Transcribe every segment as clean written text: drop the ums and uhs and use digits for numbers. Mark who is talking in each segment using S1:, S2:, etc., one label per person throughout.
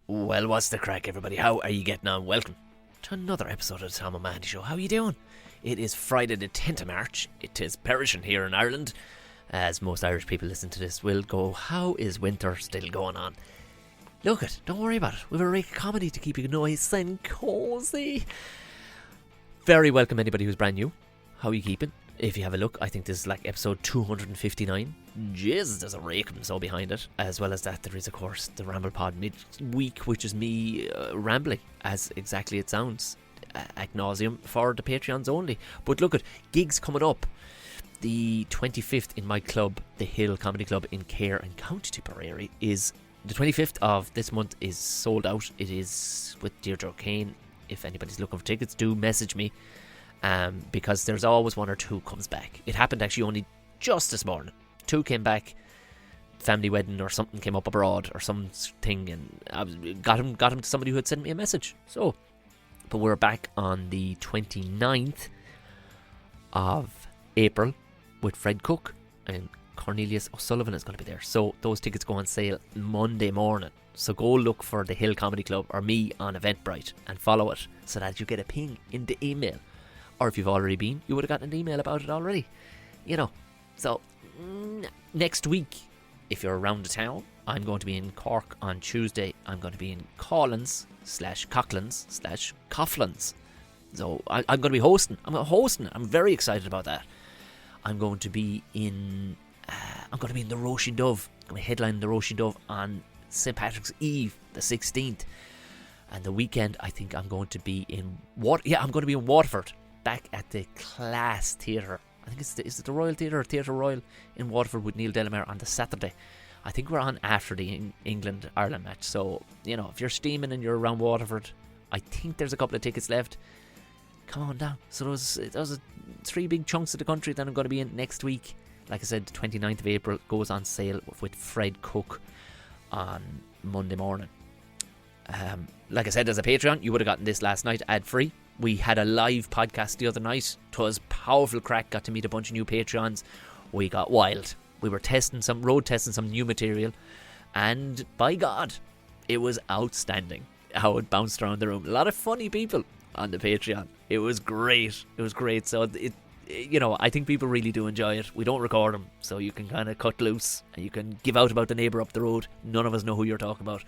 S1: Well, what's the crack, everybody? How are you getting on? Welcome to another episode of the Tom and Mandy Show. How are you doing? It is Friday the 10th of March. It is perishing here in Ireland. As most Irish people listen to this will go, how is winter still going on? Look it, don't worry about it. We have a rake of comedy to keep you nice and cosy. Very welcome anybody who's brand new. How are you keeping? If you have a look, I think this is like episode 259. Jesus, there's a rake of them so behind it. As well as that, there is, of course, the Ramble Pod mid-week, which is me rambling, as exactly it sounds, ad nauseum, for the Patreons only. But look at gigs coming up. The 25th in my club, the Hill Comedy Club in Cahir and County Tipperary, is the 25th of this month is sold out. It is with Deirdre O'Kane. If anybody's looking for tickets, do message me. Because there's always one or two comes back. It happened actually only just this morning. Two came back, family wedding or something came up abroad or something, and I got him to somebody who had sent me a message. So, but we're back on the 29th of April with Fred Cook, and Cornelius O'Sullivan is going to be there. So those tickets go on sale Monday morning. So go look for the Hill Comedy Club or me on Eventbrite and follow it so that you get a ping in the email. Or if you've already been, you would have gotten an email about it already. You know. So, next week, if you're around the town, I'm going to be in Cork on Tuesday. I'm going to be in Collins/Coughlins/Coughlins. So, I'm going to be hosting. I'm very excited about that. I'm going to be in the Roisin Dove. I'm going to headline the Roisin Dove on St. Patrick's Eve, the 16th. And the weekend, I think I'm going to be in Waterford. Back at the Class Theatre. I think is it the Royal Theatre or Theatre Royal in Waterford with Neil Delamere on the Saturday. I think we're on after the England-Ireland match. So, you know, if you're steaming and you're around Waterford, I think there's a couple of tickets left. Come on down. So those are three big chunks of the country that I'm going to be in next week. Like I said, the 29th of April goes on sale with Fred Cook on Monday morning. Like I said, as a Patreon, you would have gotten this last night ad-free. We had a live podcast the other night. 'Twas powerful crack. Got to meet a bunch of new Patreons. We got wild. We were road testing some new material. And by God, it was outstanding how it bounced around the room. A lot of funny people on the Patreon. It was great. So I think people really do enjoy it. We don't record them, so you can kind of cut loose and you can give out about the neighbour up the road. None of us know who you're talking about.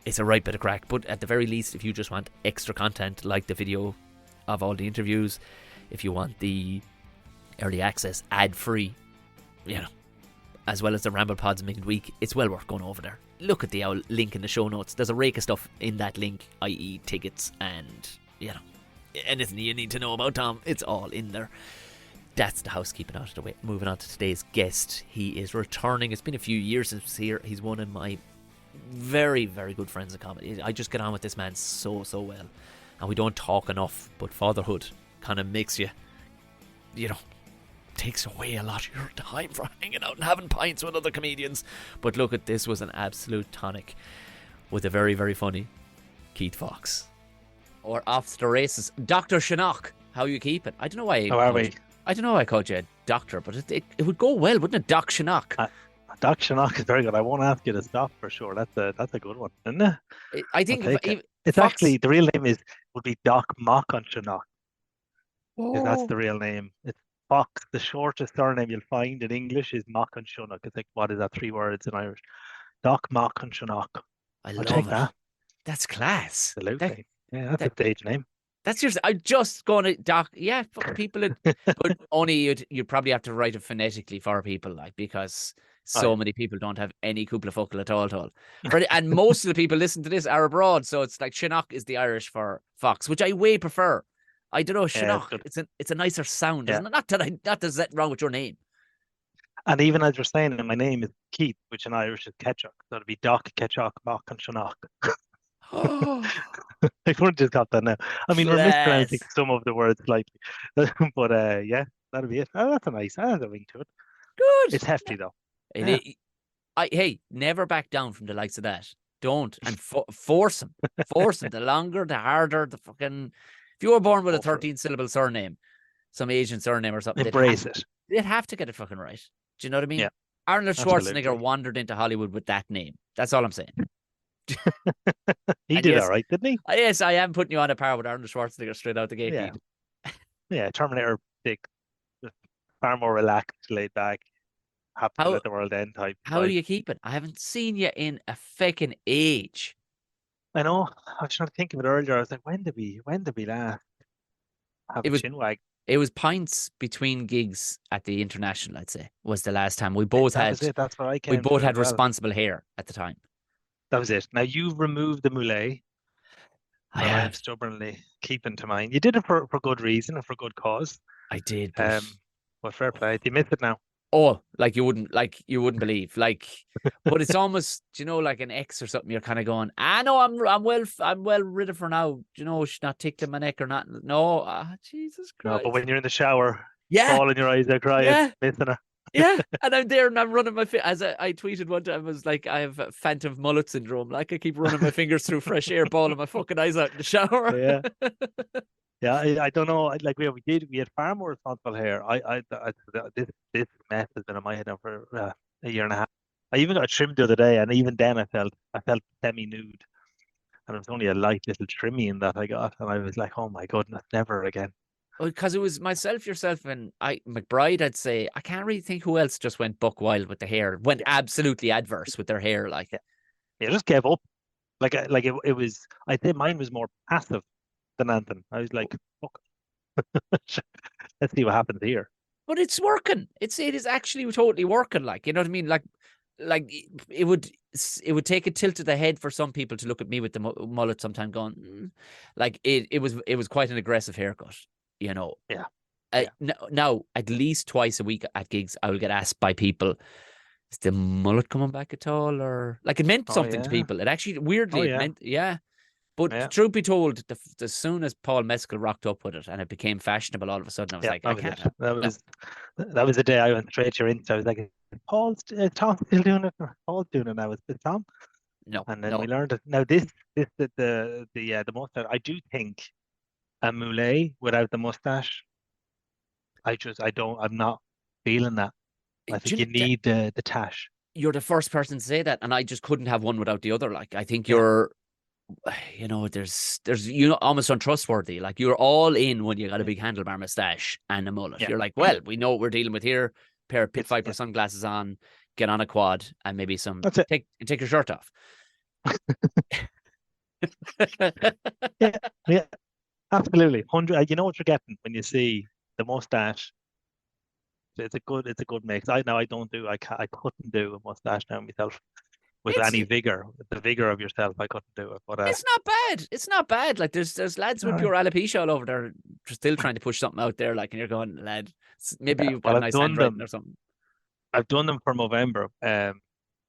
S1: It's a right bit of crack, but at the very least, if you just want extra content like the video of all the interviews, if you want the early access ad-free, as well as the Ramble Pods midweek, it's well worth going over there. Look at the link in the show notes. There's a rake of stuff in that link, i.e. tickets and, anything you need to know about Tom, it's all in there. That's the housekeeping out of the way. Moving on to today's guest. He is returning. It's been a few years since he's here. He's one of my very, very good friends of comedy. I just get on with this man so well, and we don't talk enough, but fatherhood kind of makes you, takes away a lot of your time for hanging out and having pints with other comedians. But look, this was an absolute tonic with a very, very funny Keith Fox. Or off the races, Dr. Sionnach. How are you keeping? I don't know why.
S2: How are we?
S1: I don't know why I called you a doctor, but it would go well, wouldn't it, Doc Sionnach?
S2: Doc Sionnach is very good. I won't ask you to stop for sure. That's a good one, isn't it?
S1: I think
S2: it's
S1: Fox,
S2: actually the real name would be Doc Machon Sionnach.
S1: oh.
S2: That's the real name. It's Fox. The shortest surname you'll find in English is Machon Sionnach. It's like, what is that? 3 words in Irish. Doc Machon Sionnach.
S1: I'll take that. That's class.
S2: Absolutely. That's a stage name.
S1: That's yours. I'm just going to Doc. Yeah, fuck people. But only you'd probably have to write it phonetically for people, like, because so many people don't have any cúpla focal at all. And most of the people listen to this are abroad, so it's like Sionnach is the Irish for Fox, which I way prefer. I don't know, Sionnach. It's a nicer sound, isn't it? Not that there's that wrong with your name.
S2: And even as you're saying, my name is Keith, which in Irish is Ketchuk. So it'd be Doc Ketchuk Machon Sionnach. I wouldn't just got that now. I mean, we're mispronouncing some of the words slightly, but that'll be it. That's a ring to it.
S1: Good.
S2: It's hefty though.
S1: Hey, never back down from the likes of that. Don't, and force them. The longer, the harder. The fucking. If you were born with a 13-syllable surname, some Asian surname or something,
S2: embrace it.
S1: They'd have to get it fucking right. Do you know what I mean?
S2: Yeah.
S1: Arnold Schwarzenegger wandered into Hollywood with that name. That's all I'm saying.
S2: He
S1: And
S2: did all right, didn't he?
S1: yes, I am putting you on a par with Arnold Schwarzenegger straight out the gate,
S2: Yeah,
S1: Keith.
S2: yeah. Terminator 6, just far more relaxed, laid back, happy to
S1: How
S2: let the world end type
S1: how are
S2: vibe.
S1: you keeping? I haven't seen you in a fucking age.
S2: I know. I was trying to think of it earlier. I was like, when did we last have
S1: It
S2: a
S1: was
S2: chin wag?
S1: it was pints between gigs at the International, I'd say, was the last time. We both
S2: That
S1: had
S2: was it. That's what I
S1: we
S2: came
S1: both
S2: to as
S1: had
S2: well.
S1: responsible hair at the time.
S2: That was it. Now you've removed the mullet,
S1: I
S2: and I am
S1: have.
S2: stubbornly keeping to mine. You did it for good reason and for good cause.
S1: I did, but
S2: Um, but fair play. You missed it now.
S1: oh, like you wouldn't believe. Like, but it's almost, like an ex or something. You're kind of going, no, I'm well rid of her now. She's not tickling my neck or not. No, Jesus
S2: No, but
S1: Christ.
S2: when you're in the shower,
S1: Yeah,
S2: bawling your eyes out, crying,
S1: yeah,
S2: missing her.
S1: yeah. And I'm there and I'm running my as I tweeted one time, I was like, I have phantom mullet syndrome. Like I keep running my fingers through fresh air, bawling my fucking eyes out in the shower.
S2: Yeah. Yeah, I don't know. Like we had far more responsible hair. This mess has been in my head now for a year and a half. I even got trimmed the other day, and even then I felt semi-nude, and it was only a light little trimming that I got, and I was like, oh my goodness, never again.
S1: Because it was myself, yourself, and McBride. I'd say I can't really think who else just went buck wild with the hair, went
S2: Yeah,
S1: absolutely adverse with their hair. Like,
S2: yeah, yeah. Just gave up. Like it was. I think mine was more passive than anything. I was like, fuck, let's see what happens here.
S1: but it's working. It is actually totally working. Like, you know what I mean? Like it would take a tilt of the head for some people to look at me with the mullet sometime going, like it was quite an aggressive haircut. You know,
S2: Yeah, yeah.
S1: now at least twice a week at gigs, I will get asked by people, "Is the mullet coming back at all?" Or like it meant
S2: Oh
S1: something to
S2: yeah.
S1: people. It actually
S2: Oh
S1: weirdly it
S2: yeah.
S1: meant, yeah. But
S2: Yeah.
S1: truth be told, as soon as Paul Mescal rocked up with it and it became fashionable, all of a sudden I was
S2: Yeah,
S1: like, I
S2: that was
S1: can't
S2: it.
S1: have no,
S2: That was the day I went straight to your Insta. I was like, Tom's still doing it. Paul's doing it now. It's Tom.
S1: no,
S2: And then
S1: no.
S2: we learned it. Now this the mustache. I do think a mullet without the mustache. I'm not feeling that. I
S1: Do
S2: think
S1: you
S2: you
S1: know,
S2: need the tash.
S1: you're the first person to say that, and I just couldn't have one without the other. Like I think
S2: Yeah,
S1: there's almost untrustworthy. Like you're all in when you got a
S2: yeah,
S1: big handlebar mustache and a mullet.
S2: yeah.
S1: You're like, well, we know what we're dealing with here. Pair of Pit
S2: It's
S1: Viper
S2: yeah.
S1: sunglasses on, get on a quad, and maybe some
S2: That's it.
S1: take your shirt off.
S2: Yeah, yeah. Absolutely. 100. You know what you're getting when you see the mustache. It's a good mix. I don't do I couldn't do a mustache now myself with
S1: it's
S2: any vigor. With the vigor of yourself, I couldn't do it. But
S1: It's not bad. It's not bad. Like there's lads
S2: all
S1: with
S2: right.
S1: pure alopecia all over there, still trying to push something out there. Like, and you're going, lad, maybe
S2: Yeah.
S1: you've got
S2: Well,
S1: nice handwriting or something.
S2: I've done them for November. But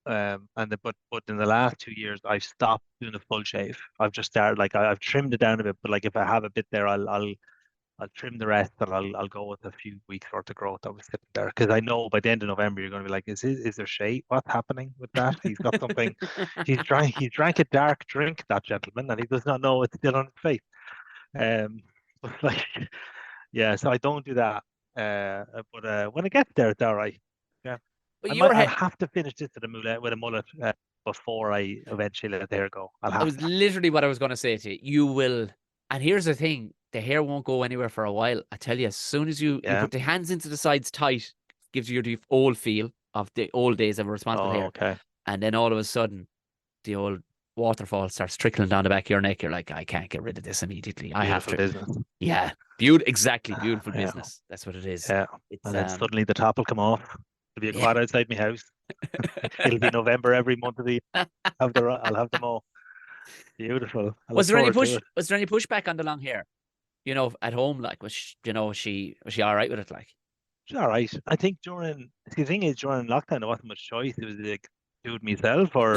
S2: in the last 2 years, I've stopped doing a full shave. I've just started like I've trimmed it down a bit. But like if I have a bit there, I'll trim the rest, and I'll go with a few weeks worth of growth that was sitting there because I know by the end of November you're going to be like, is there shade? What's happening with that? He's got something. He drank a dark drink, that gentleman, and he does not know it's still on his face. Um, but like, yeah, so I don't do that. But when it gets there, it's all right. Yeah,
S1: But
S2: I'll have to finish this with a mullet before I eventually let the hair go. I'll
S1: it
S2: have
S1: was
S2: to.
S1: literally what I was going to say to you. You will, and here's the thing: the hair won't go anywhere for a while. I tell you, as soon as you
S2: Yeah.
S1: put the hands into the sides tight, gives you the old feel of the old days of responsible
S2: Oh,
S1: hair,
S2: okay.
S1: and then all of a sudden the old waterfall starts trickling down the back of your neck. You're like, I can't get rid of this immediately. I have
S2: Beautiful
S1: to.
S2: business.
S1: Yeah, beautiful. Exactly, beautiful
S2: Yeah.
S1: business. That's what it is.
S2: Yeah.
S1: It's
S2: And then suddenly the top will come off. There'll be a
S1: yeah.
S2: quad outside my house. It'll be November every month of the I'll have them all. Beautiful. I
S1: Was
S2: look
S1: there any
S2: forward to
S1: push?
S2: it.
S1: Was there any pushback on the long hair? At home, like was she all right with it? Like,
S2: It's all right. I think the thing is during lockdown there wasn't much choice. It was like do it myself or,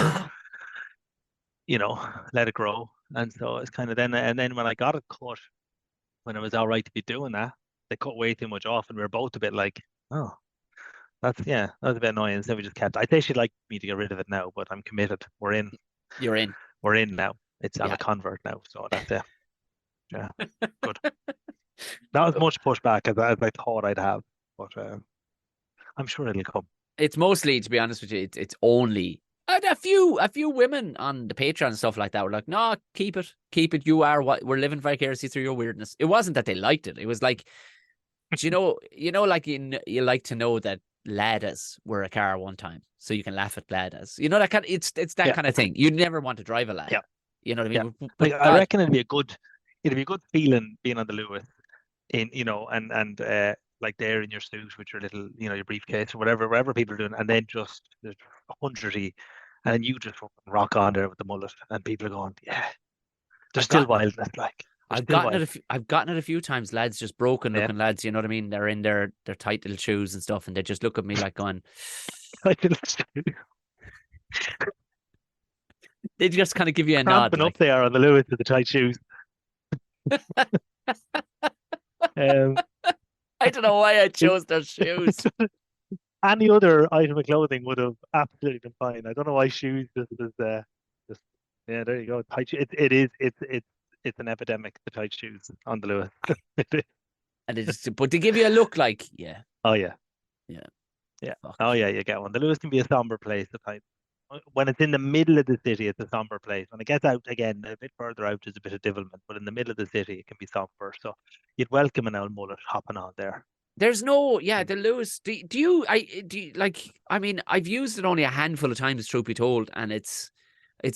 S2: you know, let it grow. And so it's kind of then when I got it cut, when it was all right to be doing that, they cut way too much off and we were both a bit like, oh, that was a bit annoying. So we just kept I think she'd like me to get rid of it now, but I'm committed.
S1: you're in.
S2: We're in now. I'm
S1: Yeah.
S2: a convert now, so that's it. Yeah, good. Not as much pushback as I thought I'd have, but I'm sure it'll come.
S1: It's mostly, to be honest with you, it's only. I had a few women on the Patreon and stuff like that were like, "No, keep it, keep it. You are what we're living vicariously through your weirdness." It wasn't that they liked it. It was like, do you know, like you like to know that ladas were a car one time, so you can laugh at ladas. You know that kind. It's that
S2: Yeah,
S1: kind of thing. You'd never want to drive a lada.
S2: yeah,
S1: You know what I
S2: yeah.
S1: mean?
S2: Like
S1: But
S2: I
S1: God,
S2: reckon it'd be a good feeling being on the Lewis in and like there in your suit with your little your briefcase or whatever people are doing, and then just there's 100, and then you just fucking rock on there with the mullet, and people are going, yeah, there's
S1: I've
S2: still
S1: gotten it.
S2: wildness, like there's still wild.
S1: I've gotten it a few times. Lads, just broken
S2: Yeah,
S1: looking lads. You know what I mean? They're in their tight little shoes and stuff, and they just look at me like going.
S2: like
S1: They just kind of give you a nod,
S2: cramping up
S1: like.
S2: they are on the Lewis with the tight shoes. Um,
S1: I don't know why I chose those shoes.
S2: any other item of clothing would have absolutely been fine. I don't know why shoes just yeah, there you go. Tight it is it's an epidemic, the tight shoes on the Lewis. It is.
S1: And they just, but they give you a look like, yeah,
S2: Oh yeah,
S1: yeah,
S2: yeah.
S1: fuck
S2: Oh
S1: it.
S2: yeah, you get one. The Lewis can be a somber place at times. When it's in the middle of the city, it's a somber place. When it gets out again, a bit further out, there's a bit of devilment. But in the middle of the city, it can be somber. So you'd welcome an old mullet hopping on there.
S1: There's no, yeah,
S2: And
S1: the Lewis. Do you, do you, like, I mean, I've used it only a handful of times, truth be told, and it's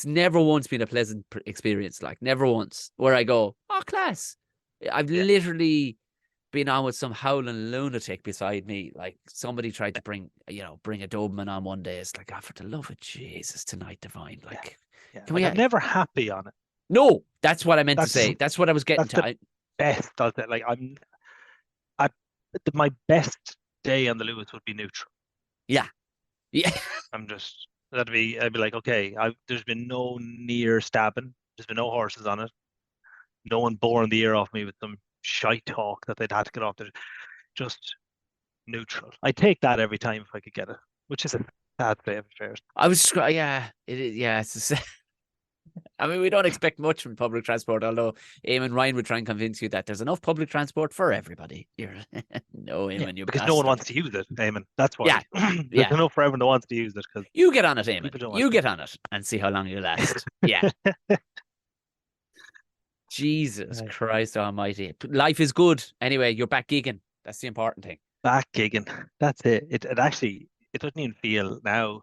S1: never once been a pleasant experience. Like, never once where I go, oh, class. I've
S2: yeah,
S1: literally been on with some howling lunatic beside me. Like, somebody tried to bring a Doberman on one day. It's like, oh, for the love of Jesus, tonight, divine.
S2: yeah,
S1: Like,
S2: yeah.
S1: can
S2: Like
S1: we,
S2: I'm never happy on it.
S1: no, that's what I meant to
S2: That's
S1: say. That's what I was getting
S2: that's the
S1: to.
S2: best of it. Like I my best day on the Lewis would be neutral.
S1: Yeah. Yeah.
S2: I'm just I'd be like, okay, there's been no near stabbing, there's been no horses on it, no one boring the ear off me with some shite talk that they'd had to get off there. Just neutral. I take that every time if I could get it, which is a sad state of affairs.
S1: Yeah, it is. Yeah, I mean, we don't expect much from public transport, although Eamon Ryan would try and convince you that there's enough public transport for everybody. You're no,
S2: Yeah,
S1: Eamon, you
S2: because no one
S1: bastard.
S2: wants to use it, Eamon. That's why.
S1: Yeah,
S2: There's
S1: yeah.
S2: enough for everyone that wants to use it because
S1: You get on it, Eamon.
S2: people don't want
S1: You get on it and see how long you last. Yeah.
S2: to.
S1: Jesus
S2: Right.
S1: Christ Almighty. Life is good. Anyway, you're back gigging. That's the important thing.
S2: Back gigging. That's it. It actually it doesn't even feel now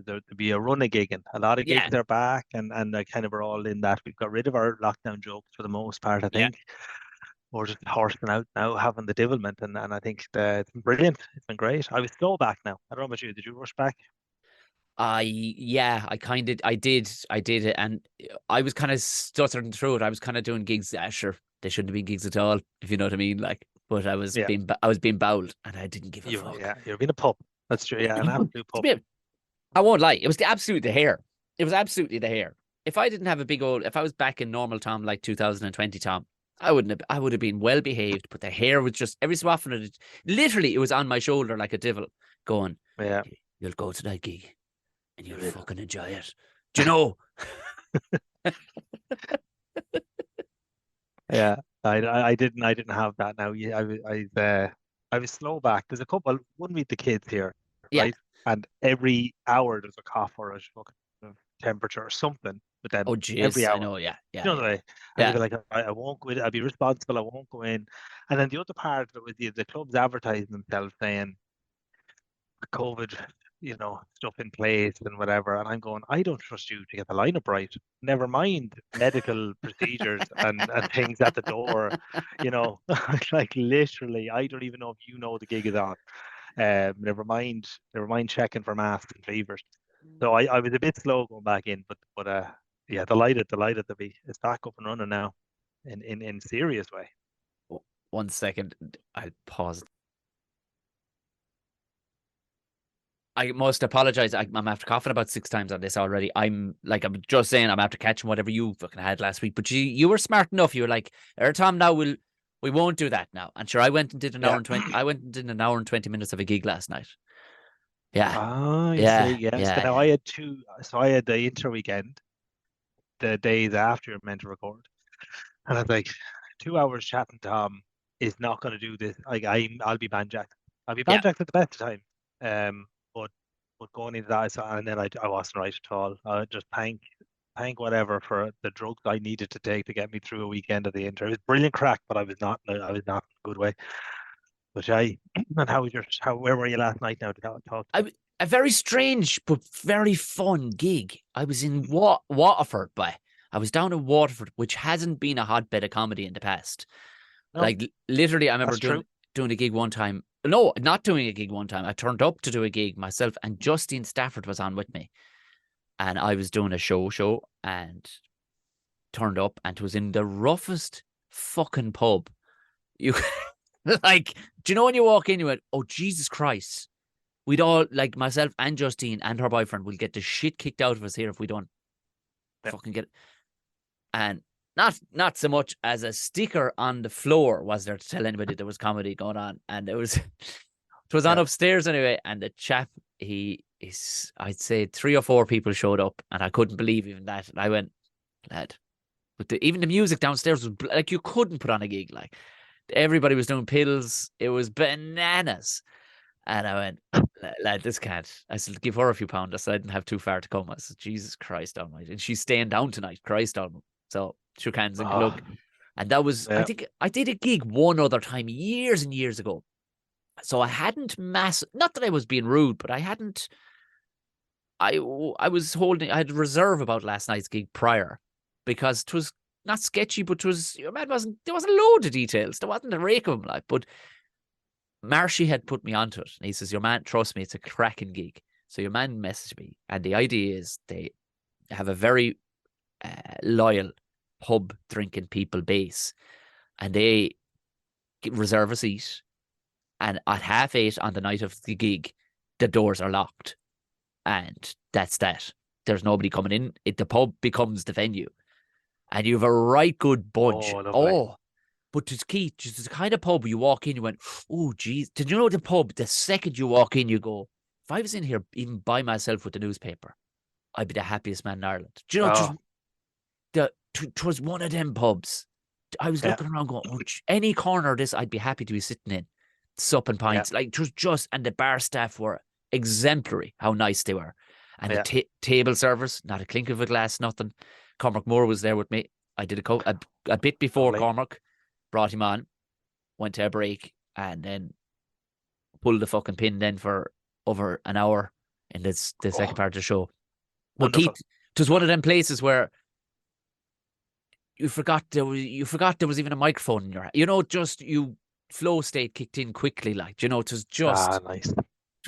S2: to be a run of gigging. A lot of
S1: Yeah,
S2: gigs are back and I kind of we're all in that. We've got rid of our lockdown jokes for the most part, I
S1: yeah.
S2: think. We're just horsing out now, having the devilment and I think it's been brilliant. It's been great. I was slow back now. I don't know about you. Did you rush back?
S1: I did it, and I was kind of stuttering through it. I was kind of doing gigs. Sure, they shouldn't have been gigs at all, if you know what I mean. Like, but
S2: Yeah.
S1: I was being bowled, and I didn't give a
S2: You
S1: fuck.
S2: yeah, you're being a pup. That's true. Yeah, an absolute
S1: To
S2: pup.
S1: be, I won't lie, it was absolutely the hair. It was absolutely the hair. If I didn't have a big old, if I was back in normal Tom like 2020 Tom, I wouldn't have. I would have been well behaved, but the hair was just every so often. Literally, it was on my shoulder like a devil, going,
S2: Yeah.
S1: "You'll go to that gig, and
S2: You
S1: you'll
S2: will.
S1: fucking enjoy it." Do you know?
S2: Yeah, I didn't have that now. Yeah, I was slow back. There's a couple. One meet the kids here,
S1: Yeah.
S2: right? And every hour there's a cough or a fucking temperature or something with them
S1: Oh,
S2: every
S1: jeez, I
S2: hour.
S1: know. Yeah,
S2: You
S1: yeah,
S2: know the
S1: yeah,
S2: way. And they'd
S1: yeah.
S2: be like, I won't go in. I'll be responsible. I won't go in. And then the other part of it was the clubs advertising themselves saying COVID, stuff in place and whatever. And I'm going, I don't trust you to get the lineup right. Never mind medical procedures and things at the door. Like literally, I don't even know if you know the gig is on. Never mind checking for masks and fevers. So I was a bit slow going back in, but yeah, delighted to be it's back up and running now in serious way.
S1: One second, I paused. I must apologize. I'm after coughing about 6 times on this already. I'm just saying, I'm after catching whatever you fucking had last week. But you were smart enough. You were like, Tom, now we won't do that now. And sure, I went and did an hour
S2: Yeah.
S1: and 20. I went and did an hour and 20 minutes of a gig last night. Yeah,
S2: Ah, you see,
S1: yeah,
S2: yeah. So
S1: yeah,
S2: now
S1: yeah.
S2: I had the inter weekend, the days after you're meant to record. And I was like, 2 hours chatting to Tom is not going to do this. Like I'll be banjacked. I'll be
S1: Yeah.
S2: banjacked at the best of times. But but going into that, and then I wasn't right at all. Just thank whatever for the drugs I needed to take to get me through a weekend of the Inter. It was brilliant crack, but I was not in a good way. But I and where were you last night now to talk?
S1: A very strange but very fun gig. I was in Waterford, but I was down in Waterford, which hasn't been a hotbed of comedy in the past.
S2: No,
S1: Like literally, I remember
S2: that's true.
S1: doing a gig one time. No, not doing a gig one time. I turned up to do a gig myself, and Justine Stafford was on with me, and I was doing a show, and turned up, and it was in the roughest fucking pub. You like, do you know when you walk in, you went, "Oh Jesus Christ." We'd all, like myself and Justine and her boyfriend, will get the shit kicked out of us here if we don't
S2: Yeah.
S1: fucking get it. And not so much as a sticker on the floor was there to tell anybody there was comedy going on. And it was on
S2: Yeah.
S1: upstairs anyway. And the chap, he is, I'd say 3 or 4 people showed up, and I couldn't believe even that. And I went, lad, but even the music downstairs was like, you couldn't put on a gig. Like everybody was doing pills. It was bananas. And I went, lad, this can't. I said, give her a few pounds. I said, I didn't have too far to come. I said, Jesus Christ almighty. And she's staying down tonight, Christ almighty. So shook hands and
S2: Oh,
S1: look. And that was, I
S2: yeah.
S1: think I did a gig one other time years and years ago. So I hadn't not that I was being rude, but I hadn't, I was holding, I had a reserve about last night's gig prior, because it was not sketchy, but it was, your man there wasn't a load of details. There wasn't a rake of them, like, but Marshy had put me onto it. And he says, your man, trust me, it's a cracking gig. So your man messaged me. And the idea is they have a very loyal pub drinking people base. And they reserve a seat. And at 8:30 on the night of the gig, the doors are locked. And that's that. There's nobody coming in. The pub becomes the venue. And you have a right good bunch.
S2: Oh, lovely.
S1: Oh, but it's key. It's the kind of pub you walk in, you went, oh, geez. Did you know the pub, the second you walk in, you go, if I was in here even by myself with the newspaper, I'd be the happiest man in Ireland. Do you know, just
S2: Oh,
S1: twas one of them pubs. I was
S2: yeah,
S1: looking around going, oh, any corner of this, I'd be happy to be sitting in, supping
S2: yeah,
S1: pints. Like, it was just, and the bar staff were exemplary, how nice they were. And the
S2: yeah.
S1: table service, not a clink of a glass, nothing. Cormac Moore was there with me. I did a bit before
S2: Lovely.
S1: Cormac, brought him on, went to a break, and then pulled the fucking pin then for over an hour in the second
S2: Oh,
S1: part of the show. But Keith,
S2: wonderful.
S1: it was one of them places where you forgot there was even a microphone in your hand. You know, just you flow state kicked in quickly, like, you know, it was
S2: Ah,
S1: just
S2: nice.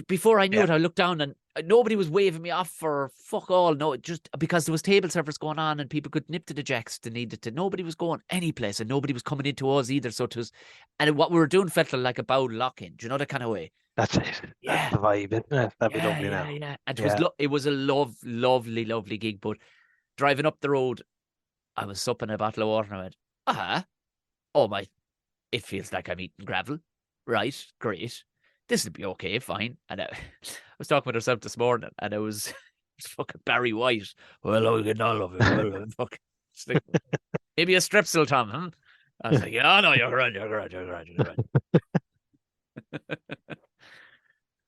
S1: before I knew
S2: Yeah,
S1: it, I looked down and nobody was waving me off for fuck all. No, just because there was table service going on and people could nip to the jacks if they needed to. Nobody was going any place and nobody was coming into us either. So it was, and what we were doing felt like a bow lock in. Do you know that kind of way?
S2: that's it. That's
S1: Yeah,
S2: the vibe, isn't it? That'd be
S1: yeah,
S2: lovely
S1: yeah,
S2: now.
S1: yeah. And
S2: Yeah.
S1: it was a lovely, lovely gig. But driving up the road, I was supping a bottle of water and I went, oh my, it feels like I'm eating gravel. Right, great. This will be okay, fine. And I was talking with herself this morning, and it was fucking Barry White. Well, I can all of it. Well, fucking maybe a strepsil, Tom. Huh? I was like, yeah, no, you're right, you're right.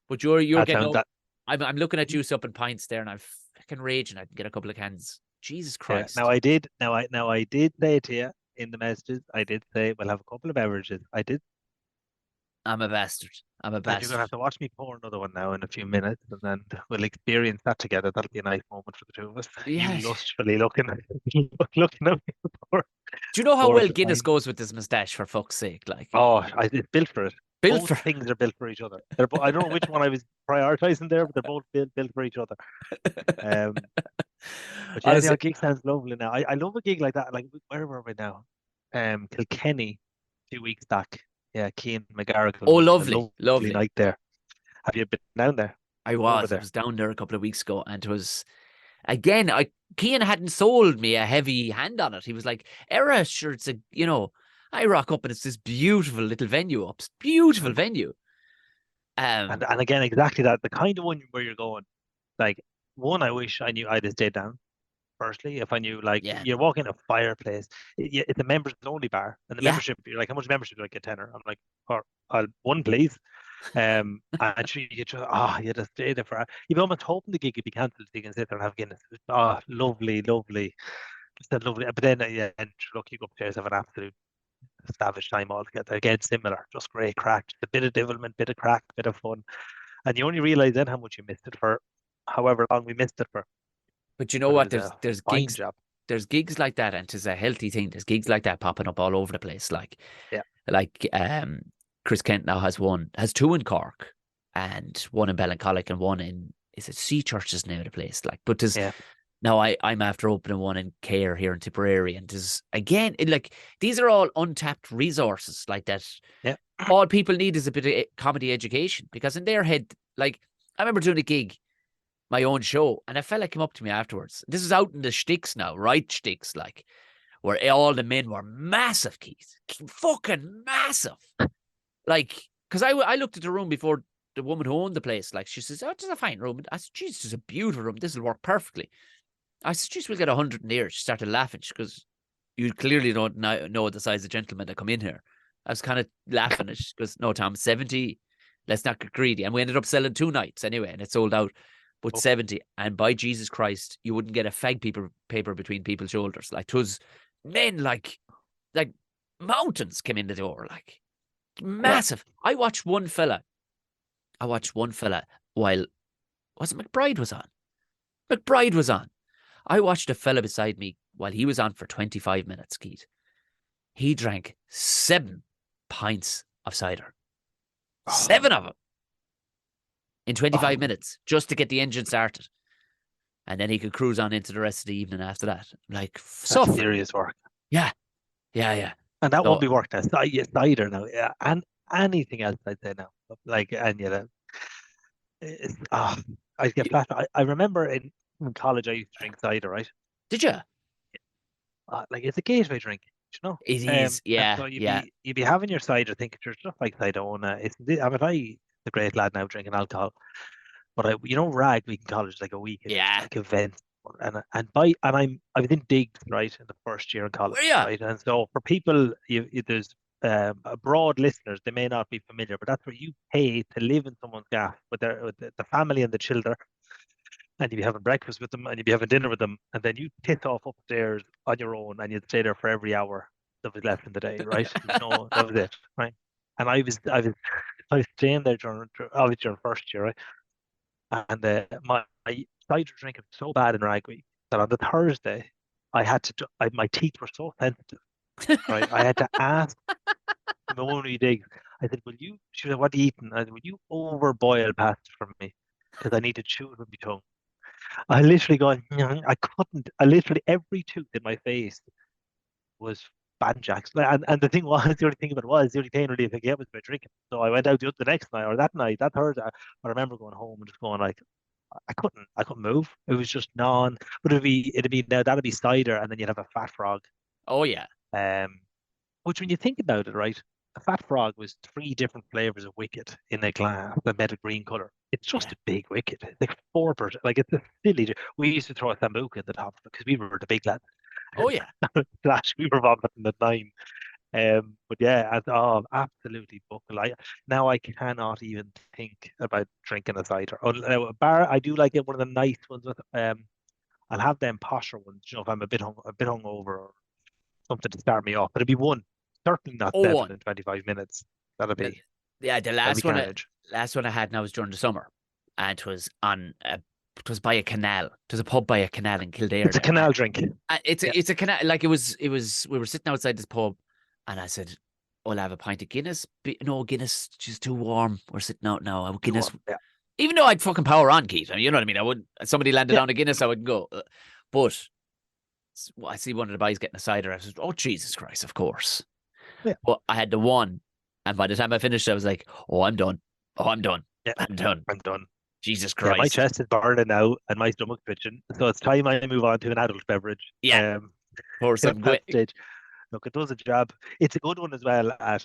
S1: But you're
S2: That
S1: getting
S2: sounds
S1: out.
S2: that.
S1: I'm looking at you supping pints there, and I'm fucking raging. I can get a couple of cans. Jesus
S2: Yeah. Now
S1: Christ.
S2: I did. Now I did say to you in the messages. I did say we'll have a couple of beverages. I did,
S1: I'm a bastard. I'm a
S2: and you're gonna
S1: bastard.
S2: have to watch me pour another one now in a few minutes, and then we'll experience that together. That'll be a nice moment for the two of us. You
S1: Yeah.
S2: lustfully looking, looking at me pour,
S1: Do you know how
S2: pour
S1: well
S2: us a
S1: Guinness
S2: pint.
S1: goes with this moustache, for fuck's sake? Like,
S2: Oh, it's built for it.
S1: built
S2: Both
S1: for.
S2: things are built for each other. I don't know which one I was prioritizing there, but they're both built for each other. Um, but yeah,
S1: Honestly,
S2: the gig sounds lovely now. I love a gig like that. Like, where were we now? Kilkenny, a few weeks back. Yeah, Cian McGarrigle
S1: oh,
S2: was a
S1: lovely,
S2: lovely
S1: lovely.
S2: night there. Have you been down there?
S1: I
S2: Over
S1: was. I
S2: there?
S1: was down there a couple of weeks ago, and it was again. Cian hadn't sold me a heavy hand on it. He was like, "Era, sure, it's a I rock up and it's this beautiful little venue up, beautiful
S2: Mm.
S1: venue."
S2: And again, exactly that. The kind of one where you're going. Like, one, I wish I knew I'd have stayed down. Firstly, if I knew, like,
S1: Yeah,
S2: you're walking a fireplace, it's a members only bar, and the
S1: yeah.
S2: membership, you're like, how much membership do I get? Tenner. I'm like, or one, please. And you just you just stay there for. You'd be almost hoping the gig would be cancelled so you can sit there and have Guinness. Lovely, lovely, just a lovely. But then yeah, and look, you go upstairs have an absolute savage time altogether. Again, similar, just great crack, just a bit of devilment, bit of crack, bit of fun, and you only realise then how much you missed it for, however long we missed it for.
S1: But you know
S2: But it
S1: what?
S2: was a
S1: There's
S2: fine
S1: gigs,
S2: job.
S1: there's gigs like that, and it's a healthy thing. There's gigs like that popping up all over the place.
S2: Yeah,
S1: Like Chris Kent now has two in Cork, and one in Ballincollig, and one in, is it Sea Church is the name of the place? Like, but there's
S2: yeah,
S1: now I'm after opening one in Care here in Tipperary, and there's again like these are all untapped resources like that.
S2: yeah.
S1: All people need is a bit of comedy education, because in their head, like I remember doing a gig, my own show, and a fella came up to me afterwards. This is out in the sticks now, right? Sticks, like where all the men were massive, Keith, fucking massive. Like, because I looked at the room before the woman who owned the place. Like, she says, "Oh, it's a fine room." I said, "Geez, it's a beautiful room. This will work perfectly." I said, "Geez, we'll get 100 in here." She started laughing because you clearly don't know the size of gentlemen that come in here. I was kind of laughing at because no, Tom, 70. Let's not get greedy. And we ended up selling 2 nights anyway, and it sold out. But
S2: Oh,
S1: 70, and by Jesus Christ, you wouldn't get a paper between people's shoulders. Like, 'twas men like mountains came in the door, like
S2: yeah.
S1: massive. I watched one fella while, was it McBride was on? McBride was on. I watched a fella beside me while he was on for 25 minutes, Keith. He drank 7 pints of cider.
S2: Oh,
S1: 7 of them in 25
S2: oh,
S1: minutes just to get the engine started. And then he could cruise on into the rest of the evening after that. Like,
S2: that's
S1: suffering.
S2: serious work.
S1: Yeah, yeah.
S2: And that won't
S1: So,
S2: be work now. Cider now, yeah, and anything else I'd say now. Like, and you know, it's, I get flat. I remember in college I used to drink cider, right?
S1: did you?
S2: Like it's a gateway drink, you know.
S1: It is.
S2: And
S1: Yeah,
S2: so
S1: yeah.
S2: you'd be having your cider, thinking it's just like Cidona. I mean, the great lad now drinking alcohol, but rag week in college is like a week of just
S1: Yeah.
S2: like events, I was in digs right in the first year in college,
S1: Were you?
S2: right, and so for people, there's broad listeners, they may not be familiar, but that's where you pay to live in someone's gaff with the family and the children, and you'd be having breakfast with them and you'd be having dinner with them, and then you tit off upstairs on your own and you'd stay there for every hour that was left in the day, right? That was it, right? And I was staying there obviously during first year, right? And my cider drinking was so bad in Ragweek that on the Thursday I had my teeth were so sensitive, right? I had to ask my woman who digs. I said, "Will you?" She said, "What are you eating?" I said, "Will you overboil pasta for me? Because I need to chew it with my tongue." I literally going, I couldn't. I literally every tooth in my face was banjacks. And the thing was, the only thing about it was, the only pain relief I get was by drinking. So I went out the next night or that night, that Thursday. I remember going home and just going like, I couldn't move. It was just non. But it'd be now that'd be cider, and then you'd have a fat frog.
S1: Oh, yeah.
S2: Um, which when you think about it, right, a fat frog was three different flavors of wicked in a glass that made a green color. It's just
S1: Yeah.
S2: a big wicked. It's like 4%. Like it's a silly. We used to throw a sambuca at the top because we were the big lads.
S1: Oh, yeah.
S2: Flash, we were vomiting at 9. But yeah, absolutely buckle. Now I cannot even think about drinking a cider. Oh, now, a bar, I do like it. One of the nice ones with I'll have them posher ones. If I'm a bit hungover or something to start me off. But it'd be one, certainly not
S1: Oh,
S2: seven
S1: one.
S2: in 25 minutes. That'd
S1: The,
S2: be
S1: yeah, the
S2: that'd be carnage.
S1: last one I had now was during the summer, and it was by a canal. There's a pub by a canal in Kildare
S2: It's a
S1: there.
S2: canal drink.
S1: It's
S2: Yeah.
S1: it's a canal. Like it was. We were sitting outside this pub, and I said, "I'll have a pint of Guinness." No, Guinness just too warm. We're sitting out now.
S2: Too
S1: Guinness,
S2: warm. Yeah.
S1: even though I'd fucking power on, Keith. You know what I mean? I wouldn't. Somebody landed
S2: Yeah.
S1: on a Guinness, I wouldn't go. But I see one of the boys getting a cider. I said, "Oh, Jesus Christ, of course."
S2: Yeah.
S1: But I had the one, and by the time I finished, I was like, "Oh, I'm done. Oh, I'm done.
S2: Yeah.
S1: I'm done."
S2: I'm done.
S1: Jesus
S2: Yeah, my
S1: Christ.
S2: chest is burning now and my stomach's twitching. So it's time I move on to an adult beverage.
S1: Yeah, pour
S2: At
S1: some.
S2: that stage. Look, it does a job. It's a good one as well at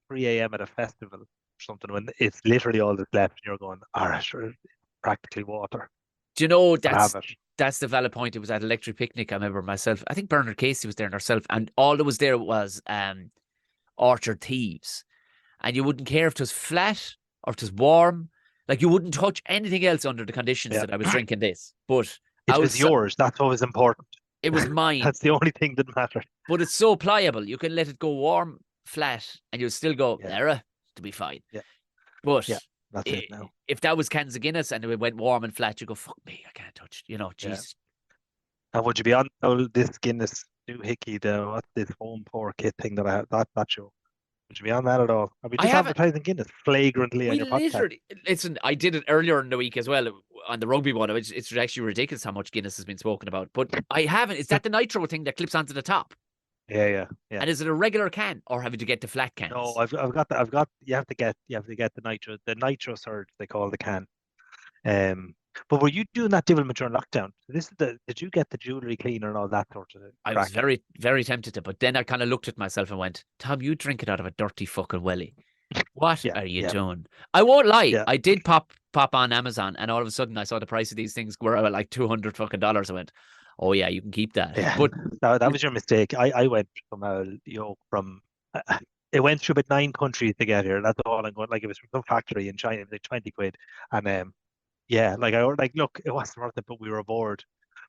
S2: 3 a.m. at a festival or something when it's literally all that's left and you're going, all right, sure, it's practically water.
S1: Do you know
S2: But have
S1: that's
S2: it.
S1: that's the valid point? It was at Electric Picnic. I remember myself. I think Bernard Casey was there and herself, and all that was there was Orchard Thieves. and you wouldn't care if it was flat or if it was warm. Like you wouldn't touch anything else under the conditions
S2: Yeah.
S1: that I was drinking this. But
S2: It was
S1: outside,
S2: yours. That's what was important.
S1: it was mine.
S2: That's the only thing that mattered.
S1: But it's so pliable. You can let it go warm, flat, and you'll still go,
S2: Yeah.
S1: there, to be fine.
S2: Yeah.
S1: But
S2: Yeah. That's it now.
S1: if that was cans of Guinness and it went warm and flat, you go, fuck me, I can't touch it. You know, Jesus.
S2: And would you be on this Guinness doohickey, what's this home pour kit thing that I have, that show? Would you be on that at all? Are we just advertising Guinness flagrantly on your podcast?
S1: Listen, I did it earlier in the week as well on the rugby one. It's actually ridiculous how much Guinness has been spoken about. But I haven't. Is that the nitro thing that clips onto the top?
S2: Yeah.
S1: And is it a regular can or have you to get the flat cans?
S2: No, I've got you have to get the nitro surge they call the can. But were you doing that devilment during lockdown? Did you get the jewelry cleaner and all that sort of
S1: I was very, very tempted to, but then I kind of looked at myself and went, Tom, you drink it out of a dirty fucking welly. What are you doing? I won't lie.
S2: Yeah.
S1: I did pop on Amazon and all of a sudden I saw the price of these things were like $200 fucking. I went, oh yeah, you can keep that.
S2: Yeah.
S1: But
S2: that was your mistake. I went from it went through about 9 countries to get here. That's all I'm going. Like it was from some factory in China, like 20 quid. And yeah, look, it wasn't worth it, but we were bored.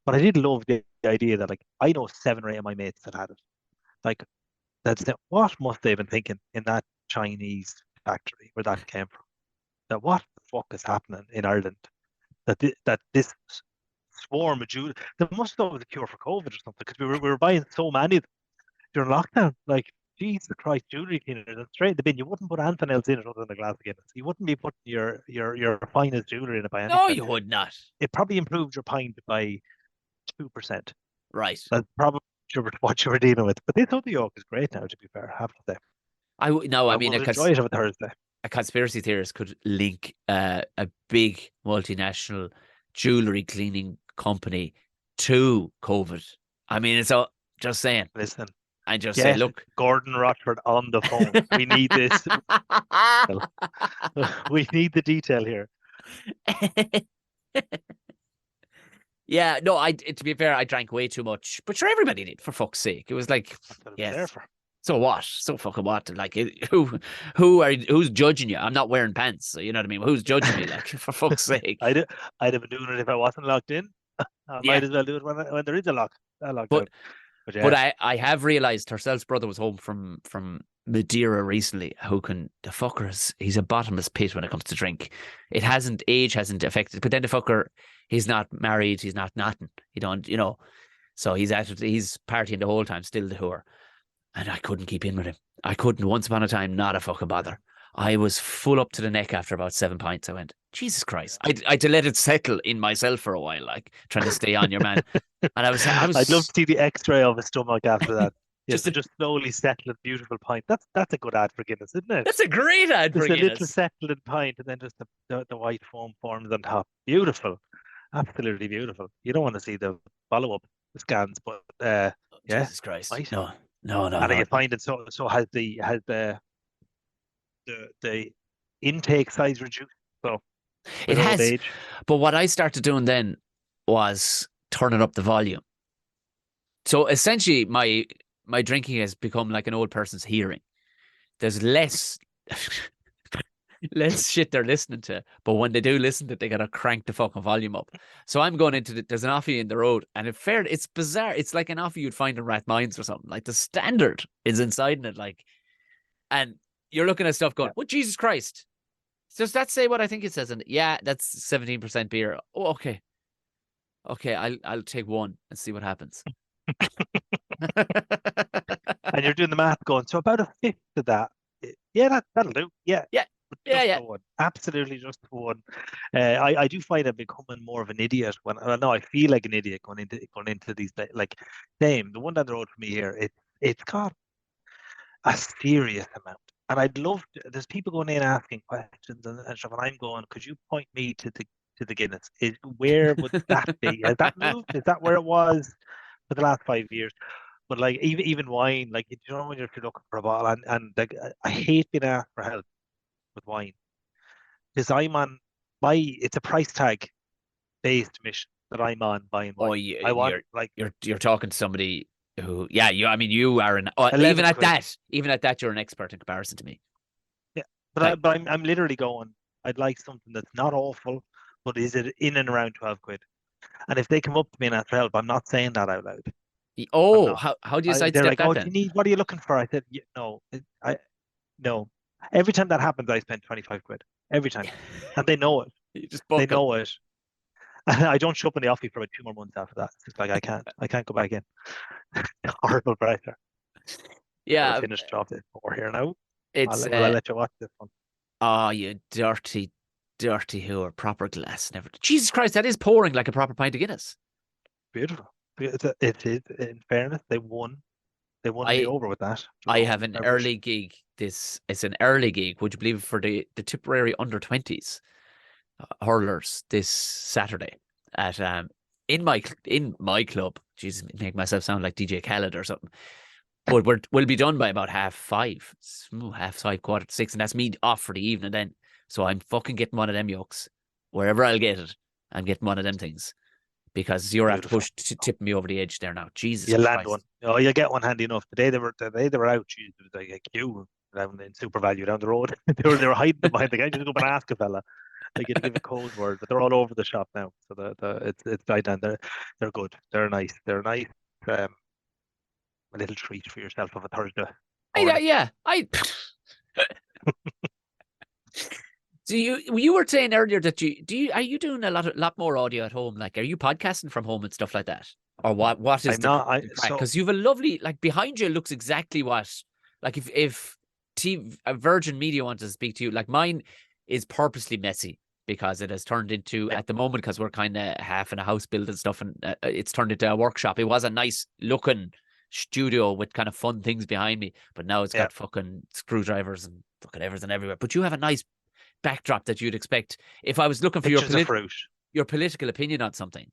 S2: But I did love the idea that like I know 7 or 8 of my mates that had it. Like what must they have been thinking in that Chinese factory where that came from? That what the fuck is happening in Ireland? That this swarm of Jews, they must have thought it was a cure for COVID or something, because we were buying so many during lockdown. Like, Jesus Christ, jewelry cleaners and straight in the bin. You wouldn't put anything else in it other than a glass of Guinness. You wouldn't be putting your finest jewelry in it by any
S1: no,
S2: stretch.
S1: you would not.
S2: It probably improved your pint by 2%.
S1: Right.
S2: That's probably what you were dealing with. But this other York is great now, to be fair, I have to say.
S1: I would
S2: enjoy it on Thursday.
S1: A conspiracy theorist could link a big multinational jewelry cleaning company to COVID. I mean, it's all just saying.
S2: Listen,
S1: I just say, look,
S2: Gordon Rochford on the phone. We need this. We need the detail here.
S1: Yeah, no, to be fair, I drank way too much. But sure, everybody did, for fuck's sake. It was like, yes. So what? So fucking what? Like, who's judging you? I'm not wearing pants, so you know what I mean? Who's judging me? Like, for fuck's sake.
S2: I'd have been doing it if I wasn't locked in. I might as well do it when there is a lockdown.
S1: But I have realised Hersel's brother was home from Madeira recently. The fucker he's a bottomless pit when it comes to drink. Age hasn't affected, but then the fucker, he's not married, he's not nothing. He don't, so he's partying the whole time, still the whore. And I couldn't keep in with him. I couldn't. Once upon a time, not a fucking bother. I was full up to the neck after about 7 pints. I went, Jesus Christ. I had to let it settle in myself for a while, like trying to stay on your man. And I'd
S2: love to see the X-ray of a stomach after that. just slowly settle a beautiful pint. That's a good ad for Guinness, isn't it?
S1: That's a great ad for Guinness.
S2: Just a little settled pint and then just the white foam forms on top. Beautiful. Absolutely beautiful. You don't want to see the follow-up scans, but
S1: Jesus Christ.
S2: Right?
S1: No.
S2: And you find it so has the intake size reduced. So
S1: it has. Age. But what I started doing then was turning up the volume. So essentially my drinking has become like an old person's hearing. There's less shit they're listening to, but when they do listen to it, they gotta crank the fucking volume up. So I'm going into there's an offie in the road, and it's bizarre. It's like an offie you'd find in Rathmines or something. Like the standard is inside in it, like, and you're looking at stuff going, "Well, Jesus Christ, does that say what I think it says?" And yeah, that's 17% beer. Oh, okay, I'll take one and see what happens.
S2: And you're doing the math, going, so about a fifth of that. Yeah, that'll do. Yeah. One. Absolutely just one. I do find I'm becoming more of an idiot when I feel like an idiot going into these, like, same. The one down the road for me here, it's got a serious amount. And I'd love there's people going in asking questions and stuff, and I'm going, could you point me to the Guinness? Where would that be? Has that moved? Is that where it was for the last 5 years? But like even wine, like, you know, when you're looking for a bottle, and like, I hate being asked for help with wine, because I'm on it's a price tag based mission that I'm on buying wine.
S1: You're talking to somebody who, you are even at that you're an expert in comparison to me.
S2: Yeah,
S1: Like,
S2: I'm literally going. I'd like something that's not awful, but is it in and around 12 quid? And if they come up to me and ask for help, I'm not saying that out loud. I'm
S1: oh,
S2: not.
S1: how do you
S2: They're
S1: sidestep
S2: like,
S1: that
S2: "Oh, do you
S1: then?
S2: need? What are you looking for?" I said, "No, no." Every time that happens, I spend 25 quid every time, and they know it.
S1: You just
S2: They
S1: book them.
S2: know it. And I don't show up in the office for about 2 more months after that. It's just like I can't go back in. Horrible pressure. Gotta
S1: Yeah,
S2: finish off this four here now.
S1: it's
S2: Will I let you watch this one?
S1: oh, you dirty, dirty whore, proper glass and everything. Jesus Christ, that is pouring like a proper pint of Guinness.
S2: Beautiful. It is. In fairness, they won. They won me
S1: I
S2: over with that.
S1: I
S2: Lovely
S1: have an
S2: beverage.
S1: early gig. This it's an early gig. Would you believe it, for the Tipperary under 20s hurlers this Saturday at in my club. Jesus, make myself sound like DJ Khaled or something. But we'll be done by about 5:30. Half five, quarter to six, and that's me off for the evening then. So I'm fucking getting one of them yokes. Wherever I'll get it, I'm getting one of them things. Because you're after
S2: Beautiful.
S1: tipping me over the edge there now. Jesus
S2: You land one.
S1: Christ.
S2: Oh, you'll get one handy enough. The day they were out, geez, it was like a queue down in Super Value down the road. They were hiding them behind the guy. Just go and ask a fella. Like you to give a code word, but they're all over the shop now. So it's died down. They're good. They're nice. They're nice. Um, a little treat for yourself of a Thursday morning.
S1: Yeah, I. So you were saying earlier that are you doing a lot more audio at home? Like, are you podcasting from home and stuff like that, or what is
S2: I'm not.
S1: the crack?
S2: So
S1: Because you have a lovely, like, behind you looks exactly what, like, if Virgin Media wanted to speak to you, like, mine is purposely messy because it has turned into,
S2: yeah,
S1: at the moment, because we're kind of half in a house build and stuff, and it's turned into a workshop. It was a nice looking studio with kind of fun things behind me, but now it's
S2: yeah.
S1: got fucking screwdrivers and fucking everything everywhere. But you have a nice backdrop that you'd expect. If I was looking for
S2: Pictures of fruit.
S1: your political opinion on something,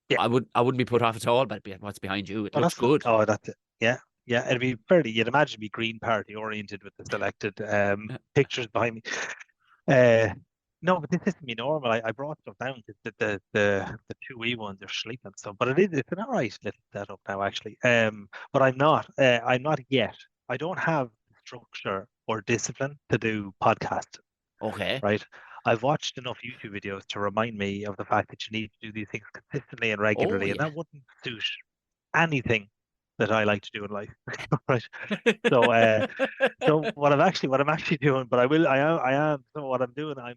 S2: Yeah.
S1: I wouldn't be put off at all by what's behind you. It
S2: Oh,
S1: looks good.
S2: that's it. Yeah, yeah. It'd be fairly. You'd imagine it'd be Green Party oriented with the selected pictures behind me. Uh, no, but this isn't me normal. I brought stuff down because the two wee ones are sleeping. So, but it's an alright little setup now actually. But I'm not. I'm not yet. I don't have structure or discipline to do podcasts.
S1: Okay.
S2: Right. I've watched enough YouTube videos to remind me of the fact that you need to do these things consistently and
S1: Oh
S2: regularly, and
S1: yeah.
S2: that wouldn't suit anything that I like to do in life. Right. So so what I'm actually doing, but I am so what I'm doing, I'm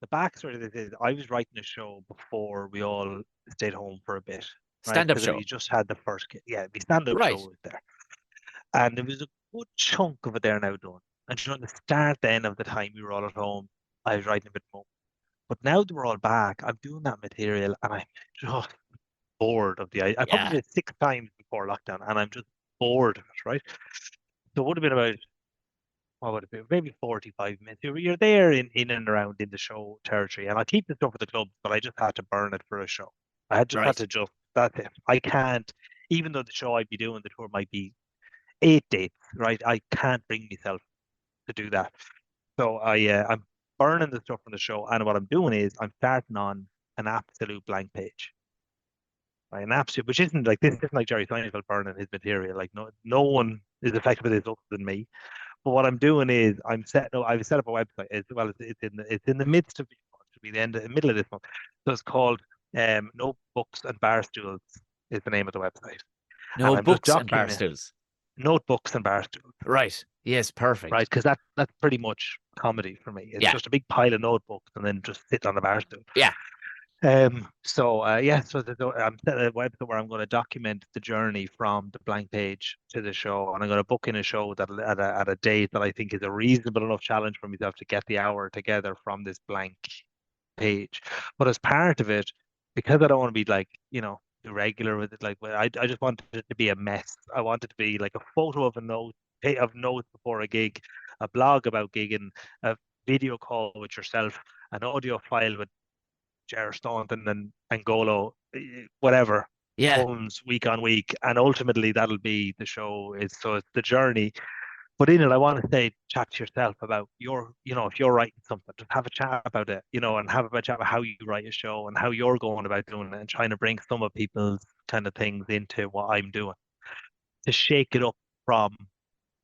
S2: the backstory of this is I was writing a show before we all stayed home for a bit, right?
S1: Stand up
S2: Because
S1: show.
S2: we just had the first yeah, the stand-up show
S1: Right.
S2: was there. And there was a good chunk of it there now done. And you know, the start then of the time we were all at home, I was writing a bit more. But now that we're all back, I'm doing that material and I'm just bored of the I probably
S1: Yeah.
S2: did it 6 times before lockdown and I'm just bored of it, right? So it would have been about what would it be? Maybe 45 minutes. You're there in and around in the show territory. And I keep the stuff for the club, but I just had to burn it for a show. I had just had
S1: Right.
S2: to just that's it. I can't even though the show I'd be doing, the tour might be 8 dates, right? I can't bring myself to do that. So I'm burning the stuff from the show, and what I'm doing is I'm starting on an absolute blank page. Right? An absolute, which isn't like this isn't like Jerry Seinfeld burning his material. Like no one is affected by this other than me. But what I'm doing is I've set up a website as well as it's in the midst of to be the middle of this month. So it's called Notebooks and Barstools is the name of the website,
S1: No
S2: and I'm just
S1: books and bar
S2: documenting
S1: stools.
S2: notebooks and barstools.
S1: Right. Yes.
S2: Right?
S1: Perfect.
S2: Because that's pretty much comedy for me. It's
S1: Yeah.
S2: just a big pile of notebooks and then just sit on a bar stool.
S1: Yeah.
S2: I'm set a website where I'm going to document the journey from the blank page to the show, and I'm going to book in a show that at a date that I think is a reasonable enough challenge for myself to get the hour together from this blank page. But as part of it, because I don't want to be like, irregular with it, like I just wanted it to be a mess. I want it to be like a photo of a note of notes before a gig, a blog about gigging, a video call with yourself, an audio file with Jar Staunton and Angolo, whatever
S1: Yeah.
S2: comes week on week, and ultimately that'll be the show. It's the journey. But in it, I want to say, chat to yourself about if you're writing something, just have a chat about it, and have a chat about how you write a show and how you're going about doing it and trying to bring some of people's kind of things into what I'm doing to shake it up from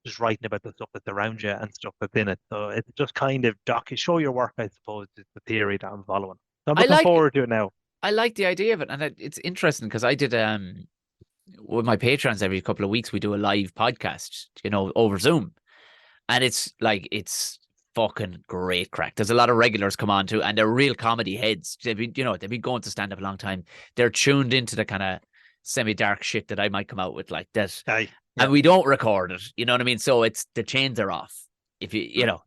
S2: just writing about the stuff that's around you and stuff that's in it. So it's just kind of show your work, I suppose, is the theory that I'm following. So I'm
S1: I
S2: looking
S1: like
S2: forward to it now.
S1: I like the idea of it, and it's interesting because I did with my patrons every couple of weeks we do a live podcast, over Zoom, and it's fucking great crack. There's a lot of regulars come on too, and they're real comedy heads. They've been going to stand up a long time. They're tuned into the kind of semi-dark shit that I might come out with like that,
S2: Aye, yeah,
S1: and we don't record it. You know what I mean? So it's the chains are off. If
S2: yeah,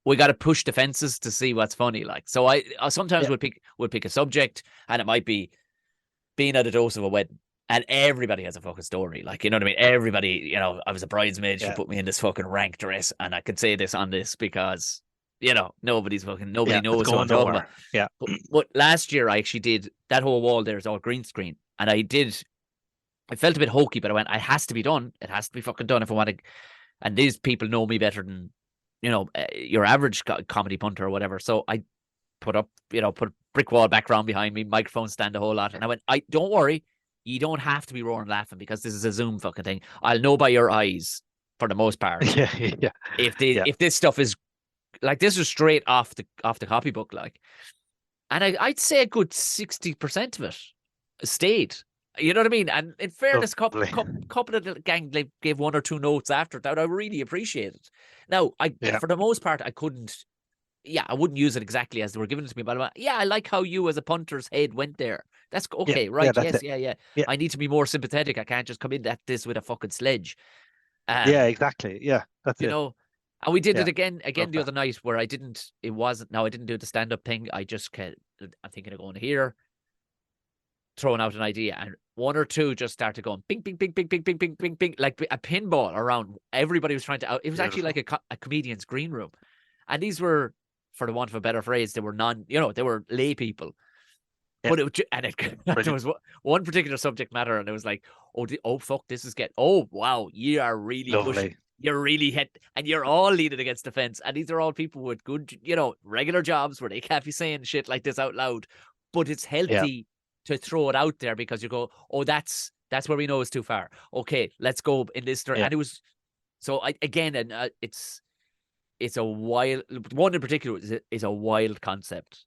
S1: we got to push the fences to see what's funny. Like, so I sometimes
S2: yeah,
S1: would pick a subject, and it might be being at a dose of a wedding. And everybody has a fucking story. Like, you know what I mean? Everybody, I was a bridesmaid. She
S2: yeah,
S1: put me in this fucking rank dress. And I could say this on this because, nobody
S2: yeah. It's
S1: knows who I'm
S2: going
S1: talking about.
S2: nowhere. Yeah,
S1: But last year, I actually did that whole wall there is all green screen. And I felt a bit hokey, but I went, it has to be done. It has to be fucking done if I want to. And these people know me better than, your average comedy punter or whatever. So I put a brick wall background behind me, microphone stand, a whole lot. And I went, don't worry, you don't have to be roaring laughing because this is a Zoom fucking thing. I'll know by your eyes for the most part.
S2: yeah, yeah, yeah,
S1: If this stuff is like, this is straight off the copybook, like, and I'd say a good 60% of it stayed. You know what I mean? And in fairness,
S2: lovely.
S1: couple of the gang gave one or two notes after that I really appreciated. Now,
S2: Yeah,
S1: for the most part, I couldn't. Yeah, I wouldn't use it exactly as they were given it to me, but yeah, I like how you as a punter's head went there. That's
S2: yeah,
S1: okay,
S2: yeah.
S1: right?
S2: That's
S1: Yes,
S2: it.
S1: yeah, yeah.
S2: Yeah,
S1: I need to be more sympathetic. I can't just come in at this with a fucking sledge.
S2: yeah,
S1: Um,
S2: exactly. Yeah, that's
S1: you
S2: it.
S1: know, and we did it
S2: Yeah,
S1: again
S2: love
S1: the
S2: that.
S1: other night where I didn't. It wasn't. No, I didn't do the stand up thing. I'm thinking of going here, throwing out an idea, and one or two just started going bing, bing, bing, bing, bing, bing, bing, bing, bing, like a pinball around. Everybody was trying to out. It was actually like
S2: Beautiful.
S1: a comedian's green room, and these were, for the want of a better phrase, they were they were lay people.
S2: Yeah,
S1: But there
S2: brilliant.
S1: was one particular subject matter, and it was like, oh fuck, this is oh wow, you are really pushing,
S2: Lovely.
S1: you're really hit, and you're all leaning against the fence, and these are all people with good, regular jobs where they can't be saying shit like this out loud, but it's
S2: Yeah,
S1: healthy to throw it out there because you go, oh, that's where we know it's too far. Okay, let's go in this direction,
S2: yeah.
S1: and it was so I again, and it's a wild one in particular is a wild concept,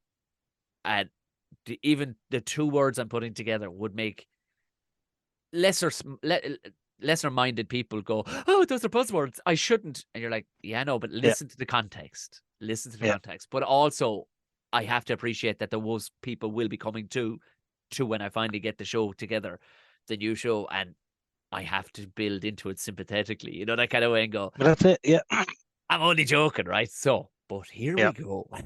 S1: and even the two words I'm putting together would make lesser lesser minded people go, oh, those are buzzwords, I shouldn't. And you're like, yeah, no, but
S2: Yeah,
S1: listen to the
S2: yeah.
S1: context. But also, I have to appreciate that those people will be coming to when I finally get the show together, the new show, and I have to build into it sympathetically, that kind of way, and go,
S2: But that's it. Yeah,
S1: I'm only joking, right? So, but here
S2: yeah.
S1: we go.
S2: But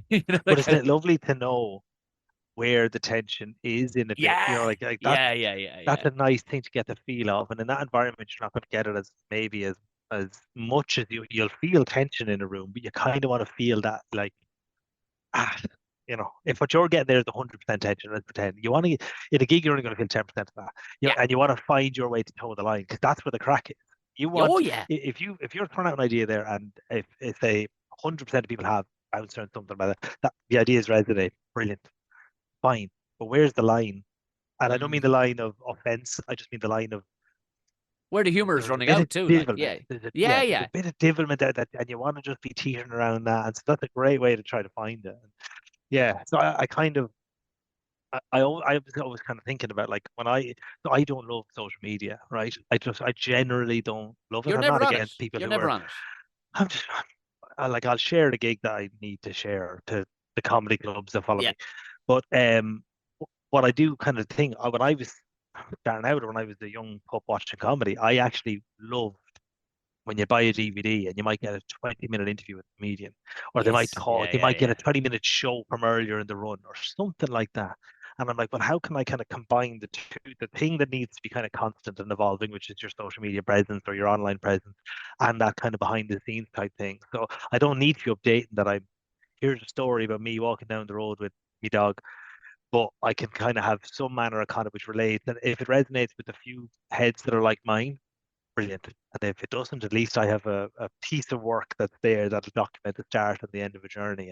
S1: That
S2: isn't
S1: kind of,
S2: it lovely to know where the tension is in a bit?
S1: yeah,
S2: Like that.
S1: yeah, yeah, yeah,
S2: That's
S1: yeah.
S2: a nice thing to get the feel of, and in that environment, you're not going to get it as maybe as much as you'll feel tension in a room, but you kind of want to feel that like ah, if what you're getting there is 100% tension, let's pretend you want to in a gig, you're only going to feel 10% of that.
S1: Yeah.
S2: And you want to find your way to toe the line because that's where the crack is. You
S1: Oh
S2: want
S1: yeah.
S2: if you're throwing out an idea there, and if say 100% of people have bounced around something about it, that the ideas resonate, brilliant, fine. But where's the line? And I don't mean
S1: Mm.
S2: the line of offense. I just mean the line of
S1: Where the humor is
S2: there's a
S1: running
S2: bit of
S1: out too. Like,
S2: divilment.
S1: yeah, yeah,
S2: There's a
S1: yeah.
S2: bit of divilment there that, and you want to just be teetering around that. And so that's a great way to try to find it. Yeah. So I kind of I was always kind of thinking about like when so I don't love social media, right? I generally don't love it.
S1: You're
S2: I'm
S1: never
S2: not
S1: on it.
S2: against people
S1: You're
S2: who
S1: never
S2: are.
S1: on it.
S2: I'm just like I'll share the gig that I need to share to the comedy clubs that follow
S1: Yeah.
S2: me. But what I do kind of think when I was starting out, or when I was a young pup watching comedy, I actually loved when you buy a DVD and you might get a 20-minute interview with a comedian, or
S1: Yes. Yeah.
S2: they
S1: Yeah.
S2: might get a
S1: Yeah.
S2: 20-minute show from earlier in the run or something like that. And I'm like, well, how can I kind of combine the two, the thing that needs to be kind of constant and evolving, which is your social media presence or your online presence, and that kind of behind the scenes type thing. So I don't need to be updating that here's a story about me walking down the road with my dog, but I can kind of have some manner of content which relates. And if it resonates with a few heads that are like mine, brilliant. And if it doesn't, at least I have a piece of work that's there that'll document the start and the end of a journey.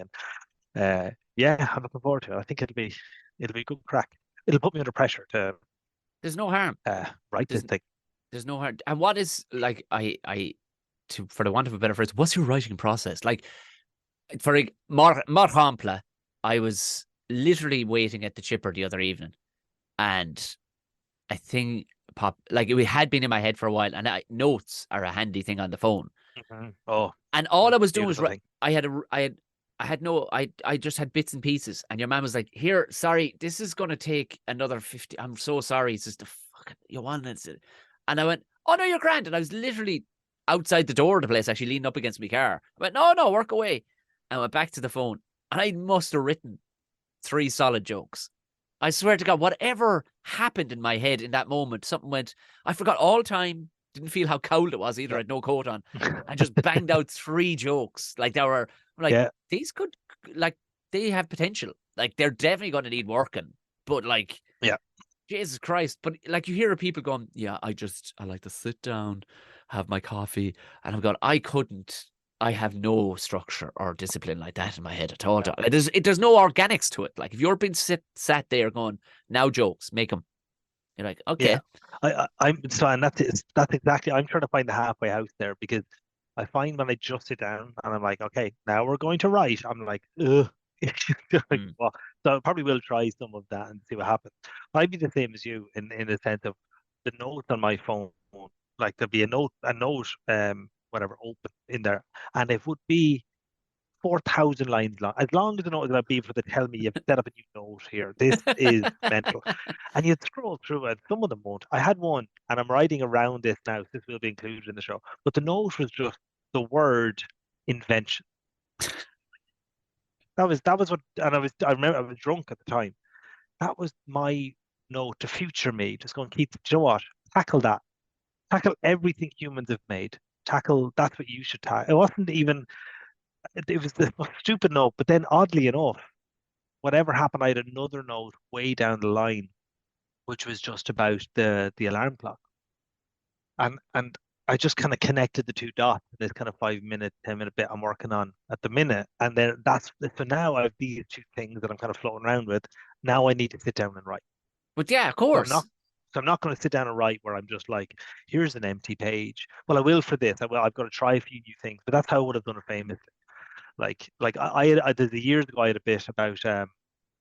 S2: And yeah, I'm looking forward to it. I think it'll be good crack. It'll put me under pressure to
S1: There's no harm.
S2: write this
S1: There's
S2: thing.
S1: there's no harm. And what is like I for the want of a better phrase, what's your writing process? Like, for more Hampla, I was literally waiting at the chipper the other evening, and I think pop like it had been in my head for a while, and notes are a handy thing on the phone.
S2: Oh,
S1: And all I was doing was
S2: beautiful thing.
S1: I had I had no I just had bits and pieces. And your man was like, "Here, sorry, this is gonna take another 50. I'm so sorry. It's just a fucking you want it." And I went, "Oh no, you're grand." And I was literally outside the door of the place, actually leaning up against my car. I went, "No, no, work away." And I went back to the phone, and I must have written 3 solid jokes. I swear to God, whatever happened in my head in that moment, something went. I forgot all time. Didn't feel how cold it was either. I
S2: Yeah.
S1: had no coat on, and just banged out 3 jokes. Like they were I'm like
S2: Yeah.
S1: these could like they have potential. Like they're definitely going to need working, but like
S2: Yeah.
S1: Jesus Christ. But like you hear people going, yeah, I like to sit down, have my coffee, and I'm going, I couldn't. I have no structure or discipline like that in my head at all.
S2: Yeah.
S1: Like, there's no organics to it. Like if you're being sat there going, now jokes, make them. You're like,
S2: Yeah.
S1: okay,
S2: I'm so, and that's exactly. I'm trying to find the halfway house there because I find when I just sit down and I'm like, okay, now we're going to write. I'm like, ugh. Like,
S1: mm.
S2: well, so I probably will try some of that and see what happens. I'd be the same as you in the sense of the notes on my phone. Like there'd be a note, whatever, open in there, and it would be 4,000 lines long. As long as the note is going to be for to tell me you've set up a new note here. This is mental. And you'd scroll through it. Some of them won't. I had one, and I'm writing around this now. So this will be included in the show. But the note was just the word invention. That was what, and I remember I was drunk at the time. That was my note to future me. Just going, Keith, do you know what? Tackle that. Tackle everything humans have made. Tackle that's what you should tackle. It wasn't even. It was the most stupid note. But then, oddly enough, whatever happened, I had another note way down the line, which was just about the alarm clock. And I just kind of connected the two dots in this kind of 5 minute, 10 minute bit I'm working on at the minute. And then that's so now I have these two things that I'm kind of floating around with. Now I need to sit down and write.
S1: But yeah, of
S2: So I'm not
S1: course.
S2: so I'm not going to sit down and write where I'm just like, here's an empty page. Well, I will for this. I've got to try a few new things, but that's how I would have done it famously. Like I did the years ago. I had a bit about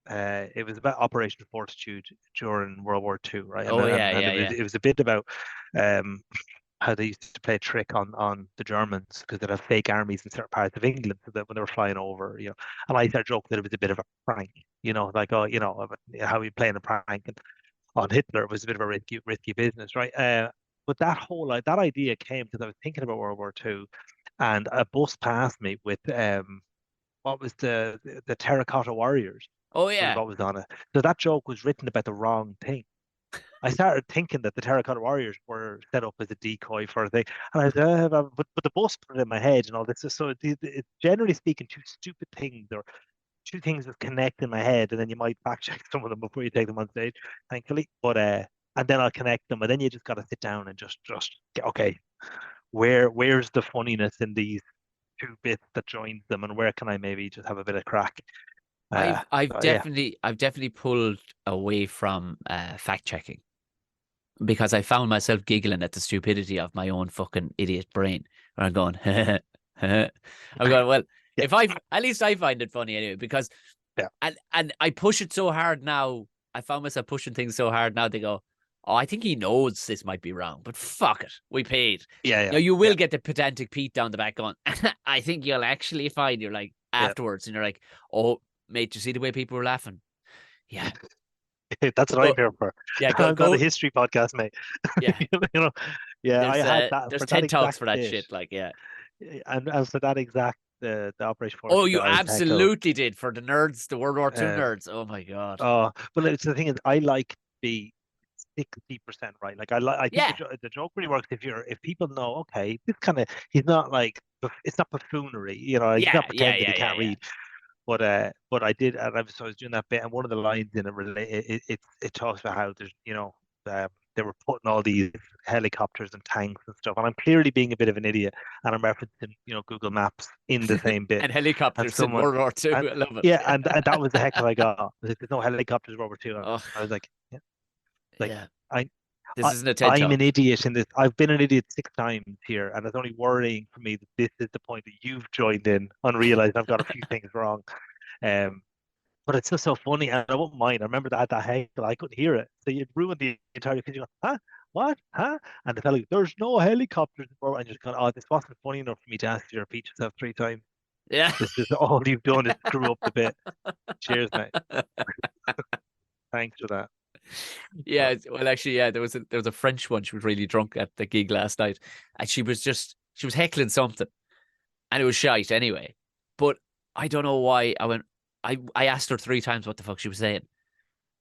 S2: it was about Operation Fortitude during World War II, right? And
S1: Oh
S2: and,
S1: yeah,
S2: and
S1: yeah,
S2: it was
S1: yeah.
S2: it was a bit about um how they used to play a trick on the Germans because they'd have fake armies in certain parts of England so that when they were flying over, and I started joking that it was a bit of a prank, like oh, how you playing a prank and on Hitler was a bit of a risky business, right? But that idea came because I was thinking about World War II, and a bus passed me with what was the Terracotta Warriors
S1: Oh
S2: was
S1: yeah.
S2: what was on it. So that joke was written about the wrong thing. I started thinking that the Terracotta Warriors were set up as a decoy for a thing, and I was, but the bus put it in my head and all this. So it's generally speaking, two stupid things or two things that connect in my head, and then you might fact check some of them before you take them on stage, thankfully. But and then I'll connect them, and then you just got to sit down and just get, okay, where's the funniness in these two bits that joins them, and where can I maybe just have a bit of crack?
S1: I've
S2: So yeah,
S1: definitely pulled away from fact checking because I found myself giggling at the stupidity of my own fucking idiot brain. Where I'm going, I'm going, well,
S2: yeah,
S1: if I at least I find it funny anyway, because
S2: yeah,
S1: and I push it so hard now. I found myself pushing things so hard now they go, oh, I think he knows this might be wrong, but fuck it. We paid.
S2: yeah,
S1: You know,
S2: yeah,
S1: you
S2: yeah,
S1: will get the pedantic Pete down the back going, I think you'll actually find you're like
S2: yeah.
S1: afterwards and you're like, oh, mate, you see the way people were laughing? Yeah.
S2: That's what I'm
S1: Go
S2: here for.
S1: yeah, go
S2: I'm not a
S1: go
S2: history podcast, mate.
S1: yeah.
S2: You know, yeah, I had that
S1: There's
S2: for that
S1: TED Talks
S2: exact
S1: for that
S2: bit,
S1: shit, like yeah.
S2: and for that exact the Operation
S1: Oh,
S2: Fortitude
S1: you
S2: bit, I heckled.
S1: absolutely did for the nerds, the World War II
S2: Um,
S1: nerds. Oh my god.
S2: but it's the thing is, I like to be 60% right. Like I think
S1: Yeah.
S2: the joke really works if people know, okay, this kind of he's not like it's not buffoonery, he's not
S1: Yeah, yeah,
S2: pretending he
S1: yeah, yeah,
S2: can't
S1: yeah.
S2: read. But I did, and so I was doing that bit, and one of the lines in it it talks about how there's they were putting all these helicopters and tanks and stuff, and I'm clearly being a bit of an idiot, and I'm referencing Google Maps in the same bit,
S1: And
S2: and
S1: helicopters in
S2: someone
S1: World War II.
S2: and
S1: I love it.
S2: yeah, and that was the heckle I got. There's no helicopters World War II, and
S1: Oh,
S2: I was like, yeah, like
S1: yeah.
S2: I.
S1: This isn't a TED
S2: I'm an
S1: talk.
S2: idiot in this. I've been an idiot 6 times here, and it's only worrying for me that this is the point that you've joined in and realized I've got a few things wrong. Um, but it's just so funny, and I won't mind. I remember that heckle, I couldn't hear it, so you'd ruined the entire because you go, huh, what, huh? And the fellow, there's no helicopters, bro. And you're just going, oh, this wasn't funny enough for me to ask you to repeat yourself 3 times.
S1: Yeah.
S2: This is all you've done is screw up the bit. Cheers, mate. Thanks for that.
S1: Yeah,
S2: But
S1: well, actually, yeah, there was a French one. She was really drunk at the gig last night, and she was heckling something, and it was shite anyway. But I don't know why I asked her 3 times what the fuck she was saying,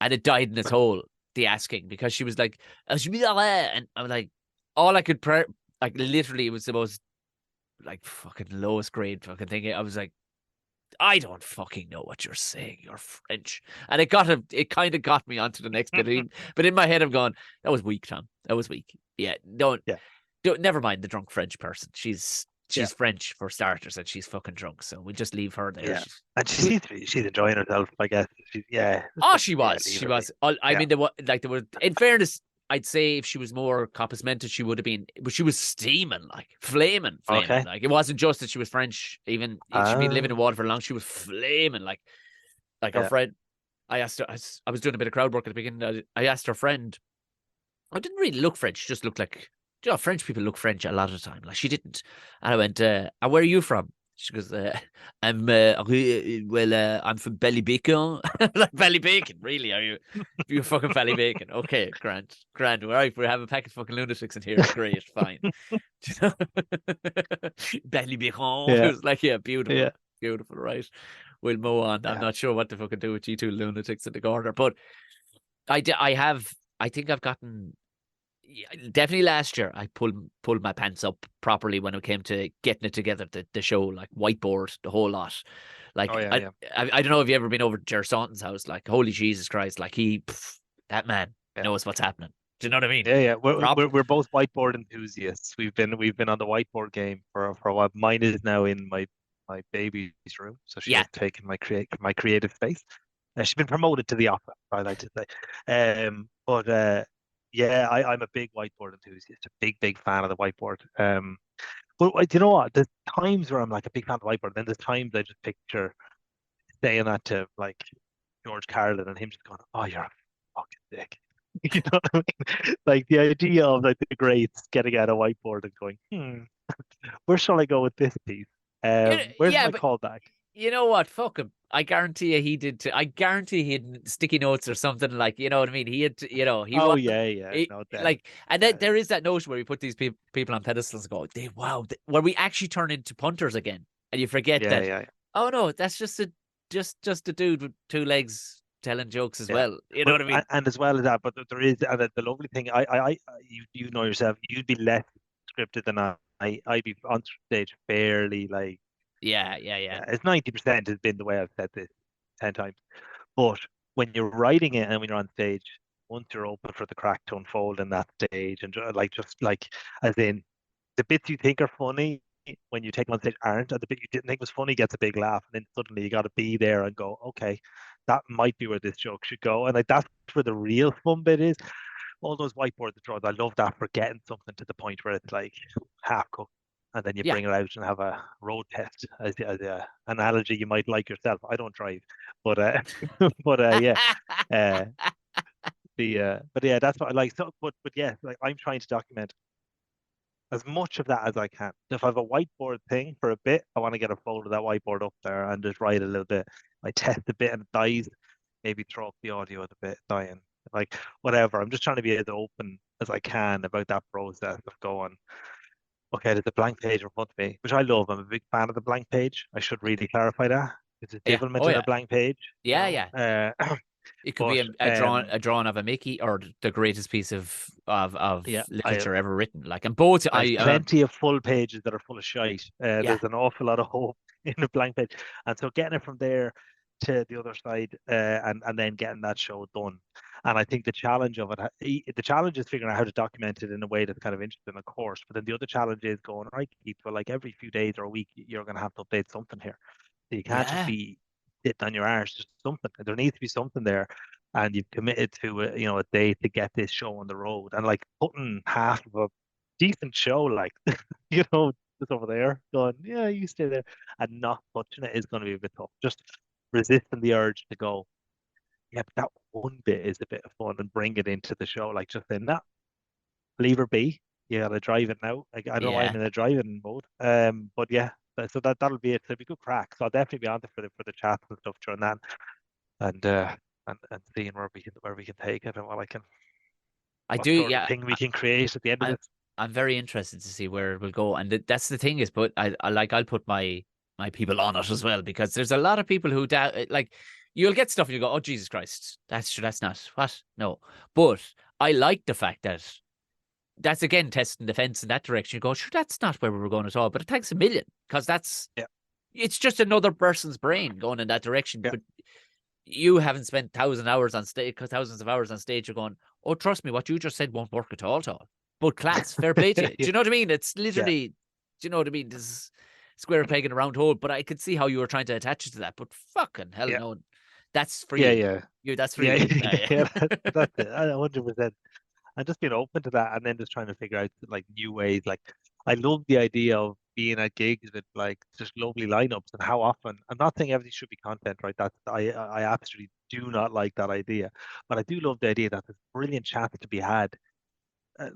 S1: and it died in its hole. The asking because she was like, and I was like, all I could like literally it was the most like fucking lowest grade fucking thing. I was like, I don't fucking know what you're saying. You're French. And it kind of got me onto the next bit. But in my head, I'm going, that was weak, Tom. That was weak. Yeah.
S2: yeah,
S1: Never mind the drunk French person. She's
S2: yeah,
S1: French for starters and she's fucking drunk. So we'll just leave her there.
S2: yeah. And she's enjoying herself, I guess. Yeah,
S1: Oh,
S2: just
S1: she
S2: yeah,
S1: was.
S2: leave
S1: She
S2: her be.
S1: was. I
S2: Yeah.
S1: mean, there were, in fairness, I'd say if she was more compass mentis, she would have been, but she was steaming, like flaming, flaming.
S2: Okay.
S1: Like it wasn't just that she was French, even if she'd been living in
S2: Ah,
S1: water for long, she was flaming. Like her
S2: yeah.
S1: friend, I asked her, I was doing a bit of crowd work at the beginning. I asked her friend, I didn't really look French, she just looked like, French people look French a lot of the time. Like she didn't. And I went, and where are you from? She goes, I'm from Ballybacon. Like Ballybacon, really? Are you? You're fucking Ballybacon. Okay, grand, grand. All right, we have a pack of fucking lunatics in here. Great, fine. You know? Ballybacon. It
S2: Yeah,
S1: was like, yeah, beautiful,
S2: yeah.
S1: beautiful, right? We'll move on. I'm
S2: Yeah.
S1: not sure what to fucking do with you two lunatics in the corner, but I have. I think I've gotten yeah, definitely last year. I pulled my pants up properly when it came to getting it together. The show, like whiteboard, the whole lot.
S2: Oh
S1: Like
S2: yeah, yeah,
S1: I don't know if you ever been over to Jer Staunton's house. Like holy Jesus Christ, like that man
S2: yeah.
S1: knows what's happening. Do you know what I mean?
S2: Yeah, yeah. We're,
S1: Prop.
S2: we're we're both whiteboard enthusiasts. We've been on the whiteboard game for a while. Mine is now in my baby's room, so she
S1: Yeah.
S2: has taken my creative space. She's been promoted to the opera, I like to say. But yeah, I'm a big whiteboard enthusiast, a big fan of the whiteboard. But do you know what? There's times where I'm like a big fan of the whiteboard, then there's times I just picture saying that to like George Carlin and him just going, "Oh, you're a fucking dick." You know what I mean? Like the idea of like the greats getting out a whiteboard and going, where shall I go with this piece? Where's
S1: Yeah,
S2: my
S1: but
S2: callback?
S1: you know what? Fuck him. I guarantee you he did too. I guarantee he had sticky notes or something like, you know what I mean? He had, he
S2: Oh
S1: was
S2: yeah, yeah, no, then
S1: like, and then
S2: yeah,
S1: there is that notion where we put these people on pedestals and go, wow, where we actually turn into punters again. And you forget
S2: yeah,
S1: that,
S2: yeah,
S1: oh no, that's just a dude with 2 legs telling jokes as
S2: yeah.
S1: well. You know
S2: But
S1: what I mean?
S2: and as well as that, but there is and the lovely thing. You know yourself. You'd be less scripted than I'd be on stage fairly like
S1: Yeah, yeah, yeah.
S2: yeah. It's 90% has been the way I've said this 10 times. But when you're writing it and when you're on stage, once you're open for the crack to unfold in that stage, and like just like as in the bits you think are funny when you take them on stage aren't, and the bit you didn't think was funny gets a big laugh, and then suddenly you got to be there and go, okay, that might be where this joke should go, and like that's where the real fun bit is. All those whiteboard draws, I love that for getting something to the point where it's like half cooked. And then you
S1: Yeah.
S2: bring it out and have a road test as a analogy you might like yourself. I don't drive, but yeah, uh, the but yeah, that's what I like. So, but yeah, like I'm trying to document as much of that as I can. If I have a whiteboard thing for a bit, I want to get a photo of that whiteboard up there and just write a little bit. I test a bit and it dies, maybe throw up the audio a bit, dying. Like whatever. I'm just trying to be as open as I can about that process of going, okay, there's a blank page in front of me, which I love. I'm a big fan of the blank page. I should really clarify that. It's a
S1: Yeah.
S2: devilment
S1: Oh
S2: in a
S1: yeah.
S2: blank page, you
S1: Yeah,
S2: know.
S1: yeah. It could be
S2: But
S1: a drawing of a Mickey or the greatest piece of
S2: yeah,
S1: literature ever written. Like, and both
S2: I have plenty of full pages that are full of shite.
S1: yeah,
S2: There's an awful lot of hope in a blank page, and so getting it from there to the other side, and then getting that show done. And I think the challenge of it, the challenge is figuring out how to document it in a way that's kind of interesting, of course. But then the other challenge is going, right, Keith, well, like every few days or a week, you're going to have to update something here. So you can't just
S1: yeah,
S2: be sitting on your arse, just something. There needs to be something there. and you've committed to a day to get this show on the road, and like putting half of a decent show, like just over there, going, yeah, you stay there, and not touching it is going to be a bit tough. Just resisting the urge to go, yeah, but that one bit is a bit of fun, and bring it into the show. Like just saying that, leave her be. You gotta drive it now. Like, I don't know why I'm
S1: Yeah.
S2: in a driving mode. But yeah, so that'll be it. It'll be good crack. So I'll definitely be on there for the chats and stuff during that, and and seeing where we can take it and
S1: I
S2: what
S1: do,
S2: sort of
S1: yeah.
S2: thing we can create at the end of
S1: I
S2: this.
S1: I'm very interested to see where it will go, and that's the thing is, but I'll put my people on it as well because there's a lot of people who doubt like you'll get stuff and you go, oh Jesus Christ, that's true, that's not what no, but I like the fact that that's again testing the fence in that direction. You go, sure, that's not where we were going at all, but it takes a million because that's
S2: Yeah,
S1: it's just another person's brain going in that direction,
S2: yeah,
S1: but you haven't spent thousands of hours on stage. You're going, oh, trust me, what you just said won't work at all. But class, fair play to you. Do
S2: yeah,
S1: you know what I mean? It's
S2: yeah,
S1: literally, do you know what I mean? This is square peg in a round hole. But I could see how you were trying to attach it to that. But fucking hell,
S2: yeah,
S1: no, that's for
S2: yeah,
S1: you.
S2: yeah,
S1: That's for
S2: yeah,
S1: you.
S2: yeah. That's it. 100%. And just being open to that, and then just trying to figure out like new ways. Like I love the idea of being at gigs with like just lovely lineups, and how often. I'm not saying everything should be content, right? That's I absolutely do not like that idea, but I do love the idea that there's brilliant chats to be had.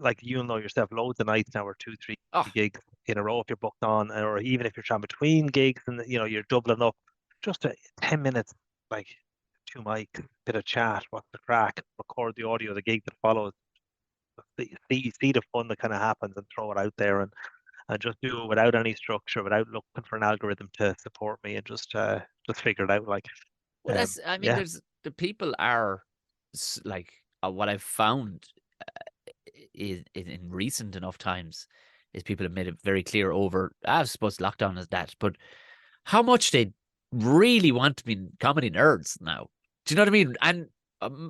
S2: Like you'll know yourself, loads of nights now, or two, three
S1: Oh,
S2: gigs in a row if you're booked on, or even if you're trying between gigs and you're doubling up, just 10 minutes, like two mics, bit of chat, what's the crack, record the audio of the gig that follows, see the fun that kind of happens, and throw it out there, and just do it without any structure, without looking for an algorithm to support me, and just figure it out. Like,
S1: well, that's. I mean,
S2: yeah,
S1: there's the people are like what I've found in recent enough times is people have made it very clear over. I suppose lockdown is that, but how much they really want to be comedy nerds now. Do you know what I mean? And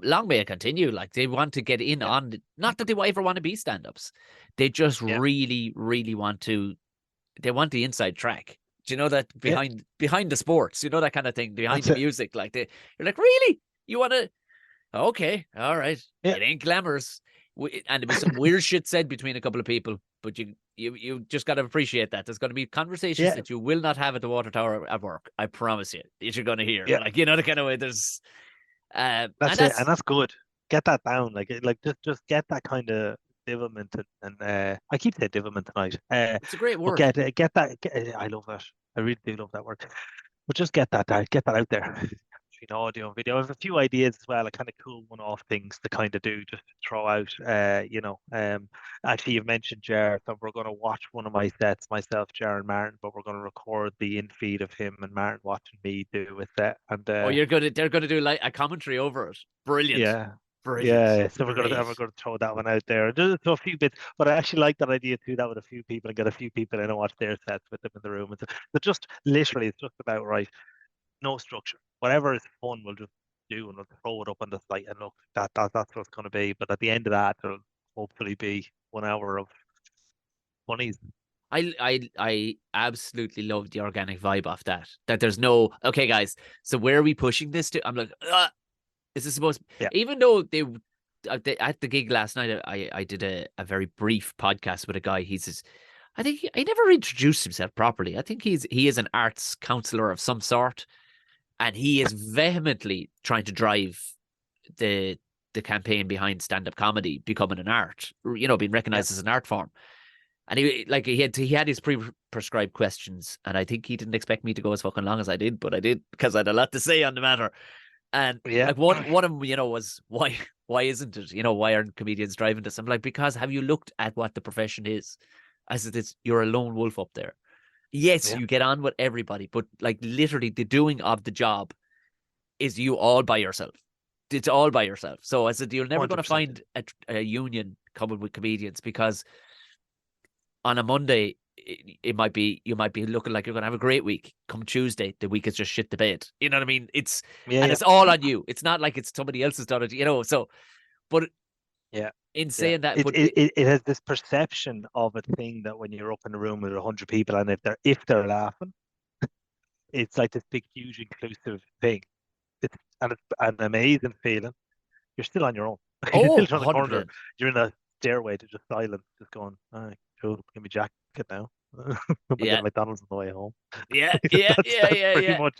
S1: long may it continue. Like they want to get in
S2: yeah,
S1: on, not that they ever want to be stand-ups. They just
S2: yeah,
S1: really, really want to. They want the inside track. Do you know that
S2: yeah.
S1: behind the sports? You know that kind of thing behind
S2: That's
S1: the
S2: it.
S1: music. Like you're like, really? You want to? Okay, all right.
S2: Yeah,
S1: It ain't glamorous, and there was some weird shit said between a couple of people. But you just got to appreciate that. There's going to be conversations
S2: yeah,
S1: that you will not have at the water tower at work. I promise you. That you're going to hear,
S2: yeah.
S1: like the kind of way. There's, and
S2: That's it, and
S1: that's
S2: that's good. Get that down, like just get that kind of development, and I keep saying development tonight.
S1: it's a great
S2: But
S1: word.
S2: get that. I love that. I really do love that word. But just get that out there. Audio and video. I have a few ideas as well, like kind of cool one-off things to kind of do, just to throw out. Actually, you've mentioned Jer, so we're going to watch one of my sets, myself, Jer, and Martin, but we're going to record the in feed of him and Martin watching me do a set, and
S1: Oh, they're gonna do like a commentary over it. Brilliant,
S2: yeah.
S1: brilliant,
S2: Yeah, so
S1: great.
S2: we're gonna throw that one out there. Just a few bits, but I actually like that idea too. That with a few people and get a few people in and watch their sets with them in the room. And so, but just literally, it's just about right. No structure. Whatever is fun, we'll just do, and we'll throw it up on the site. And look, that's what it's going to be. But at the end of that, there'll hopefully be 1 hour of funnies.
S1: I absolutely love the organic vibe off that. That there's no okay, guys. So where are we pushing this to? I'm like, is this supposed?
S2: Yeah,
S1: Even though at the gig last night, I did a very brief podcast with a guy. I think he never introduced himself properly. I think he is an arts counselor of some sort, and he is vehemently trying to drive the the campaign behind stand up comedy becoming an art. Being
S2: yeah,
S1: recognized as an art form. And he had his pre-prescribed questions, and I think he didn't expect me to go as fucking long as I did, but I did because I had a lot to say on the matter. And
S2: yeah.
S1: like one of them, was why isn't it? Why aren't comedians driving this? I'm like, because have you looked at what the profession is? As it is, you're a lone wolf up there. Yes,
S2: Yeah,
S1: you get on with everybody, but like literally the doing of the job is you all by yourself. It's all by yourself. So I said, you're never going to
S2: 100%.
S1: find a union coming with comedians because on a Monday, it might be you might be looking like you're going to have a great week. Come Tuesday, the week is just shit the bed. You know what I mean?
S2: Yeah,
S1: And
S2: yeah,
S1: it's all on you. It's not like it's somebody else's done it. So, but
S2: yeah,
S1: in
S2: yeah.
S1: saying that,
S2: It,
S1: but
S2: it it it has this perception of a thing that when you're up in a room with 100 people, and if they're laughing, it's like this big, huge, inclusive thing. It's an amazing feeling. you're still on your own. You're
S1: Oh,
S2: still trying to corner.
S1: 100%.
S2: You're in a stairway to just silence, just going, all right, cool, give me jacket now. I'm gonna get
S1: Yeah.
S2: a McDonald's on the way home.
S1: Yeah,
S2: Like,
S1: yeah,
S2: that's
S1: yeah, yeah,
S2: pretty
S1: yeah.
S2: much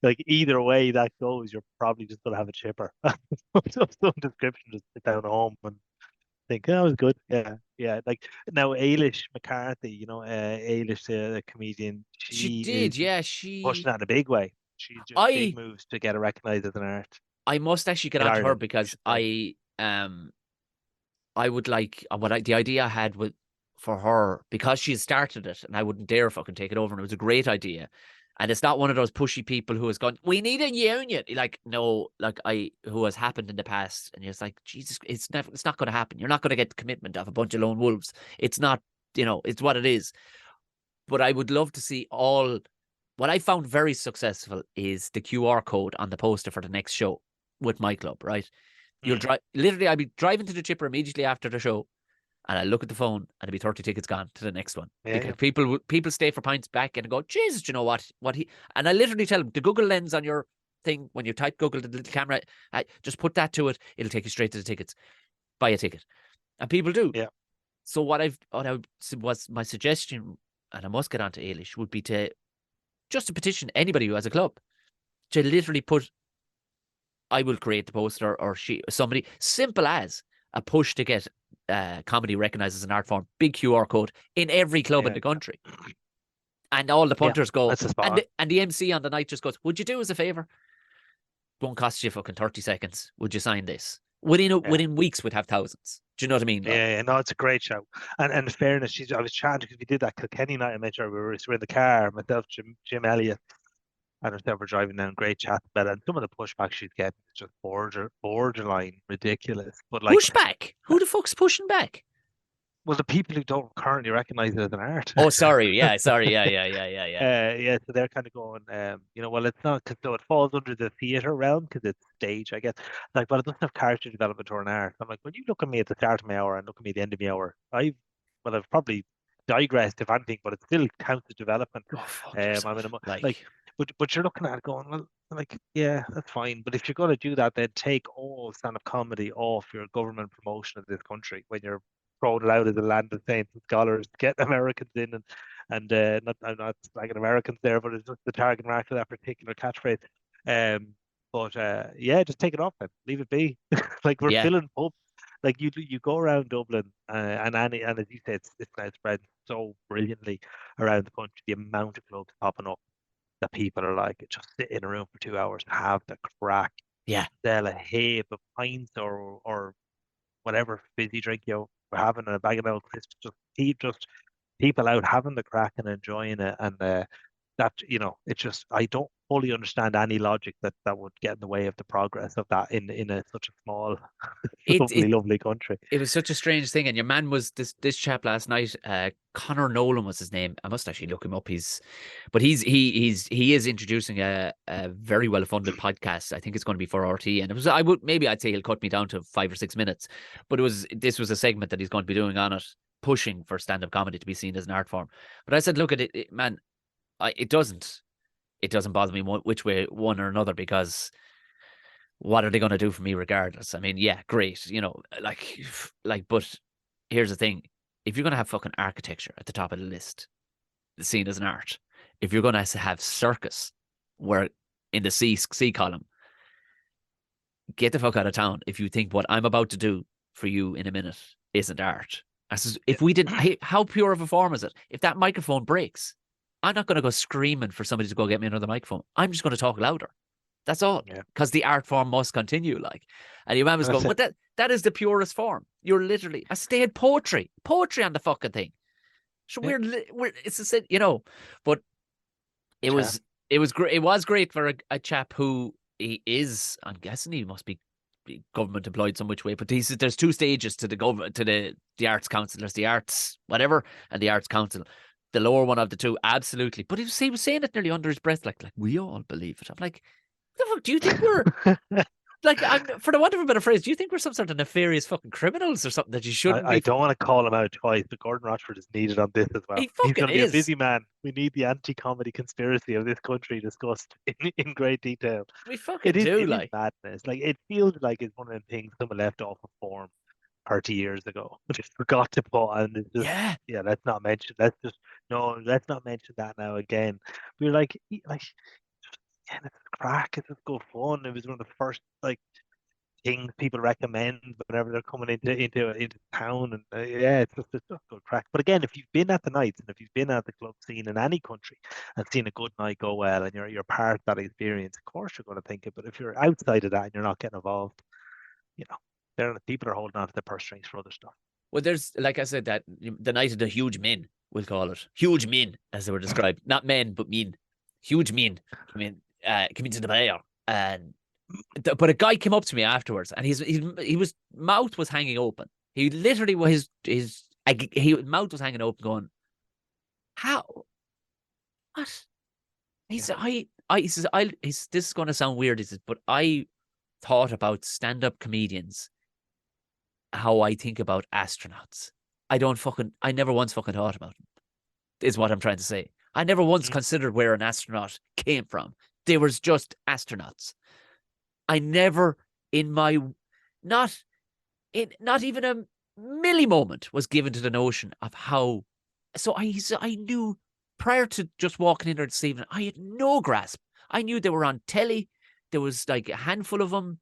S2: like either way that goes, you're probably just gonna have a chipper. Some description, just sit down at home and think that was good. Yeah, yeah. Like now, Ailish McCarthy, Ailish, the comedian,
S1: She
S2: she is
S1: did, yeah.
S2: pushing that in a big way. She's doing big
S1: I
S2: moves to get her recognized as an art
S1: I must actually get
S2: in
S1: onto her
S2: Ireland, I
S1: because
S2: should say.
S1: I would like the idea I had with for her because she had started it and I wouldn't dare fucking take it over and it was a great idea. And it's not one of those pushy people who has gone, we need a union. Like, no, like who has happened in the past. And you're just like, Jesus, it's not going to happen. You're not going to get the commitment of a bunch of lone wolves. It's not, it's what it is. But I would love to see what I found very successful is the QR code on the poster for the next show with my club, right? You'll
S2: Mm,
S1: drive, literally, I'll be driving to the chipper immediately after the show and I look at the phone and it'll be 30 tickets gone to the next one
S2: yeah,
S1: because
S2: yeah,
S1: people stay for pints back and go, Jesus, you know what he, and I literally tell them the Google lens on your thing, when you type Google, the little camera, just put that to it. It'll take you straight to the tickets, buy a ticket. And people do.
S2: yeah,
S1: So was my suggestion, and I must get on to Ailish, would be to petition anybody who has a club to literally put, I will create the poster or somebody, simple as a push to get comedy recognised as an art form, big QR code in every club in
S2: yeah,
S1: the country. And all the
S2: yeah.
S1: punters go,
S2: That's a spot
S1: and
S2: on.
S1: the MC on the night just goes, would you do us a favour? Won't cost you fucking 30 seconds. Would you sign this?
S2: Yeah.
S1: Within weeks, we'd have thousands. Do you know what I mean? Like,
S2: Yeah, yeah, no, it's a great show. And in fairness, I was chatting because we did that Kilkenny night. I mentioned we were in the car, myself, Jim Elliott, and ourselves were driving down. Great chat about it. And some of the pushback she's getting is just borderline ridiculous. But like,
S1: push back. Who the fuck's pushing back?
S2: well, the people who don't currently recognize it as an art.
S1: Oh, sorry. Yeah, sorry. Yeah, yeah, yeah, yeah, yeah.
S2: Yeah, so they're kind of going, well, it's not because so it falls under the theatre realm because it's stage, I guess. Like, but it doesn't have character development or an art. I'm like, when you look at me at the start of my hour and look at me at the end of my hour, I've probably digressed if anything, but it still counts as development.
S1: Oh, fuck
S2: I mean,
S1: yourself.
S2: like, but you're looking at it going, well, like, yeah, that's fine. But if you're going to do that, then take all stand-up comedy off your government promotion of this country when you're throwing it out as a land of saints and scholars, get Americans in and not I'm not slagging Americans there, but it's just the target market of that particular catchphrase. Um, but yeah, just take it off and leave it be. Like we're
S1: yeah.
S2: filling pubs. Like you go around Dublin and as you said, it's now spread so brilliantly around the country. The amount of clubs popping up that people are like just sit in a room for 2 hours, have the crack,
S1: Yeah.
S2: sell a heap of pints or whatever fizzy drink we're having a bag of milk crisps, just people out having the crack and enjoying it, and that it's just I don't fully understand any logic that would get in the way of the progress of that in such a small,
S1: It, it
S2: lovely country.
S1: it was such a strange thing. And your man was this chap last night. Connor Nolan was his name. I must actually look him up. He is introducing a very well funded podcast. I think it's going to be for RT, and I'd say he'll cut me down to 5 or 6 minutes. But this was a segment that he's going to be doing on it, pushing for stand up comedy to be seen as an art form. But I said, look at it, man. It doesn't bother me which way one or another because what are they going to do for me regardless? I mean, yeah, great, but here's the thing: if you're going to have fucking architecture at the top of the list, seen as an art, if you're going to have circus, where in the C column, get the fuck out of town if you think what I'm about to do for you in a minute isn't art. I says, if we didn't, how pure of a form is it? If that microphone breaks, I'm not going to go screaming for somebody to go get me another microphone. I'm just going to talk louder. That's all.
S2: Yeah,
S1: Because the art form must continue. Like, and your man was
S2: that's
S1: going,
S2: it.
S1: but that is the purest form. You're literally, I stayed poetry on the fucking thing. So
S2: Yeah,
S1: it's a, but it
S2: chat.
S1: was, great. It was great for a chap who he is, I'm guessing he must be government employed some which way, but there's two stages to the government, to the arts council. There's the arts whatever and the arts council. The lower one of the two, absolutely. But he was saying it nearly under his breath, like we all believe it. I'm like, what the fuck do you think we're? Like, for the want of a better phrase, do you think we're some sort of nefarious fucking criminals or something that you shouldn't
S2: I
S1: be?
S2: don't want to call him out twice, but Gordon Rochford is needed on this as well.
S1: He
S2: He's
S1: fucking
S2: going to be a
S1: is.
S2: busy man. We need the anti-comedy conspiracy of this country discussed in great detail.
S1: We fucking do,
S2: It is
S1: like.
S2: madness. Like it feels like it's one of the things someone left off of form 30 years ago. Just forgot to put and it's just
S1: Yeah.
S2: yeah, let's not mention let's just no, let's not mention that now again. We're like yeah, it's crack, it's just good fun. It was one of the first like things people recommend whenever they're coming into town and yeah it's just good crack. But again, if you've been at the nights and if you've been at the club scene in any country and seen a good night go well and you're part of that experience, of course you're going to think it. But if you're outside of that and you're not getting involved, you know, there the people are holding on to the purse strings for other stuff.
S1: Well, there's, like I said, that the night of the huge men, we'll call it. Huge men, as they were described. Not men, but men. Huge men. Come into the bar. And but a guy came up to me afterwards, and he was mouth was hanging open. He literally was his mouth was hanging open, going, "How? What?" He
S2: Yeah,
S1: said, he says, this is going to sound weird." He says, "But I thought about stand-up comedians, how I think about astronauts. I never once fucking thought about them, is what I'm trying to say. I never once
S2: mm,
S1: considered where an astronaut came from. They were just astronauts. I never in my not not even a milli moment was given to the notion of how. So I knew prior to just walking in there this evening, I had no grasp. I knew they were on telly. There was like a handful of them,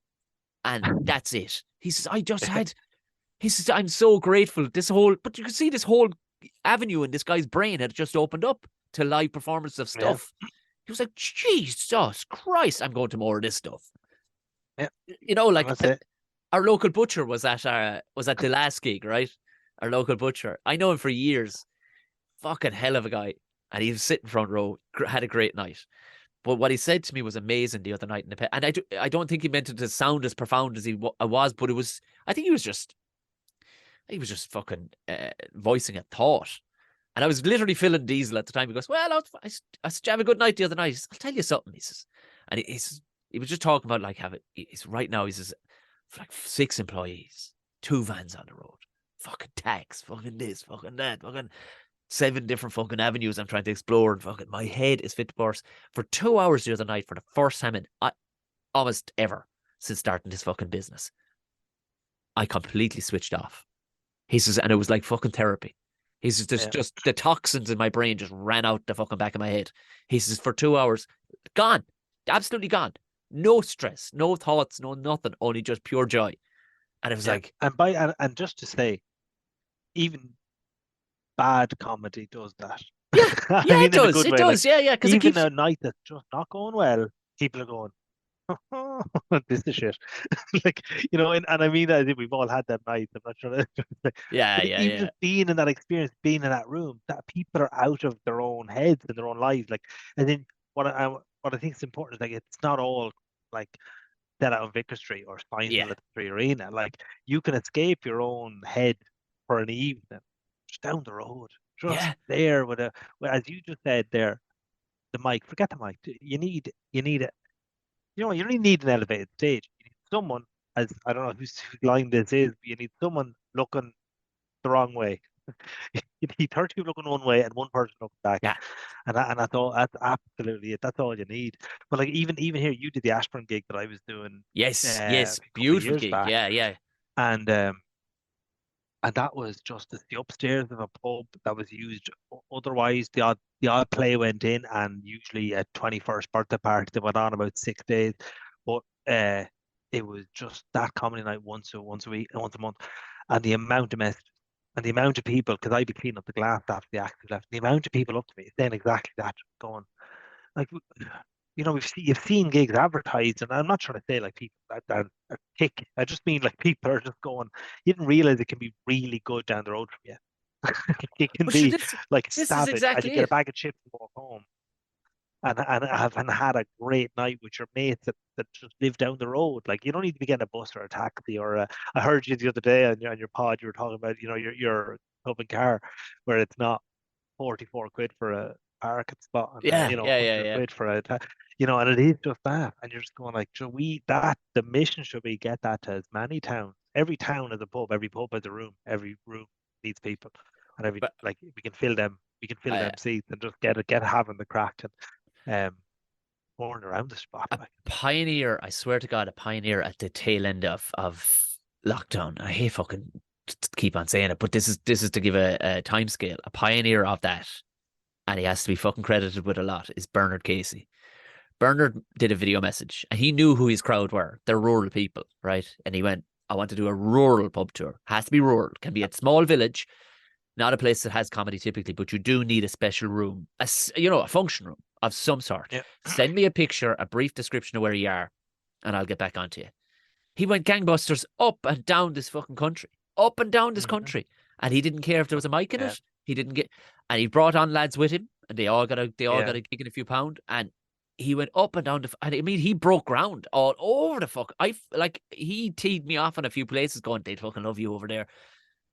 S1: and that's it. He says, I just had. He says, I'm so grateful. But you can see this whole avenue in this guy's brain had just opened up to live performance of
S2: yeah,
S1: stuff. He was like, Jesus Christ, I'm going to more of this stuff.
S2: yeah.
S1: You know,
S2: And
S1: like
S2: that's it.
S1: our local butcher was at the last gig, right? Our local butcher. I know him for years. Fucking hell of a guy. And he was sitting front row, had a great night. But what he said to me was amazing the other night in the pit. And I don't think he meant it to sound as profound as he was, but it was, I think he was just fucking voicing a thought. And I was literally filling diesel at the time. He goes, "Well, I said, you have a good night the other night." He says, "I'll tell you something." He says, and he was just talking about like having, he's right now, he says, like 6 employees, 2 vans on the road, fucking tax, fucking this, fucking that, fucking 7 different fucking avenues I'm trying to explore. And fucking my head is fit to burst. For 2 hours the other night, for the first time in almost ever since starting this fucking business, I completely switched off. He says, and it was like fucking therapy. He says, there's
S2: Yeah.
S1: just the toxins in my brain just ran out the fucking back of my head. He says, for 2 hours, gone, absolutely gone. No stress, no thoughts, no nothing, only just pure joy. And it was
S2: Yeah.
S1: like,
S2: And just to say, even bad comedy does that.
S1: yeah,
S2: I
S1: yeah,
S2: mean, in a good
S1: it
S2: way. Like
S1: does, yeah, because it
S2: even
S1: keeps,
S2: a night that's just not going well, people are going, "Oh, this is shit." Like and I mean, I think we've all had them nights. I'm not sure,
S1: yeah,
S2: but
S1: yeah,
S2: even
S1: yeah,
S2: just being in that experience, being in that room, that people are out of their own heads and their own lives. Like, and then what I think is important is like it's not all like set out in Vicar Street or
S1: yeah,
S2: Spinesville at the Three Arena. Like you can escape your own head for an evening, just down the road, just
S1: yeah,
S2: there with as you just said there, the mic. Forget the mic. You need it. You don't need an elevated stage. You need someone, as I don't know whose line this is, but you need someone looking the wrong way. You need 30 people looking one way and one person looking back.
S1: yeah.
S2: And that's all. That's absolutely it. That's all you need. But like even here, you did the Ashburn gig that I was doing
S1: Yes, yes,
S2: a couple of
S1: beautiful
S2: years
S1: gig.
S2: back,
S1: Yeah, yeah,
S2: and that was just the upstairs of a pub that was used. Otherwise, the odd play went in, and usually a 21st birthday party that went on about 6 days. But it was just that comedy night once a week, once a month, and the amount of messages and the amount of people, because I'd be cleaning up the glass after the act was left. The amount of people up to me saying exactly that, going like you've seen gigs advertised, and I'm not trying to say like people that are tick. I just mean like people are just going. You didn't realize it can be really good down the road from you. It can
S1: but sure,
S2: be like
S1: this is
S2: savage, and you
S1: exactly
S2: get a
S1: it.
S2: bag of chips and walk home, and had a great night with your mates that just live down the road. Like you don't need to be getting a bus or a taxi or I heard you the other day on your pod. You were talking about your club and car, where it's not 44 quid for a parking spot and
S1: Yeah, yeah, yeah,
S2: 100
S1: yeah.
S2: quid for a and it is just that. And you're just going like, should we that the mission should be get that to as many towns. Every town has a pub, every pub has a room, every room needs people. And every
S1: But
S2: like we can fill
S1: uh,
S2: them seats and just get having the crack and pouring around the spot
S1: a
S2: like.
S1: pioneer, I swear to God, a pioneer at the tail end of lockdown. I hate fucking keep on saying it, but this is to give a time scale. A pioneer of that, and he has to be fucking credited with a lot, is Bernard Casey. Bernard did a video message and he knew who his crowd were. They're rural people, right? And he went, I want to do a rural pub tour. Has to be rural. Can be a small village, not a place that has comedy typically, but you do need a special room, a function room of some sort.
S2: Yeah.
S1: Send me a picture, a brief description of where you are, and I'll get back onto you. He went gangbusters up and down this fucking country, up and down this
S2: Hmm.
S1: country, and he didn't care if there was a mic in
S2: Yeah.
S1: it. He didn't get, and he brought on lads with him, and they all got
S2: Yeah.
S1: a gig and a few pound, and he went up and down and I mean, he broke ground all over the fuck. He teed me off in a few places, going, they'd fucking love you over there,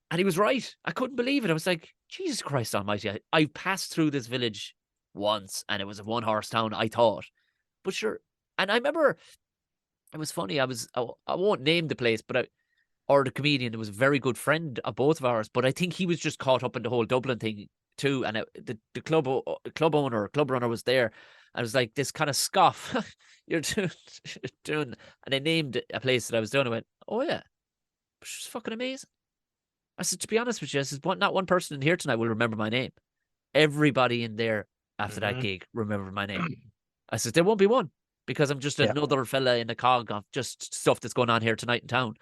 S1: and he was right. I couldn't believe it. I was like, Jesus Christ Almighty! I passed through this village once, and it was a one horse town. I thought, but sure, and I remember it was funny. I won't name the place, but or the comedian. It was a very good friend of both of ours, but I think he was just caught up in the whole Dublin thing too. And the club owner, club runner was there. I was like, this kind of scoff you're doing, and they named a place that I was doing. I went, oh yeah, which was fucking amazing. I said, to be honest with you, I said, not one person in here tonight will remember my name. Everybody in there after that
S2: Hmm.
S1: gig remembered my name. I said, there won't be one because I'm just
S2: Yeah.
S1: another fella in the cog of just stuff that's going on here tonight in town.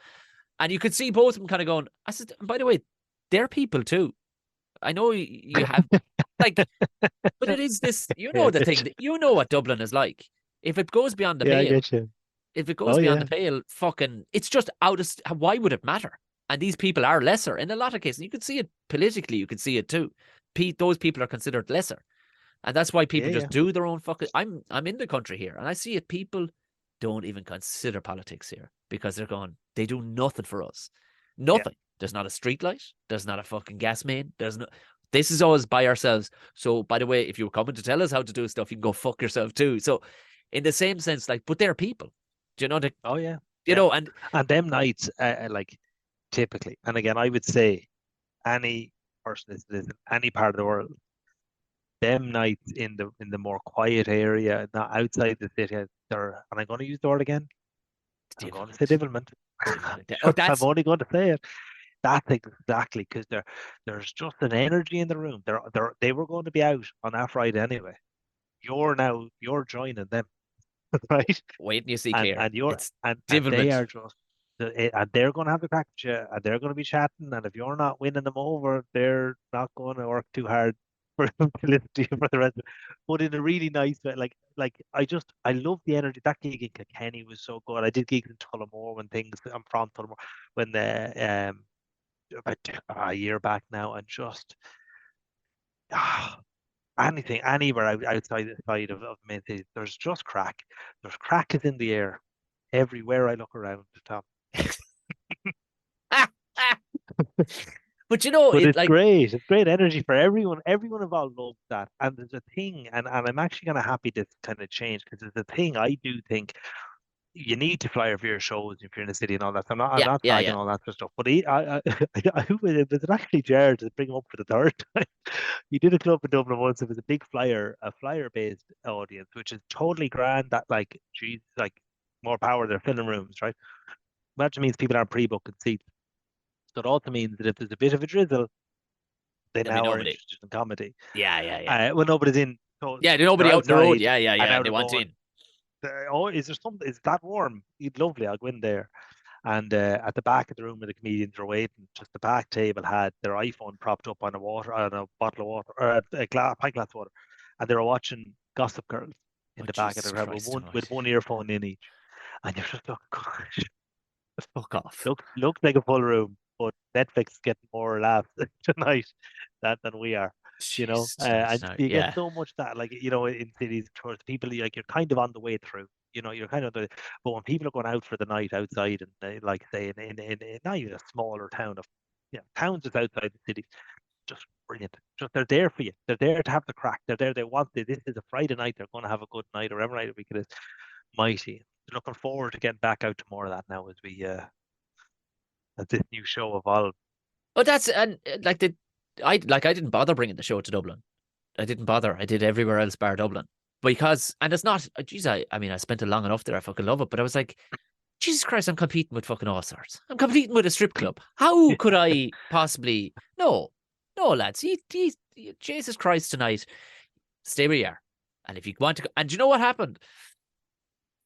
S1: And you could see both of them kind of going, I said, by the way, they're people too. I know you have, like, but it is this,
S2: Yeah, I
S1: the
S2: get
S1: thing
S2: you.
S1: that what Dublin is like. If it goes beyond the
S2: Yeah, I
S1: pale,
S2: get you.
S1: if it goes
S2: Oh
S1: beyond the
S2: yeah.
S1: pale, fucking, it's just out of, why would it matter? And these people are lesser in a lot of cases. You could see it politically, you could see it too. Those people are considered lesser. And that's why
S2: Yeah,
S1: people just
S2: yeah.
S1: do their own fucking. I'm in the country here, and I see it. People don't even consider politics here because they're going. They do nothing for us.
S2: Yeah.
S1: Nothing. There's not a street light. There's not a fucking gas main. There's no. This is always by ourselves. So, by the way, if you were coming to tell us how to do stuff, you can go fuck yourself too. So, in the same sense, like, but they're people. Do you know?
S2: Oh yeah. Yeah.
S1: And
S2: And them nights, like typically, and again, I would say any person that lives in any part of the world, them nights in the more quiet area, not outside the city, they're, and I'm going to use the word again. I'm going to say
S1: Divilment.
S2: devilment.
S1: Divilment. Oh,
S2: I'm
S1: that's
S2: only going to say it. That's exactly because there's just an energy in the room. They were going to be out on that Friday anyway. You're joining them, right?
S1: wait and you see
S2: and
S1: clear.
S2: and you're
S1: It's
S2: and they
S1: divilment.
S2: are just and they're going to have the crack at you, and they're going to be chatting, and if you're not winning them over, they're not going to work too hard for them to listen to you for the rest of it. But in a really nice way, like I love the energy. That gig in Kilkenny was so good. I did gigs in Tullamore when things I'm from Tullamore when the about a year back now, and just ah, anything anywhere outside the side of the main city, there's just crack. There's crack is in the air everywhere I look around, Tom.
S1: But you know,
S2: But
S1: it
S2: it's
S1: like
S2: great. It's great energy for everyone. Everyone involved loves that. And there's a thing, and I'm actually kind of happy this kind of change because there's a thing I do think you need to flyer for your shows if you're in the city and all that. So I'm
S1: yeah,
S2: not
S1: yeah,
S2: slagging
S1: yeah.
S2: all that sort of stuff. But it was actually Jared to bring him up for the third time. He did a club in Dublin once. It was a big a flyer based audience, which is totally grand. That like, geez, like more power. They're filling rooms, right? That means people aren't pre-booking seats. So it also means that if there's a bit of a drizzle, they
S1: There'll be
S2: now are
S1: nobody.
S2: interested in comedy.
S1: Yeah, yeah, yeah.
S2: When nobody's in, so
S1: Yeah, there's
S2: they're
S1: nobody out in the road.
S2: outside,
S1: Yeah, yeah,
S2: and
S1: yeah.
S2: now
S1: And they
S2: they're
S1: want
S2: going,
S1: in.
S2: oh, is there something? Is that warm? You'd lovely. I'll go in there. And at the back of the room where the comedians were waiting, just the back table had their iPhone propped up on a bottle of water or pint glass of water, and they were watching Gossip Girls in
S1: Oh,
S2: the back of the
S1: Jesus
S2: crowd with
S1: Christ,
S2: one
S1: almighty.
S2: with one earphone in each, and you're just looking, gosh,
S1: Fuck off.
S2: looks like a full room, but Netflix is getting more laughs tonight than we are.
S1: Jesus tonight.
S2: And
S1: No,
S2: you get
S1: yeah.
S2: so much that, like, in cities towards people, like you're kind of on the way through. You're kind of but when people are going out for the night outside, and they, like say in not even a smaller town of, towns just outside the city, just brilliant. Just they're there for you. They're there to have the crack. They're there. They want it. This is a Friday night. They're going to have a good night, or every night of the week it is. Mighty. Looking forward to getting back out to more of that now as we as this new show evolves.
S1: But that's and I didn't bother bringing the show to Dublin. I didn't bother. I did everywhere else bar Dublin because, and it's not. Geez, I mean, I spent it long enough there. I fucking love it. But I was like, Jesus Christ, I'm competing with fucking all sorts. I'm competing with a strip club. How could I possibly? No, no, lads. Jesus Christ, tonight, stay where you are. And if you want to, and do you know what happened?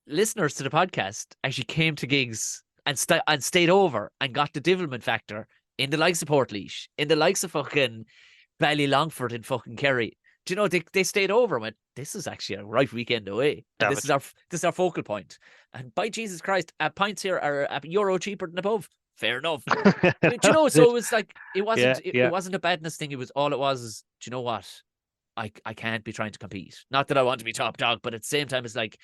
S1: Listeners to the podcast actually came to gigs and stayed over and got the devilment factor in the likes of Portlaoise, in the likes of fucking Ballylongford and fucking Kerry. Do you know they stayed over and went, this is actually a right weekend away. And this is our focal point. And by Jesus Christ, pints here are a euro cheaper than above. Fair enough. Do you know, so it was like it wasn't a badness thing. It was all it was is, do you know what? I can't be trying to compete. Not that I want to be top dog, but at the same time it's like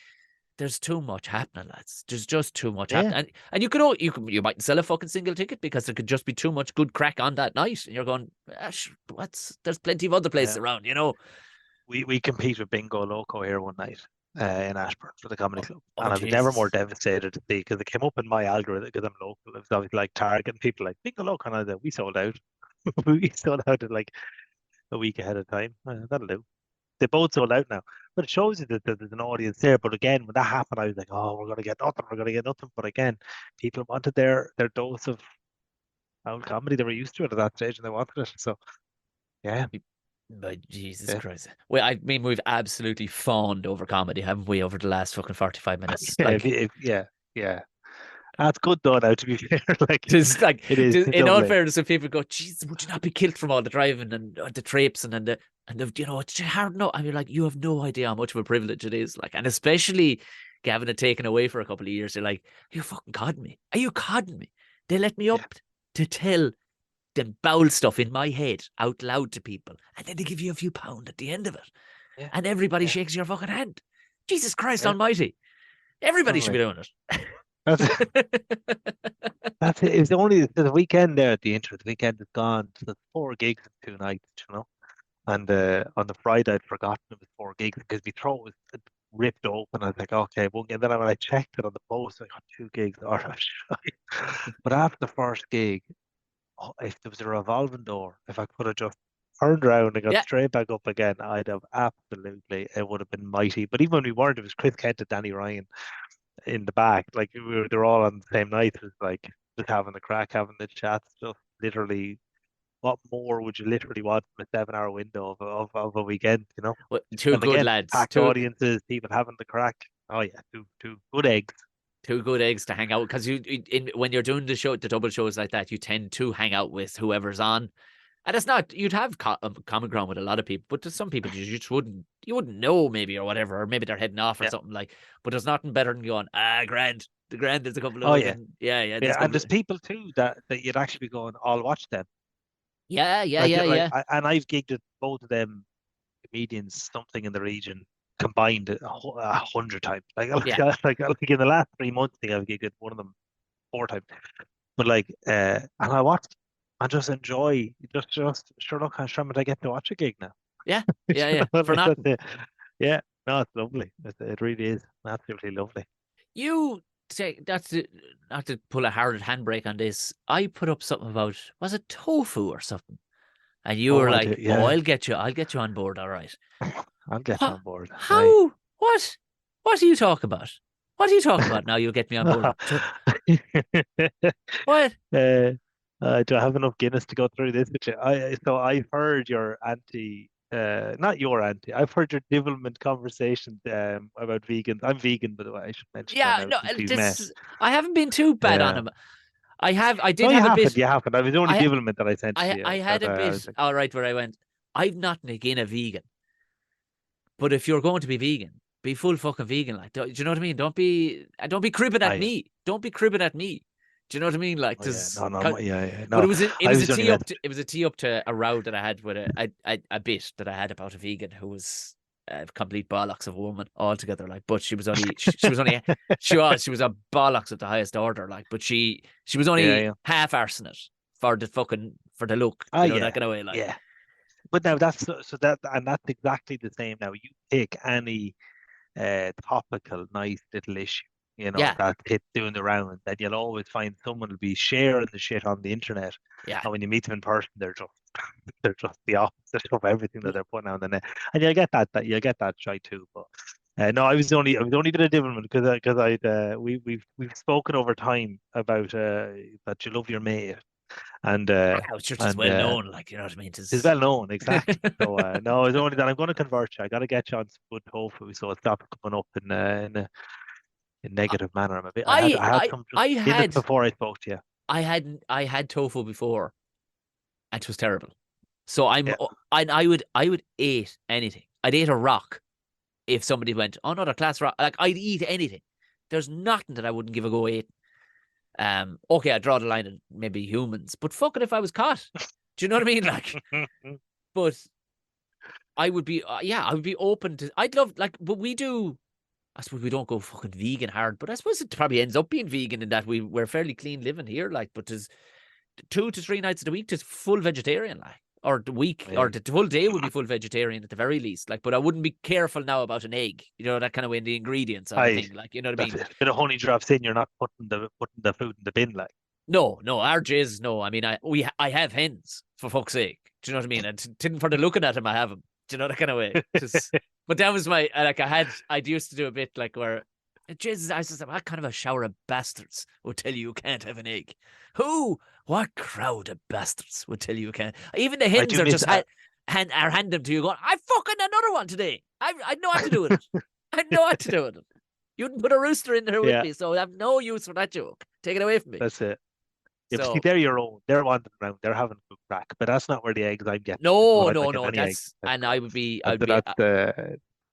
S1: there's too much happening, lads. There's just too much happening. And you might sell a fucking single ticket because there could just be too much good crack on that night. And you're going, there's plenty of other places around, you know.
S2: We compete with Bingo Loco here one night in Ashburn for the comedy club. And I was
S1: Jesus.
S2: never more devastated to see because it came up in my algorithm because I'm local. It was always like targeting people like Bingo Loco, and I said, we sold out. We sold out in like a week ahead of time. That'll do. They both sold out now. But it shows you that there's an audience there. But again, when that happened, I was like, oh, we're going to get nothing. We're going to get nothing. But again, people wanted their dose of old comedy. They were used to it at that stage and they wanted it. So, yeah.
S1: By Jesus Christ. Well, I mean, we've absolutely fawned over comedy, haven't we, over the last fucking 45 minutes?
S2: Yeah. That's good though now, to be fair.
S1: It's like
S2: it is.
S1: In all fairness, if people go, Jesus, would you not be killed from all the driving and the traipsing and the you know, it's hard enough. I mean, like, you have no idea how much of a privilege it is. Like, and especially having it taken away for a couple of years, you're like, are you fucking codding me? Are you codding me? They let me up to tell the bowel stuff in my head out loud to people, and then they give you a few pound at the end of it, and everybody shakes your fucking hand. Jesus Christ Almighty! Everybody should be doing it.
S2: That's it. It's only the weekend there at the intro. The weekend is gone. So there's 4 gigs in 2 nights, you know. And on the Friday, I'd forgotten it was 4 gigs because my throat was ripped open. I was like, okay, well, and then when I checked it on the post, I got 2 gigs. All right. But after the first gig, if there was a revolving door, if I could have just turned around and got straight back up again, I'd have absolutely, it would have been mighty. But even when we weren't, it was Chris Kent and Danny Ryan in the back. Like, they're all on the same night. It was like just having the crack, having the chat stuff. Literally, what more would you literally want from a 7-hour window of a weekend, you know?
S1: Well, two good lads.
S2: Packed audiences, people having the crack. Oh, yeah, two good eggs.
S1: 2 good eggs to hang out, because when you're doing the double shows like that, you tend to hang out with whoever's on, and it's not, you'd have common ground with a lot of people, but there's some people you just wouldn't know, maybe, or whatever, or maybe they're heading off or something like. But there's nothing better than going, grand. The grand is a couple of
S2: and there's people too that you'd actually be going, I'll watch them.
S1: Yeah.
S2: And I've gigged with both of them comedians, something in the region, combined 100 times. Like in the last 3 months, I think I've gigged one of them 4 times. But and I watched and just enjoy. Just sure, look how strong I get to watch a gig now.
S1: Yeah. For nothing.
S2: Yeah, no, it's lovely. It really is absolutely lovely.
S1: You say not to pull a hard handbrake on this. I put up something about, was it tofu or something? And you were like, I'll get you on board, all right.
S2: I'll get you on board.
S1: How? What? What are you talking about? What are you talking about now? You'll get me on board. What?
S2: Do I have enough Guinness to go through this? So I've heard your not your auntie. I've heard your devilment conversations about vegans. I'm vegan, by the way. I should mention.
S1: Yeah, no, I haven't been too bad on him. I did have a bit.
S2: You haven't. I was the only devilment that I sent to you.
S1: I had a bit. All right, where I went, I'm not again a vegan. But if you're going to be vegan, be full fucking vegan. Like, do you know what I mean? Don't be cribbing at me. Don't be cribbing at me. Do you know what I mean? Like,
S2: No.
S1: But it was a tee up to a row that I had with a bit that I had about a vegan who was a complete bollocks of a woman altogether. Like, but she was only she was a bollocks of the highest order. Like, but she was only half arsing it for the look. That kind of way. Like,
S2: but now that's exactly the same. Now you pick any topical, nice little issue,
S1: Yeah,
S2: that hits doing the rounds, and you'll always find someone will be sharing the shit on the internet,
S1: yeah.
S2: and when you meet them in person, they're just the opposite of everything that they're putting on the net, and you'll get that shy too. But no, I was only doing a different one because we've spoken over time about that you love your mate, and
S1: It's just as
S2: and
S1: well known, like you know what I mean.
S2: it's
S1: It's
S2: well known, exactly. So no, it's only that I'm going to convert you. I got to get you on some good tofu, so it's not coming up in negative manner. I'm a bit. I had some just
S1: I
S2: minutes
S1: had
S2: before I spoke to you.
S1: I had tofu before, and it was terrible. So I'm
S2: Yeah,
S1: I would eat anything. I'd eat a rock if somebody went, oh, another class rock. Like I'd eat anything. There's nothing that I wouldn't give a go eating. Okay, I draw the line at maybe humans, but fuck it if I was caught. Do you know what I mean? Like, but I would be, yeah, I would be open to. I'd love like, but we do. I suppose we don't go fucking vegan hard, but I suppose it probably ends up being vegan in that we're fairly clean living here. Like, but there's 2 to 3 nights of the week just full vegetarian, like, or the week
S2: yeah.
S1: or the whole day would be full vegetarian at the very least. Like, but I wouldn't be careful now about an egg, that kind of way in the ingredients of a
S2: I
S1: thing. Like, you know what I
S2: That's
S1: mean?
S2: it. Bit of honey drops in. You're not putting the food in the bin like.
S1: No, no, our jizz, no. I mean, I have hens for fuck's sake. Do you know what I mean? And didn't for the looking at them, I have them. Do you know that kind of way? Just, but that was my like I used to do a bit like where jizz. I said, what kind of a shower of bastards would tell you can't have an egg? Who? What crowd of bastards would tell you can't? Even the
S2: I
S1: hens
S2: do
S1: are
S2: miss.
S1: just hand them to you, going, I fucking another one today. I know what to do with it. I know what to do with it. You didn't put a rooster in there with
S2: Yeah,
S1: me, so I have no use for that joke. Take it away from me.
S2: that's it. Yeah, but see,
S1: So
S2: they're your own. They're wandering around. They're having a good crack. But that's not where the eggs I'm getting.
S1: no,
S2: I'm not
S1: no,
S2: getting
S1: no.
S2: any eggs.
S1: That's and
S2: That's that's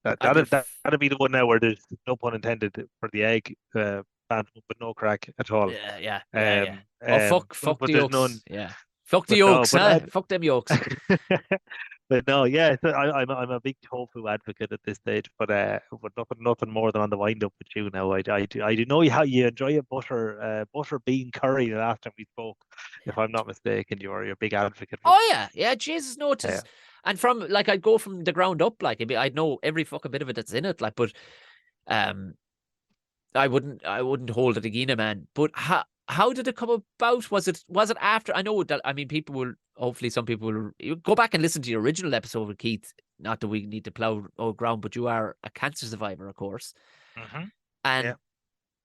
S2: that
S1: I'd be a
S2: that'll be the one now where there's no pun intended for the egg phantom, but no crack at all.
S1: yeah, yeah, yeah, yeah. Oh fuck
S2: But
S1: the
S2: there's none.
S1: yolks. Yeah, fuck the
S2: But no,
S1: yolks,
S2: but
S1: huh? Fuck them yolks.
S2: but no, yeah. So I'm a big tofu advocate at this stage, but nothing more than on the wind up with you now. I do know how you enjoy a butter bean curry the last time we spoke, if I'm not mistaken. You're a big advocate for.
S1: Oh yeah, yeah. Jesus, no, it
S2: Yeah.
S1: is. And from like I'd go from the ground up, like I'd know every fucking bit of it that's in it, like. But um, I wouldn't hold it again, man. But how did it come about? Was it after? I know that. I mean, people will hopefully some people will you go back and listen to the original episode with Keith. Not that we need to plow old ground, but you are a cancer survivor, of course.
S2: Hmm.
S1: And
S2: Yeah.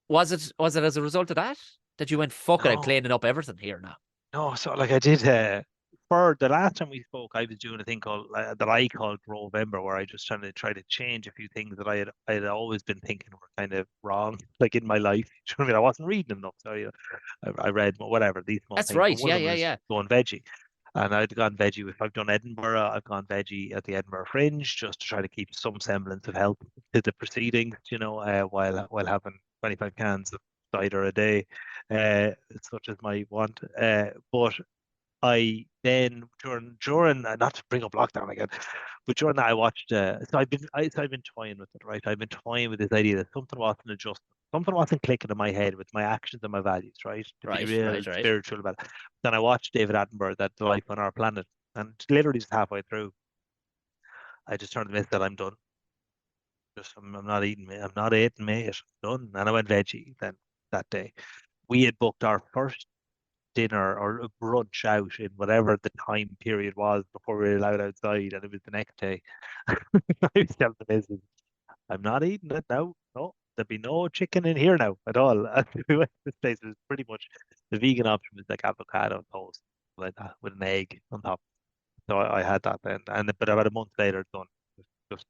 S1: was it as a result of that you went fuck it? I'm
S2: No.
S1: cleaning up everything here now.
S2: No, so like I did for the last time we spoke, I was doing a thing called that I called November, where I just try to change a few things that I had always been thinking were kind of wrong, like in my life. Do you know what I mean? I wasn't reading enough, so I read whatever these small
S1: That's
S2: things. But
S1: right.
S2: one of
S1: Yeah,
S2: them
S1: yeah,
S2: was
S1: yeah.
S2: going veggie, and I'd gone veggie. If I've done Edinburgh, I've gone veggie at the Edinburgh Fringe just to try to keep some semblance of health to the proceedings, while having 25 cans of cider a day, such as my want. But I then during not to bring up lockdown again, but during that I watched. So I've been toying with it, right? I've been toying with this idea that something wasn't adjusting, something wasn't clicking in my head with my actions and my values, right? To be
S1: Right,
S2: real
S1: right, right.
S2: spiritual about it. Then I watched David Attenborough, that Life on Our Planet, and literally just halfway through, I just turned to me and said, "I'm done. I'm not eating meat. I'm not eating meat. Done." And I went veggie then that day. We had booked our first dinner or a brunch out in whatever the time period was before we were allowed outside, and it was the next day. I was telling the missus, I'm not eating it now. No, there'll be no chicken in here now at all. And we went to this place. It was pretty much the vegan option was like avocado toast, like that, with an egg on top. So I had that then, but about a month later, done. Just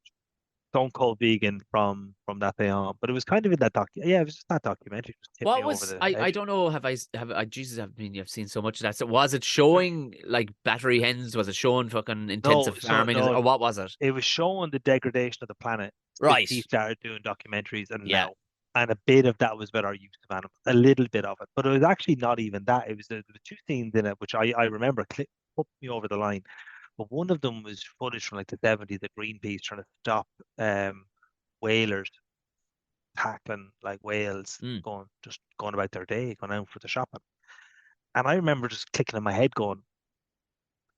S2: stone cold vegan from that day on. But it was kind of in that yeah, it was just that documentary just tipped me
S1: What
S2: over
S1: was
S2: the
S1: I
S2: edge.
S1: don't know, have I Jesus, I mean you've seen so much of that. So was it showing like battery hens? Was it showing fucking
S2: No,
S1: intensive
S2: so
S1: farming?
S2: no,
S1: Or what was it?
S2: it was showing the degradation of the planet since
S1: Right.
S2: he started doing documentaries and
S1: Yeah.
S2: now. And a bit of that was about our use of animals, a little bit of it. But it was actually not even that. It was there were two scenes in it which I remember put me over the line. But one of them was footage from like the 70s of Greenpeace trying to stop whalers tackling like whales
S1: Mm.
S2: going about their day, going out for the shopping. And I remember just clicking in my head going,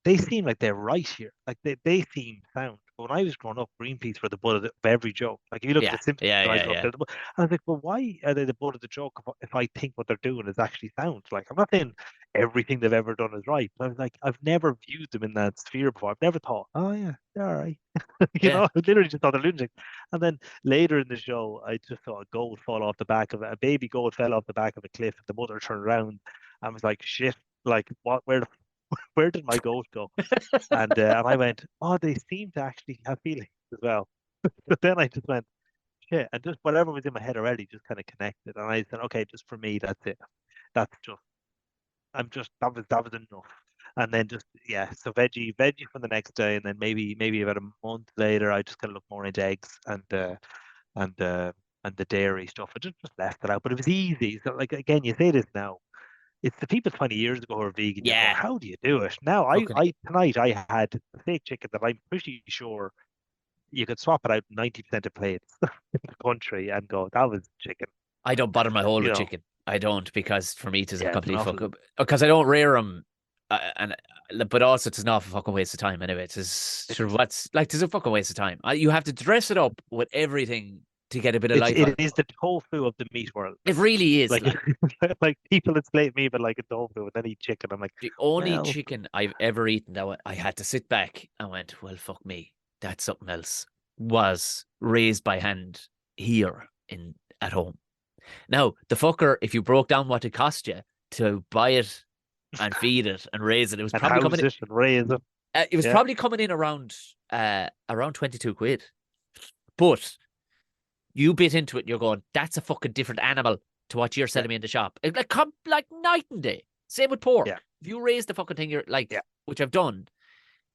S2: they seem like they're right here. Like they seem sound. But when I was growing up, Greenpeace were the butt of, of every joke. Like if you look at
S1: Yeah,
S2: the Simpsons
S1: yeah,
S2: when I
S1: yeah,
S2: grew up,
S1: yeah.
S2: they're the butt. I was like, well, why are they the butt of the joke if I think what they're doing is actually sound? Like I'm not saying everything they've ever done is right, but I was like, I've never viewed them in that sphere before. I've never thought, oh yeah, they're all right.
S1: Yeah.
S2: I literally just thought they're lunatics. And then later in the show, I just saw a goat fall off the back of a baby goat fell off the back of a cliff. And the mother turned around and was like, shit, like what? Where did my goat go? And I went, oh, they seem to actually have feelings as well. But then I just went, shit, and just whatever was in my head already just kind of connected. And I said, okay, just for me, that's it. That's just that was enough. And then just yeah, so veggie for the next day, and then maybe about a month later, I just kind of look more into eggs and uh, and the dairy stuff. I just left it out, but it was easy. So like again, you say this now. It's the people 20 years ago who are vegan. You're going,
S1: Yeah.
S2: how do you do it? Now,
S1: Fucking
S2: I tonight I had a fake chicken that I'm pretty sure you could swap it out 90% of plates in the country and go, that was chicken.
S1: I don't bother my hole
S2: You
S1: with
S2: know,
S1: chicken. I don't because for me it is a
S2: yeah, it's an
S1: complete fuck
S2: awful.
S1: up. Because I don't rear them, and but also it's not a fucking waste of time anyway. It's
S2: It
S1: sure
S2: is.
S1: what's like. It's a fucking waste of time. You have to dress it up with everything to get a bit of life out
S2: It
S1: of it.
S2: is the tofu of the meat world.
S1: It really is
S2: Like,
S1: like
S2: like people enslave me, but like a tofu and then eat chicken. I'm like,
S1: the only
S2: well,
S1: chicken I've ever eaten that I had to sit back and went, well, fuck me, that's something else. Was raised by hand here in at home. Now, the fucker, if you broke down what it cost you to buy it and feed it and raise it,
S2: and house it and raise it.
S1: it was
S2: Yeah,
S1: probably coming in around 22 quid. But you bit into it and you're going, that's a fucking different animal to what you're
S2: yeah,
S1: selling me in the shop. It, like night and day. Same with pork.
S2: yeah,
S1: If you raise the fucking thing, you're like,
S2: yeah,
S1: which I've done,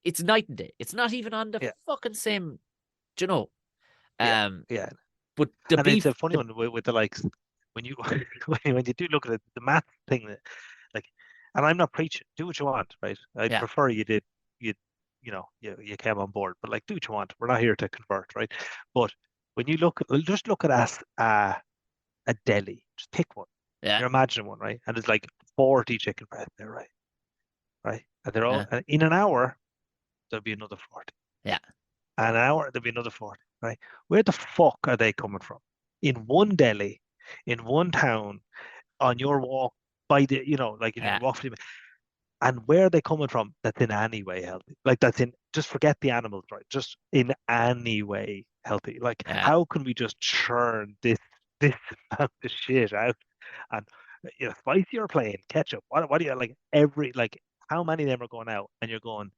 S1: it's night and day. It's not even on the
S2: yeah,
S1: fucking same, do you know?
S2: yeah,
S1: Um,
S2: yeah.
S1: but the
S2: And it's a
S1: beef,
S2: funny one with the likes when you when you do look at it, the math thing that like, and I'm not preaching. Do what you want, right? I'd
S1: yeah,
S2: prefer you did you you came on board, but like do what you want. We're not here to convert, right? But when you just look at us a deli, just pick one.
S1: yeah,
S2: You're imagining one, right? And there's like 40 chicken breasts there, right? Right? And they're all
S1: yeah,
S2: and in an hour there'll be another 40.
S1: yeah,
S2: An hour there'll be another 40, right? Where the fuck are they coming from? In one deli, in one town, on your walk by the, like in your
S1: yeah,
S2: walk, and where are they coming from? That's in any way healthy. Like that's in, just forget the animals, right? Just in any way healthy. Like
S1: yeah.
S2: how can we just churn this amount of shit out? And spicy or plain ketchup. What do you like? Like how many of them are going out? And you're going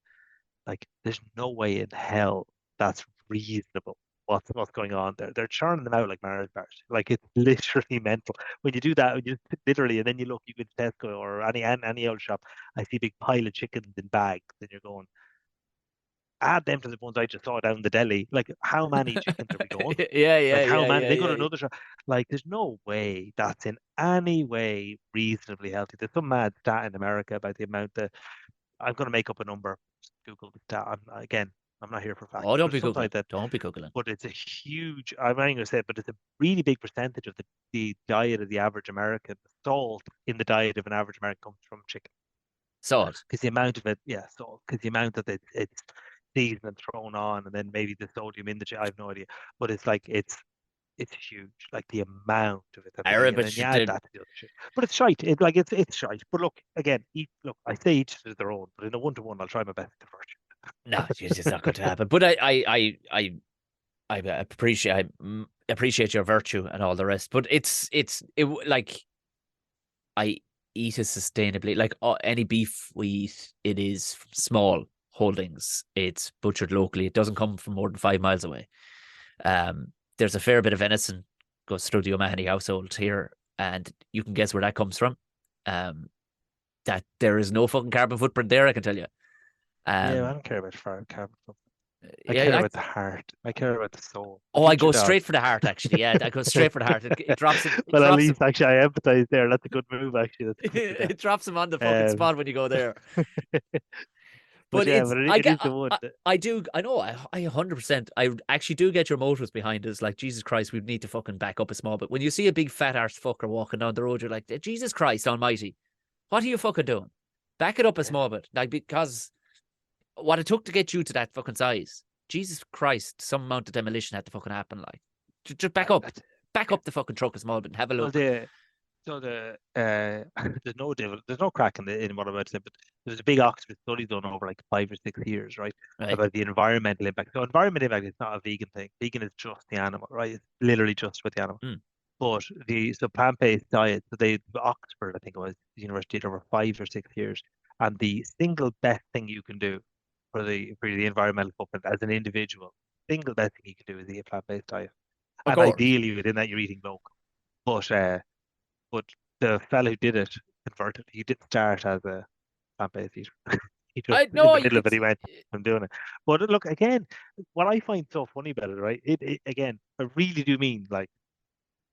S2: like, there's no way in hell that's reasonable. What's going on there? They're churning them out like Mars bars. Like it's literally mental. When you do that, when you literally, and then you look, you go to Tesco or any old shop, I see a big pile of chickens in bags, and you're going, add them to the ones I just saw down the deli. Like, how many chickens are we going?
S1: Yeah, yeah,
S2: Like, how
S1: yeah,
S2: many?
S1: yeah,
S2: They go to
S1: yeah.
S2: another shop. Like, there's no way that's in any way reasonably healthy. There's some mad stat in America about the amount that I'm going to make up a number. Google the stat. Again, I'm not here for facts,
S1: Oh,
S2: but
S1: don't
S2: it's
S1: be
S2: something
S1: googling.
S2: like that.
S1: Don't be googling.
S2: But it's a huge. I'm not going to say it, but it's a really big percentage of the diet of the average American. The salt in the diet of an average American comes from chicken
S1: Salt.
S2: because the amount of it, yeah, salt because the amount that it's seasoned and thrown on, and then maybe the sodium in the. I have no idea, but it's like it's huge, like the amount of it that they eat, and
S1: Arabic,
S2: then you add
S1: the
S2: that to the other shit. But it's shite. It's shite. But look, again, look. I say each to their own, but in a one-to-one, I'll try my best to convert
S1: no, it's just not going to happen. But I appreciate your virtue and all the rest. But like I eat it sustainably. Like any beef we eat, it is small holdings. It's butchered locally. It doesn't come from more than 5 miles away. There's a fair bit of venison goes through the O'Mahony household here, and you can guess where that comes from. Um, that there is no fucking carbon footprint there, I can tell you.
S2: Yeah, I
S1: Um,
S2: don't care about far carbon. I care
S1: yeah,
S2: about the heart. I care about the soul.
S1: oh, I
S2: Eat your
S1: go
S2: dog.
S1: straight for the heart, actually. Yeah, I go straight for the heart. It drops him. It
S2: Well, at
S1: drops him.
S2: least actually, I empathize there. That's a good move. Actually, that's a good move
S1: It drops him on the fucking
S2: there.
S1: spot when you go there.
S2: But
S1: But
S2: yeah,
S1: it's
S2: but
S1: I
S2: it
S1: get
S2: is the one.
S1: I do I know I 100% I actually do get your motives behind us. Like Jesus Christ, we need to fucking back up a small bit. When you see a big fat arse fucker walking down the road, you're like, Jesus Christ Almighty, what are you fucking doing? Back it up a
S2: Yeah,
S1: small bit, like because what it took to get you to that fucking size. Jesus Christ, some amount of demolition had to fucking happen. Like, just
S2: That's,
S1: back
S2: yeah.
S1: up the fucking truck a small bit and have a
S2: Well,
S1: look.
S2: there's no crack in what I'm about to say, but there's a big Oxford study done over like 5 or 6 years, right,
S1: Right.
S2: about the environmental impact. So environmental impact is not a vegan thing. Vegan is just the animal, right? It's literally just with the animal.
S1: Mm.
S2: But the plant-based diet, so Oxford, I think it was, the university did over 5 or 6 years, and the single best thing you can do for the environmental footprint as an individual, single best thing you can do is eat a plant-based diet,
S1: Of
S2: and
S1: course.
S2: ideally within that you're eating local. But the fella who did it converted. He didn't start as a plant-based eater. He just
S1: I
S2: in
S1: know
S2: the
S1: you
S2: middle of
S1: could.
S2: it, he went, "I'm doing it." But look again, what I find so funny about it, right? It again, I really do mean like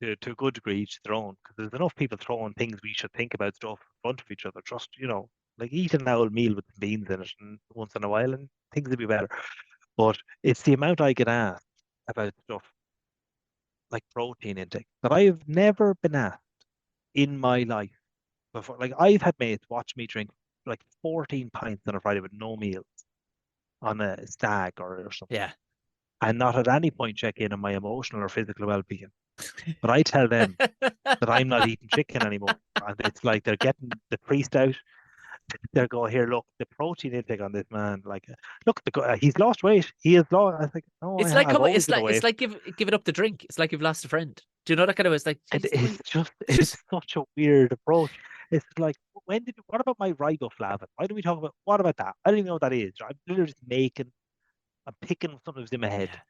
S2: to a good degree, each their own, because there's enough people throwing things we should think about stuff in front of each other. Just like eat an old meal with beans in it and once in a while, and things will be better. But it's the amount I get asked about stuff like protein intake that I have never been asked in my life before. Like I've had mates watch me drink like 14 pints on a Friday with no meals on a stag or something,
S1: Yeah.
S2: and not at any point check in on my emotional or physical well-being. But I tell them that I'm not eating chicken anymore, and it's like they're getting the priest out. They're going, here, look, the protein intake on this man, like, look, he's lost weight. He has lost. I was like, no,
S1: It's like
S2: I've always
S1: it's
S2: been
S1: like
S2: away.
S1: give it up the drink. It's like you've lost a friend. Do you know that kind of? It's like,
S2: And
S1: geez, Louis.
S2: it's such a weird approach. It's like, what about my riboflavin? Why do we talk about, what about that? I don't even know what that is. I'm literally just I'm picking something that's in my head.
S1: Yeah.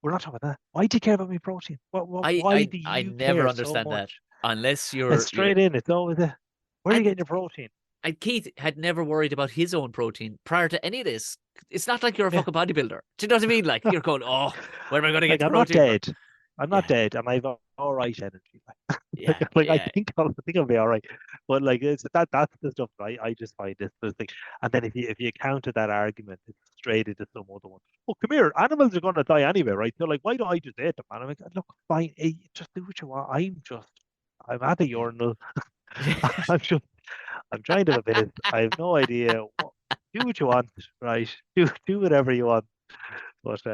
S2: We're not talking about that. Why do you care about my protein? Why do
S1: I
S2: you
S1: never
S2: care so
S1: understand that
S2: much?
S1: unless
S2: It's
S1: you're
S2: straight in. It's always a, where are you
S1: and
S2: getting your protein?
S1: and Keith had never worried about his own protein prior to any of this. It's not like you're a
S2: Yeah.
S1: fucking bodybuilder. Do you know what I mean? Like you're going, oh, where am I going to get
S2: Like
S1: the
S2: I'm not
S1: protein from?
S2: dead. I'm not
S1: Yeah,
S2: dead, and I've all right energy.
S1: yeah,
S2: Like
S1: yeah.
S2: I think I'll be all right. But like that's the stuff that I just find this thing. And then if you counter that argument, it's straight into some other one. Oh, come here, animals are gonna die anyway, right? So like, why don't I just eat them? And I'm like, look, fine, just do what you want. I'm at a urinal. I'm just I'm trying to have a piss. I have no idea. Do what you want, right? Do whatever you want. But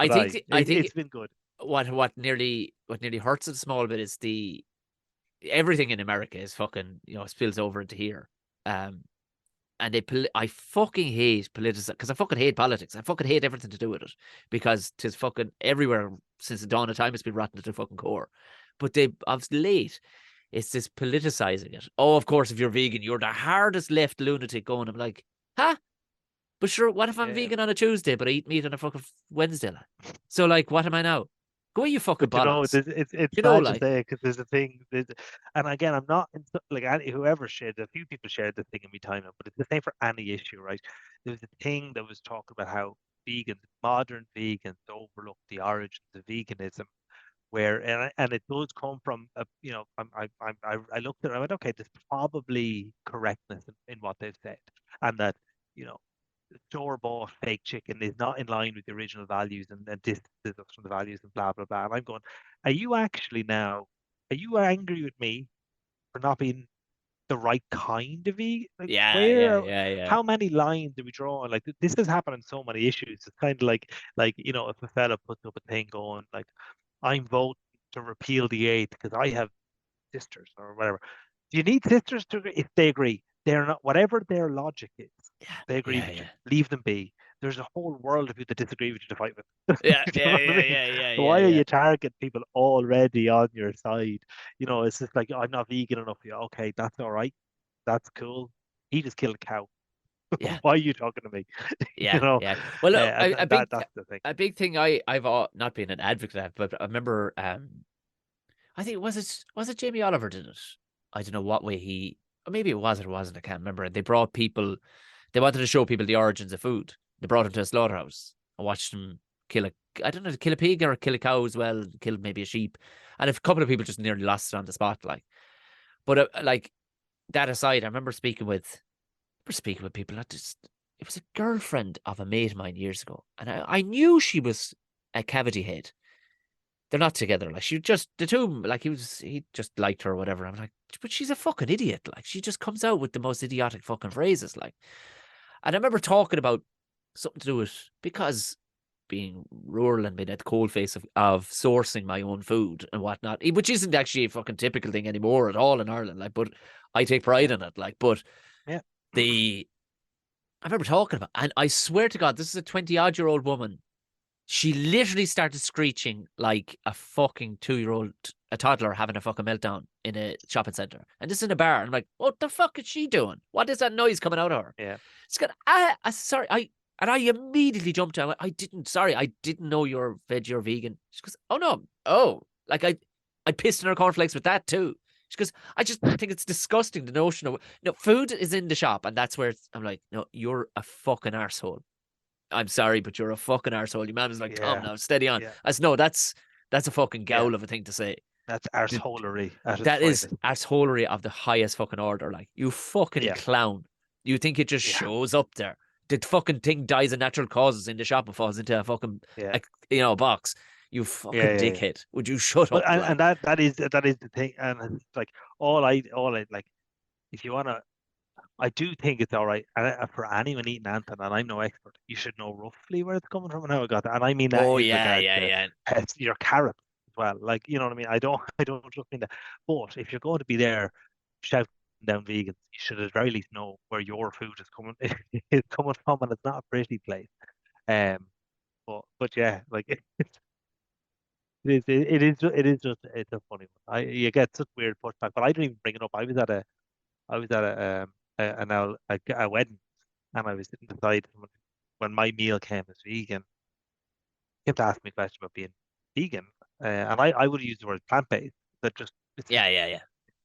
S1: I think I think
S2: it's been good.
S1: what nearly hurts it a small bit is the everything in America is fucking spills over into here. Um, and I fucking hate politics because I fucking hate politics. I fucking hate everything to do with it because tis fucking everywhere since the dawn of time. It's been rotten to the fucking core. But they of late, it's this politicizing it. Oh, of course, if you're vegan, you're the hardest left lunatic going. I'm like, huh? But sure, what if I'm
S2: Yeah.
S1: vegan on a Tuesday, but I eat meat on a fucking Wednesday? Like? So, like, what am I now? Go you fucking
S2: But
S1: bollocks.
S2: it's
S1: You know,
S2: sad to
S1: like,
S2: say because there's a thing. And again, I'm not like whoever shared. A few people shared the thing in me time, but it's the same for any issue, right? There's a thing that was talking about how modern vegans overlook the origins of veganism, where and it does come from I looked at it, I went, okay, there's probably correctness in what they've said, and that you know store-bought fake chicken is not in line with the original values and distances us from the values and blah blah blah. And I'm going, are you angry with me for not being the right kind of vegan? Like
S1: yeah, yeah, yeah, yeah,
S2: how many lines do we draw on? Like this has happened in so many issues. It's kind of like if a fella puts up a thing going like, I'm voting to repeal the eighth because I have sisters or whatever. Do you need sisters to agree? If they agree, they're not, whatever their logic is,
S1: yeah,
S2: they agree
S1: yeah,
S2: with you.
S1: yeah,
S2: Leave them be. There's a whole world of people that disagree with you to fight with.
S1: yeah,
S2: You know
S1: yeah,
S2: what I
S1: yeah,
S2: mean?
S1: yeah, yeah,
S2: So
S1: yeah,
S2: why are
S1: yeah.
S2: you targeting people already on your side? It's just like, I'm not vegan enough. Yeah, okay, that's all right. That's cool. He just killed a cow.
S1: Yeah.
S2: Why are you talking to me? you
S1: Yeah,
S2: know,
S1: yeah. Well,
S2: and that's the thing.
S1: a big thing I've not been an advocate of, but I remember I think was it Jamie Oliver did it. I don't know what way or maybe it was or it wasn't. I can't remember. And they brought people. They wanted to show people the origins of food. They brought him to a slaughterhouse and watched him kill a. I don't know, kill a pig or kill a cow as well. Kill maybe a sheep, and a couple of people just nearly lost it on the spot. Like, but like that aside, I remember speaking with people. It was a girlfriend of a mate of mine years ago, and I knew she was a cavity head. They're not together. Like she just the two, like he just liked her or whatever. I'm like, but she's a fucking idiot. Like she just comes out with the most idiotic fucking phrases. Like, And I remember talking about something to do with, because being rural and being at the cold face of sourcing my own food and whatnot, which isn't actually a fucking typical thing anymore at all in Ireland. Like, but I take pride
S2: Yeah,
S1: in it. Like, but
S2: yeah,
S1: the I remember talking about, and I swear to God, this is a 20-odd-year-old woman. She literally started screeching like a fucking 2-year-old, a toddler having a fucking meltdown in a shopping center. And this is in a bar. I'm like, what the fuck is she doing? What is that noise coming out of her?
S2: yeah,
S1: It's got, sorry, and I immediately jumped out. I didn't know you're veg or vegan. She goes, oh no, oh, like I pissed in her cornflakes with that too. She goes, I just think it's disgusting, the notion of, no, food is in the shop, and that's where I'm like, no, you're a fucking arsehole. I'm sorry, but you're a fucking arsehole. Your man was like, Tom,
S2: yeah,
S1: now steady on.
S2: yeah,
S1: I said, no, that's a fucking
S2: yeah.
S1: gowl of a thing to say.
S2: That's
S1: D-
S2: arseholery at its
S1: That is
S2: finest.
S1: arseholery of the highest fucking order. Like, you fucking
S2: Yeah,
S1: clown. You think it just
S2: yeah,
S1: shows up there? The fucking thing dies of natural causes in the shop and falls into a fucking,
S2: yeah,
S1: box. You
S2: yeah,
S1: fucking
S2: yeah, yeah.
S1: dickhead. Would you shut
S2: But
S1: up?
S2: and
S1: Like,
S2: that is the thing, and it's like all I like. If you wanna, I do think it's all right for anyone eating Anton, and I'm no expert. You should know roughly where it's coming from and how it got there. And I mean that
S1: oh
S2: in
S1: yeah,
S2: regard
S1: yeah,
S2: to
S1: yeah.
S2: your carrots as well. Like, you know what I mean? I don't I don't just mean that. But if you're going to be there shouting down vegans, you should at the very least know where your food is coming is coming from, and it's not a pretty place. Um, but yeah, like it is just it's a funny one. You get such weird pushback, but I didn't even bring it up. I was at a wedding, and I was sitting beside someone when my meal came as vegan. He kept asking me a question about being vegan, and I would use the word plant-based. That just
S1: Yeah, yeah, yeah.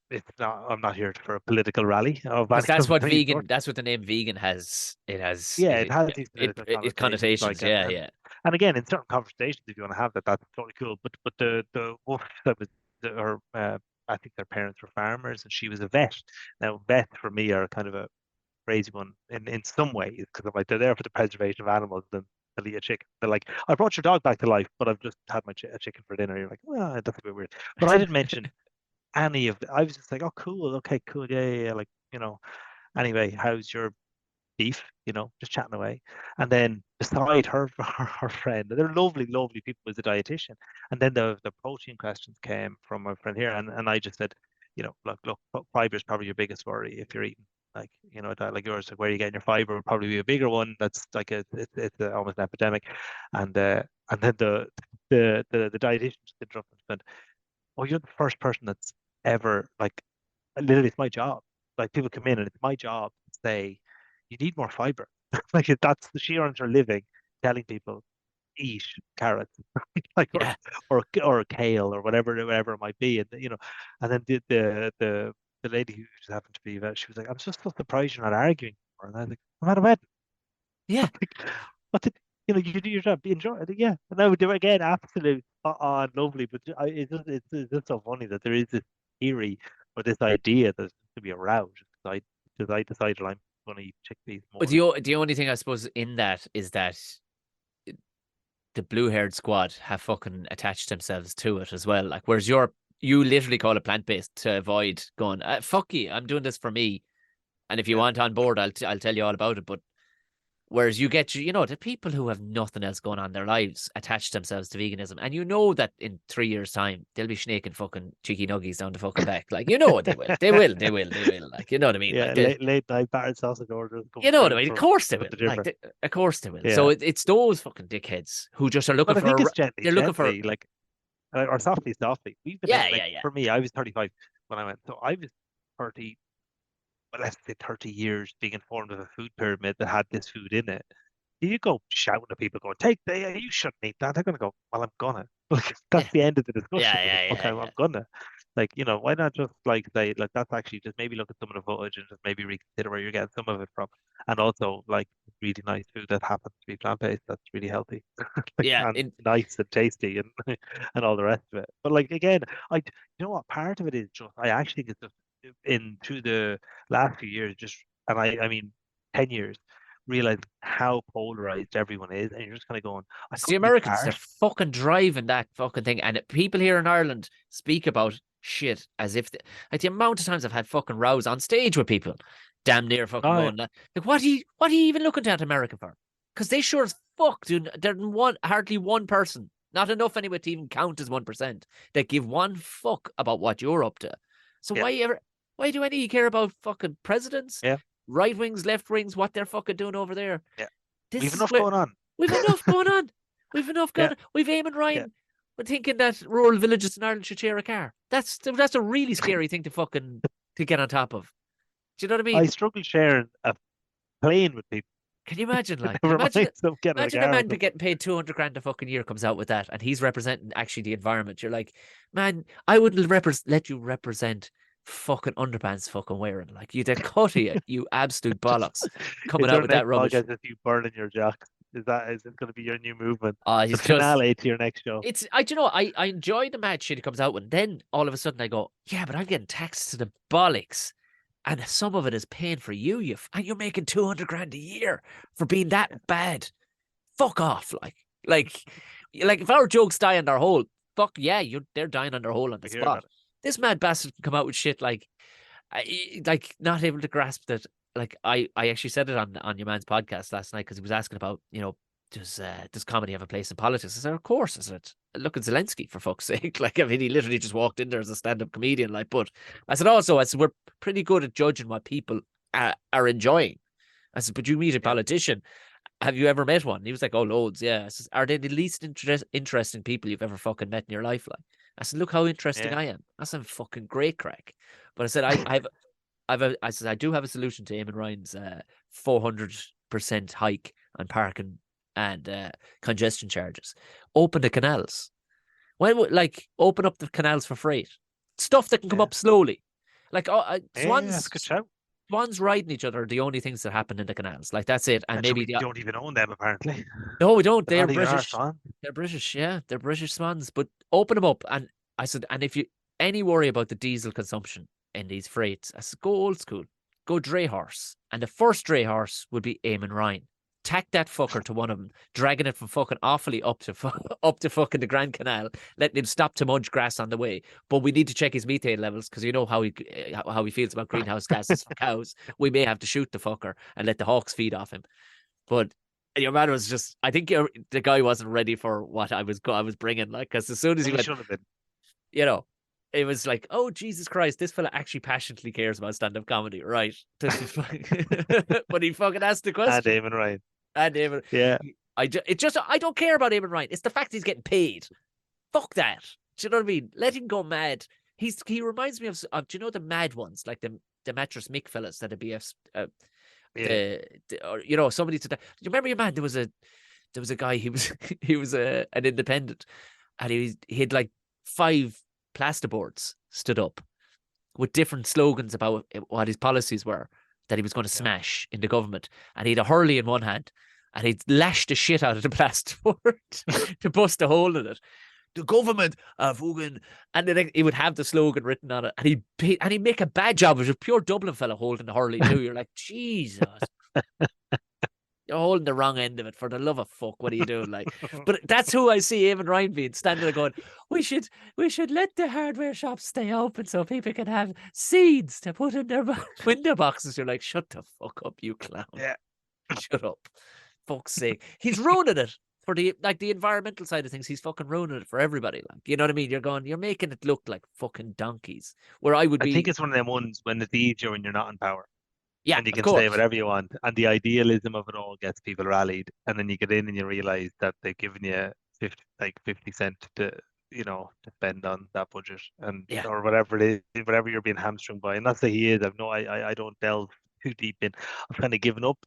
S2: it's not. I'm not here for a political rally of
S1: Because
S2: any
S1: that's
S2: of
S1: what
S2: any sort.
S1: vegan, that's what the name vegan has.
S2: Yeah, it has these political
S1: It
S2: connotations, like
S1: connotations. Yeah, yeah.
S2: and again, in certain conversations, if you want to have that, that's totally cool. But the wolf that was her, I think their parents were farmers, and she was a vet. Now, vets for me are kind of a crazy one in some ways, because I'm like, they're there for the preservation of animals, then they'll eat a chicken. They're like, I brought your dog back to life, but I've just had a chicken for dinner. You're like, well, that's a bit weird. But I didn't mention any of I was just like, oh, cool, okay, cool, yeah, yeah, yeah. Like, anyway, how's your beef, just chatting away. And then beside her, her friend, they're lovely, lovely people, was a dietitian. And then the protein questions came from my friend here, and I just said, look, fiber is probably your biggest worry if you're eating like, like yours, like where you getting your fiber would probably be a bigger one. That's like almost an epidemic. And then the dietitian just interrupted and said, oh, you're the first person that's ever like literally it's my job. Like people come in and it's my job to say you need more fiber. Like that's she earns her living telling people eat carrots, like
S1: Yeah.
S2: or kale or whatever it might be, and and then the lady who just happened to be vet, she was like, I'm just so surprised you're not arguing more. And I was like, I'm at a wedding.
S1: Yeah.
S2: Like, what did you do your job, enjoy it, yeah. And I would do it again, absolute lovely, but it's just so funny that there is this theory or this idea that to be aroused because I decided I'm going to eat chickpeas
S1: But
S2: more.
S1: the only thing I suppose in that is that the blue haired squad have fucking attached themselves to it as well. Like, whereas you literally call it plant based to avoid going, fuck you, I'm doing this for me. And if you
S2: Yeah,
S1: want on board, I'll tell you all about it. But whereas you get, the people who have nothing else going on in their lives attach themselves to veganism. And you know that in 3 years' time, they'll be snaking fucking cheeky nuggies down the fucking back. Like, they will. They will. They will. They will. Like, you know what I mean?
S2: yeah.
S1: Like, they,
S2: Late night battered sausage orders
S1: you
S2: coming
S1: know what I
S2: through
S1: mean? Of
S2: from
S1: course they will.
S2: the
S1: Like,
S2: gymmer.
S1: of course they will. So
S2: Yeah,
S1: it's those fucking dickheads who just are looking
S2: but I think it's gently,
S1: they're looking for,
S2: gently, like or softly, softly. We've been
S1: yeah,
S2: in like
S1: yeah, yeah.
S2: for me, I was 35 when I went, so I was 30, well, let's say 30 years being informed of a food pyramid that had this food in it. You go shouting at people going, take the, you shouldn't eat that. They're going to go, well, I'm gonna. Like, that's
S1: Yeah.
S2: the end of the discussion.
S1: Yeah,
S2: They go,
S1: yeah,
S2: okay,
S1: yeah,
S2: well,
S1: yeah.
S2: I'm gonna. Like, why not just like say, like, that's actually just maybe look at some of the footage and just maybe reconsider where you're getting some of it from. And also, like, really nice food that happens to be plant-based that's really healthy. Like,
S1: Yeah.
S2: and nice and tasty and and all the rest of it. But like again, you know what, part of it is just I actually think it's just in through the last few years, just and I mean 10 years, realize how polarized everyone is, and you're just kind of going, I
S1: It's the
S2: couldn't be
S1: Americans, they're
S2: arsed.
S1: fucking driving that fucking thing. And people here in Ireland speak about shit as if, like, the amount of times I've had fucking rows on stage with people. damn near fucking
S2: Oh, yeah.
S1: going. Like, what are you even looking at America for? Because they sure as fuck do. There's hardly one person, not enough anyway to even count as 1%, that give one fuck about what you're up to. So
S2: Yeah.
S1: why do any of you care about fucking presidents,
S2: Yeah.
S1: right wings, left wings, what they're fucking doing over there?
S2: Yeah. We've
S1: This is
S2: enough
S1: where
S2: going on.
S1: we've enough going on. We've enough
S2: Yeah.
S1: going on. We've Eamon
S2: Yeah.
S1: Ryan thinking that rural villages in Ireland should share a car. That's a really scary thing to get on top of. Do you know what I
S2: I
S1: mean?
S2: struggle sharing a plane with people.
S1: Can you imagine? Like,
S2: Never
S1: imagine,
S2: mind them getting a
S1: imagine a
S2: car
S1: man
S2: with
S1: be
S2: them.
S1: getting paid 200 grand a fucking year comes out with that, and he's representing actually the environment. You're like, man, I wouldn't let you represent fucking underpants fucking wearing. Like, you the cut of you absolute
S2: Just
S1: bollocks,
S2: is
S1: coming out
S2: there
S1: with that
S2: next
S1: rubbish.
S2: podcast if you burning your jack? Is it going to be your new movement?
S1: It's
S2: Just
S1: just
S2: finale to your next show.
S1: I enjoy the mad shit he comes out with. Then all of a sudden I go, yeah, but I'm getting taxed to the bollocks. And some of it is paying for and you're making 200 grand a year for being that bad. Fuck off, like if our jokes die on their hole, fuck yeah, they're dying on their hole on the
S2: We hear about
S1: spot.
S2: it.
S1: This mad bastard can come out with shit like not able to grasp that. Like I actually said it on your man's podcast last night because he was asking about does comedy have a place in politics? I said of course. I said look at Zelensky for fuck's sake. Like I mean he literally just walked in there as a stand-up comedian. Like but I said we're pretty good at judging what people are enjoying. I said but you meet a
S2: Yeah.
S1: politician. Have you ever met one? He was like, oh, loads, yeah. I says, are they the least interesting people you've ever fucking met in your life? Like, I said, look how interesting
S2: Yeah.
S1: I am. I said, I'm fucking great crack. But I said, I said, I do have a solution to Eamon Ryan's 400% hike on parking and congestion charges. Open the canals. Like, open up the canals for freight. Stuff that can come
S2: Yeah.
S1: up slowly. Like,
S2: Yeah, that's a good shout.
S1: swans riding each other are the only things that happen in the canals. Like, that's it. And
S2: And so
S1: maybe
S2: we don't even own them apparently.
S1: no, we don't.
S2: They're
S1: They're
S2: not even our
S1: British.
S2: song.
S1: They're British. Yeah, they're British swans. But open them up, and I said, and if you any worry about the diesel consumption in these freights, I said, go old school, go dray horse, and the first dray horse would be Eamon Ryan. Tack that fucker to one of them, dragging it from fucking awfully up to up to fucking the Grand Canal, letting him stop to munch grass on the way. But we need to check his methane levels because you know how he feels about greenhouse gases for cows. We may have to shoot the fucker and let the hawks feed off him. But your man was just, I think the guy wasn't ready for what I was bringing. Like, because as soon as he
S2: He
S1: went,
S2: should have been.
S1: you know, it was like, oh, Jesus Christ, this fella actually passionately cares about stand up comedy. Right. This is but he fucking asked the
S2: And
S1: question.
S2: Eamon Ryan.
S1: And Eamon,
S2: Yeah.
S1: I don't care about Eamon Ryan. It's the fact he's getting paid. Fuck that. Do you know what I mean? Let him go mad. He reminds me of do you know the mad ones, like the mattress Mick fellas that'd be
S2: Yeah.
S1: or you know somebody today. Do you remember your man? There was a guy. He was an independent, and he had like 5 plasterboards stood up with different slogans about what his policies were that he was going to smash in the government, and he had a hurley in one hand, and he'd lashed the shit out of the plasterboard to bust a hole in it. The government fucking, and then he would have the slogan written on it, and he'd make a bad job. It was a pure Dublin fella holding the hurley too. You're like, Jesus, you're holding the wrong end of it. For the love of fuck, what are you doing? Like, but that's who I see Eamon Ryan being, standing there going, we should let the hardware shops stay open so people can have seeds to put in their window boxes. You're like, shut the fuck up, you clown.
S2: Yeah.
S1: Shut up. Fuck's sake. He's ruining it. For the environmental side of things, he's fucking ruining it for everybody. Like, you know what I mean? You're making it look like fucking donkeys. Where I think
S2: it's one of them ones when it's easier when you're not in power.
S1: Yeah,
S2: and you
S1: of
S2: can
S1: course.
S2: say whatever you want. And the idealism of it all gets people rallied. And then you get in and you realize that they've given you 50 cent to spend on that budget or whatever it is, whatever you're being hamstrung by. And that's the he is. I don't delve too deep in. I've kind of given up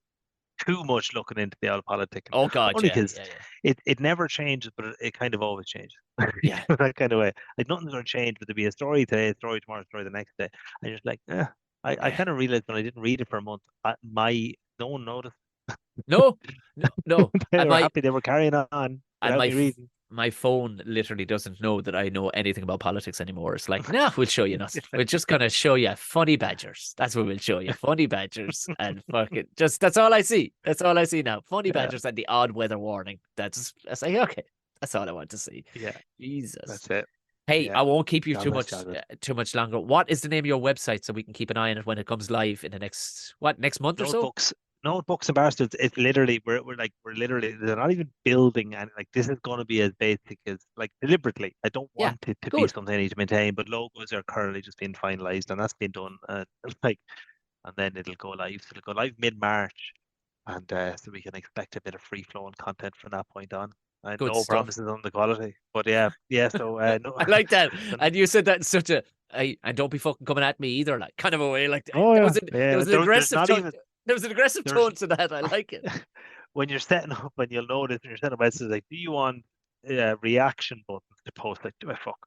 S2: too much looking into the old politics.
S1: Oh God,
S2: only because it never changes, but it kind of always changes.
S1: Yeah,
S2: that kind of way. Like nothing's going to change, but there'll be a story today, a story tomorrow, a story the next day. I just like, I kind of realized when I didn't read it for a month, no one noticed.
S1: No.
S2: They were happy they were carrying on without me reading.
S1: My phone literally doesn't know that I know anything about politics anymore. It's like, nah, we'll show you nothing. We're just gonna show you funny badgers. That's what we'll show you. Funny badgers and fucking that's all I see. That's all I see now. Funny badgers and the odd weather warning. That's like, okay. That's all I want to see.
S2: Yeah.
S1: Jesus.
S2: That's it.
S1: Hey, I
S2: Yeah.
S1: won't keep you
S2: God bless you.
S1: too much longer. What is the name of your website so we can keep an eye on it when it comes live in the next month or so?
S2: Notebooks, notebooks and bastards. It's literally we're literally they're not even building, and like this is going to be as basic as like deliberately. I don't
S1: Yeah,
S2: want it to be
S1: good,
S2: something I need to maintain, but logos are currently just being finalized, and that's been done. Like, and then it'll go live. So it'll go live mid-March, and so we can expect a bit of free flowing content from that point on. And
S1: good
S2: no
S1: stuff.
S2: promises on the quality, but yeah, yeah. So no,
S1: I like that,
S2: so,
S1: and you said that in such a and don't be fucking coming at me either, like kind of a way. Like
S2: oh
S1: there
S2: yeah,
S1: was there
S2: yeah.
S1: was an
S2: There's
S1: aggressive
S2: not
S1: tone.
S2: even
S1: There was an aggressive
S2: there's
S1: tone to that. I like it.
S2: when you're setting up, and you'll notice when you're setting up messages, like, do you want reaction buttons to post? Like, do I fuck?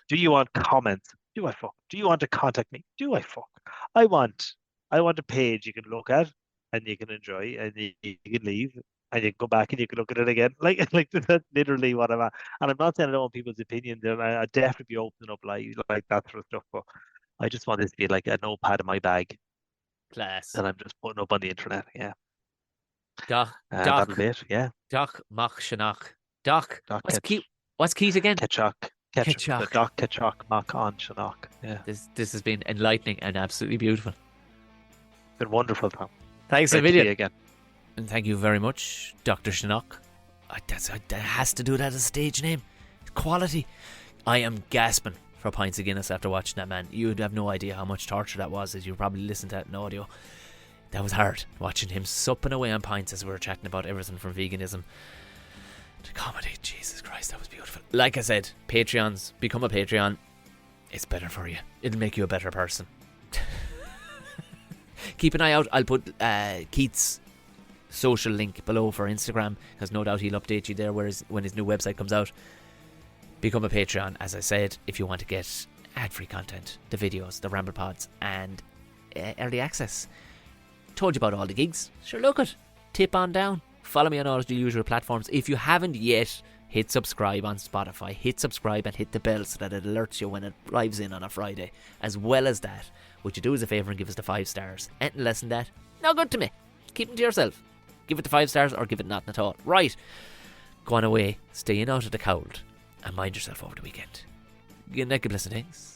S2: Do you want comments? Do I fuck? Do you want to contact me? Do I fuck? I want, I want a page you can look at and you can enjoy, and you can leave, and you can go back and you can look at it again. Like that's literally what I'm at. And I'm not saying I don't want people's opinions, and I'd definitely be opening up like that sort of stuff. But I just want this to be like a notepad in my bag
S1: Class.
S2: that I'm just putting up on the internet. Yeah,
S1: Doc,
S2: that'll
S1: Doc,
S2: be it. Yeah.
S1: Doc, Mach, Sionnach. Doc,
S2: Doc
S1: what's
S2: Ketch,
S1: cute? What's Keith again?
S2: Ketchuk, Ketchuk, the
S1: Ketchuk.
S2: Doc Ketchuk Mac on Shinnok. Yeah,
S1: This has been enlightening and absolutely beautiful.
S2: been wonderful, Tom.
S1: Thanks a
S2: Great to see
S1: million.
S2: you again.
S1: And thank you very much, Dr. Sionnach. That has to do that as a stage name. Quality. I am gasping for pints of Guinness after watching that, man. You'd have no idea how much torture that was as you probably listened to that in audio. That was hard, watching him supping away on pints as we were chatting about everything from veganism to comedy. Jesus Christ, that was beautiful. Like I said, Patreons, become a Patreon. It's better for you. It'll make you a better person. Keep an eye out. I'll put Keith's social link below for Instagram, because no doubt he'll update you there when his new website comes out. Become a Patreon, as I said, if you want to get ad-free content, the videos, the Ramble Pods, and early access. Told you about all the gigs. Sure, look it. Tip on down. Follow me on all the usual platforms. If you haven't yet, hit subscribe on Spotify. Hit subscribe and hit the bell so that it alerts you when it arrives in on a Friday. As well as that, would you do us a favour and give us the 5 stars? Anything less than that, no good to me. Keep them to yourself. Give it the 5 stars or give it nothing at all. Right. Go on away. Stay in out of the cold. And mind yourself over the weekend. Good night, good blessings.